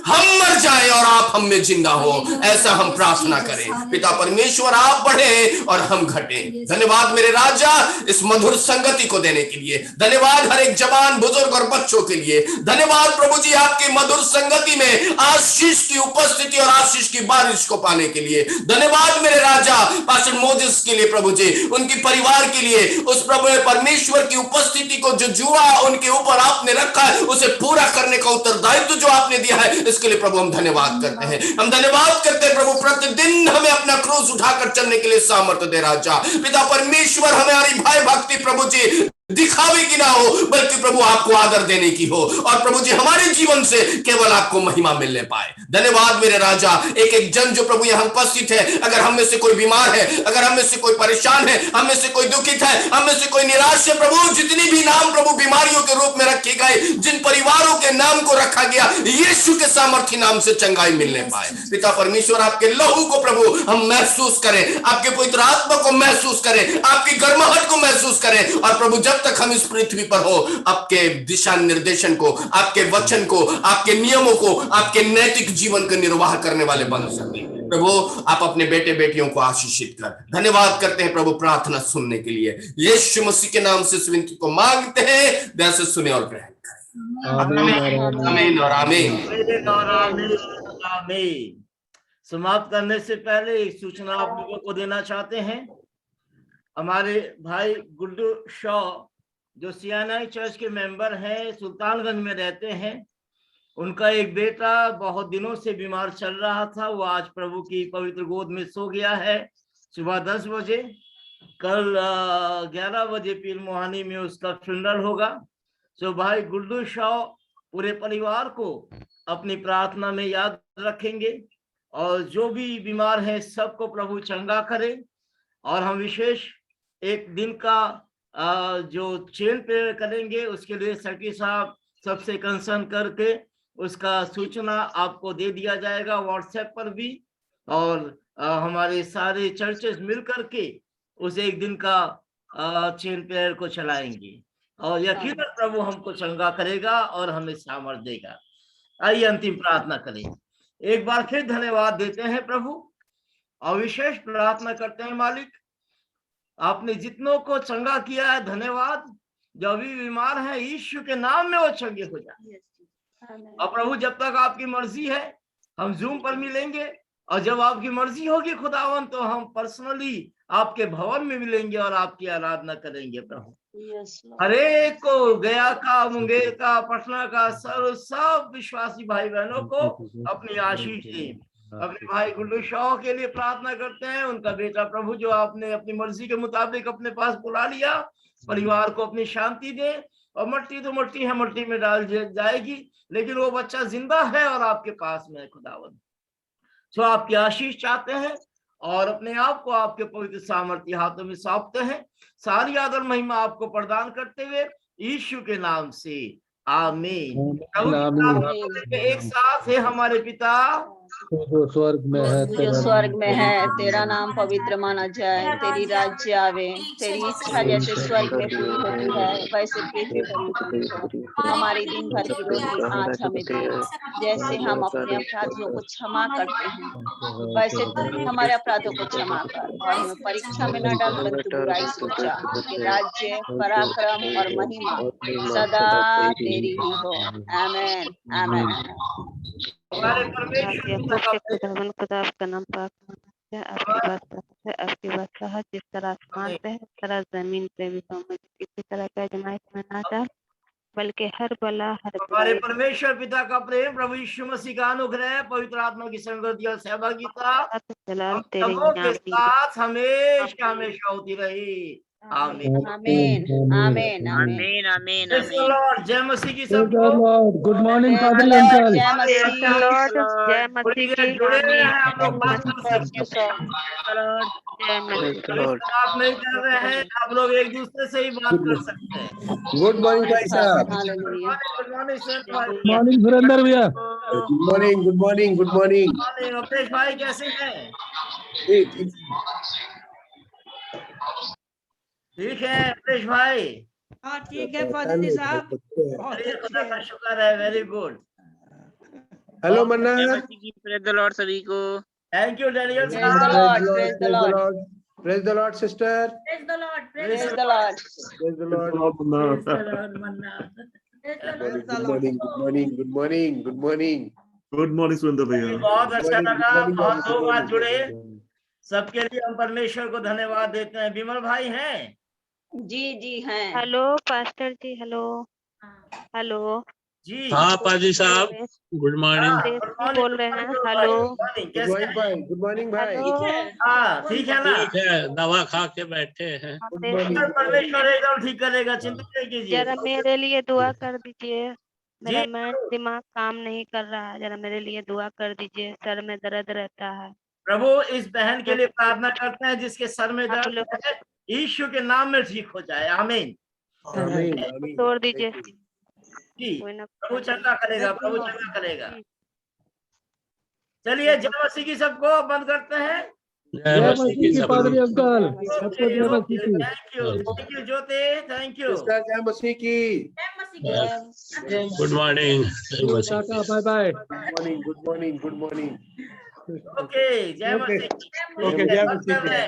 हम मर जाए और आप हम में जिंदा हो, ऐसा हम प्रार्थना करें। पिता परमेश्वर आप बढ़े और हम घटे। धन्यवाद मेरे राजा इस मधुर संगति को देने के लिए। धन्यवाद हर एक जवान, बुजुर्ग और बच्चों के लिए। धन्यवाद प्रभु जी आपकी मधुर संगति में आशीष की उपस्थिति और आशीष की बात सिफारिश को पाने के लिए। धन्यवाद मेरे राजा पास्टर मोजेस के लिए प्रभु जी, उनकी परिवार के लिए, उस प्रभु परमेश्वर की उपस्थिति को जो जुआ उनके ऊपर आपने रखा है उसे पूरा करने का उत्तरदायित्व जो आपने दिया है, इसके लिए प्रभु हम धन्यवाद करते हैं। हम धन्यवाद करते हैं प्रभु, प्रतिदिन हमें अपना क्रूस उठाकर चलने के लिए सामर्थ्य दे राजा। पिता परमेश्वर हमारी भाई भक्ति प्रभु जी दिखावे की ना हो, बल्कि प्रभु आपको आदर देने की हो, और प्रभु जी हमारे जीवन से केवल आपको महिमा मिलने पाए। धन्यवाद मेरे राजा। एक एक जन जो प्रभु यहाँ उपस्थित है, अगर हम में से कोई बीमार है, अगर हम में से कोई परेशान है, हम में से कोई दुखित है, हम में से कोई निराश है, प्रभु जितनी भी नाम प्रभु बीमारियों के रूप में रखे गए, जिन परिवारों के नाम को रखा गया, यीशु के सामर्थ्य नाम से चंगाई मिलने पाए। पिता परमेश्वर आपके लहू को प्रभु हम महसूस करें, आपके पवित्र आत्मा को महसूस करें, आपकी गर्माहट को महसूस करें, और प्रभु जब तक हम इस पृथ्वी पर हो, आपके दिशा निर्देशन को, आपके वचन को, आपके नियमों को, आपके नैतिक जीवन का निर्वाह करने वाले बन सके। प्रभु आप अपने बेटे बेटियों को आशीषित कर। धन्यवाद करते हैं प्रभु प्रार्थना सुनने के लिए, यीशु मसीह के नाम से विनती को मांगते हैं, दया से सुने और ग्रहण करें। आमीन और आमीन। समाप्त करने से पहले एक सूचना आप लोगों को देना चाहते हैं। हमारे भाई गुड्डू शॉ जो सीएनआई चर्च के मेंबर हैं, सुल्तानगंज में रहते हैं, उनका एक बेटा बहुत दिनों से बीमार चल रहा था। वो आज प्रभु की पवित्र गोद में सो गया है। सुबह 10 बजे, कल 11 बजे पीर मोहानी में उसका फ्यूनरल होगा। सो भाई गुड्डू शॉ पूरे परिवार को अपनी प्रार्थना में याद रखेंगे, और जो भी बीमार है सबको प्रभु चंगा करे। और हम विशेष एक दिन का जो चेन पे करेंगे, उसके लिए सखी साहब सबसे कंसर्न करके उसका सूचना आपको दे दिया जाएगा व्हाट्सएप पर भी, और हमारे सारे चर्चेस मिल करके उस एक दिन का चेन प्रेयर को चलाएंगे, और यकीनन प्रभु हमको चंगा करेगा और हमें सामर्थ देगा। आइए अंतिम प्रार्थना करें। एक बार फिर धन्यवाद देते हैं प्रभु, और विशेष प्रार्थना करते हैं मालिक, आपने जितनों को चंगा किया है धन्यवाद। जो भी बीमार है यीशु के नाम में वो चंगे हो जाए। और प्रभु जब तक आपकी मर्जी है हम जूम पर मिलेंगे, और जब आपकी मर्जी होगी खुदावन तो हम पर्सनली आपके भवन में मिलेंगे और आपकी आराधना करेंगे। प्रभु हर एक को, गया का, मुंगेर का, पटना का, सब विश्वासी भाई बहनों को अपनी आशीष दे। अपने भाई गुड्डू शॉ के लिए प्रार्थना करते हैं, उनका बेटा प्रभु जो आपने अपनी मर्जी के मुताबिक अपने पास बुला लिया, परिवार को अपनी शांति दे। और मट्टी तो मट्टी है, मट्टी में डाल जाएगी, लेकिन वो बच्चा जिंदा है और आपके पास में है खुदावंद। सो आपकी आशीष चाहते हैं और अपने आप को आपके पवित्र सामर्थ्य हाथों में सौंपते हैं। सारी आदर महिमा आपको प्रदान करते हुए यीशु के नाम से आमीन। एक साथ है हमारे पिता जो स्वर्ग में है, जो स्वर्ग में है, तेरा नाम पवित्र माना जाए, तेरी राज्य आवे, तेरी इच्छा जैसे स्वर्ग में पूरी होती है वैसे पृथ्वी पर हो। हमारी दिन भर की रोटी आज हमें दे, जैसे हम अपने अपराधियों को क्षमा करते हैं वैसे तुम हमारे अपराधों को क्षमा कर, और हमें परीक्षा में न डाल परंतु बुराई से बचा। कि राज्य, पराक्रम और महिमा सदा तेरी ही हो। आमीन आमीन। खुदा आपका नाम पाक है, आपकी बादशाहत जिस तरह आसमान पे है उस तरह जमीन पे भी हो। मुझे किसी तरह का आजमाइश में ना डाल, बल्कि हर बला हर हमारे परमेश्वर पिता का प्रेम, प्रभु यीशु मसीह का अनुग्रह, पवित्र आत्मा की संगति और सहभागिता सबों के साथ हमेशा हमेशा होती रही। आमीन आमीन आमीन आमीन आमीन। लॉर्ड जय मसीह की सबको। Good morning father uncle. जय मसीह लॉर्ड, जय मसीह की। जुड़े हैं आप लोग, बात कर सकते हैं। आप नहीं कर रहे हैं, आप लोग एक दूसरे से ही बात कर सकते हैं। गुड मॉर्निंग भाई साहब। Good morning sir. Good morning Surendra भैया। Good morning good morning good morning. Awadhesh भाई कैसे हैं? ठीक है अवधेश भाई। हाँ ठीक है पादरी साहब, खुदा का शुक्र है, very good. Hello Manna. Praise the Lord सभी को। Thank you Daniel praise the Lord, praise the Lord, praise the Lord sister. Praise the Lord, praise the Lord, praise the Lord. Manna. Good morning good morning good morning good morning. Good morning Surendra भैया। बहुत अच्छा लगा, बहुत लोग आज जुड़े, सबके लिए हम परमेश्वर को धन्यवाद देते हैं। विमल भाई हैं? जी जी हैं। हेलो पास्टर जी, हेलो हेलो जी हाँ पाजी साहब, गुड मॉर्निंग। बोल रहे हैं। हेलो गुड मॉर्निंग भाई। हाँ ठीक है ना, ठीक है, दवा खा के बैठे हैं। परमेश्वर एकदम ठीक करेगा, चिंता नहीं कीजिए। जरा मेरे लिए दुआ कर दीजिए, जी मेरा मैथ दिमाग काम नहीं कर रहा है, जरा मेरे लिए दुआ कर दीजिए, सर में दर्द रहता है। प्रभु इस बहन के लिए प्रार्थना करते हैं जिसके सर में दर्द है, यीशु के नाम में ठीक हो जाए, आमीन। तोड़ दीजिए जी प्रभु चंगा करेगा, प्रभु चंगा करेगा। चलिए जय मसीह की सबको, बंद करते हैं। जय मसीह की पादरी अंकल, सबको जय मसीह की। Thank you Jyoti, thank you. जय मसीह की। Good morning. Bye bye. Good morning good morning. Okay जय मसीह। ओके जय मसीह की।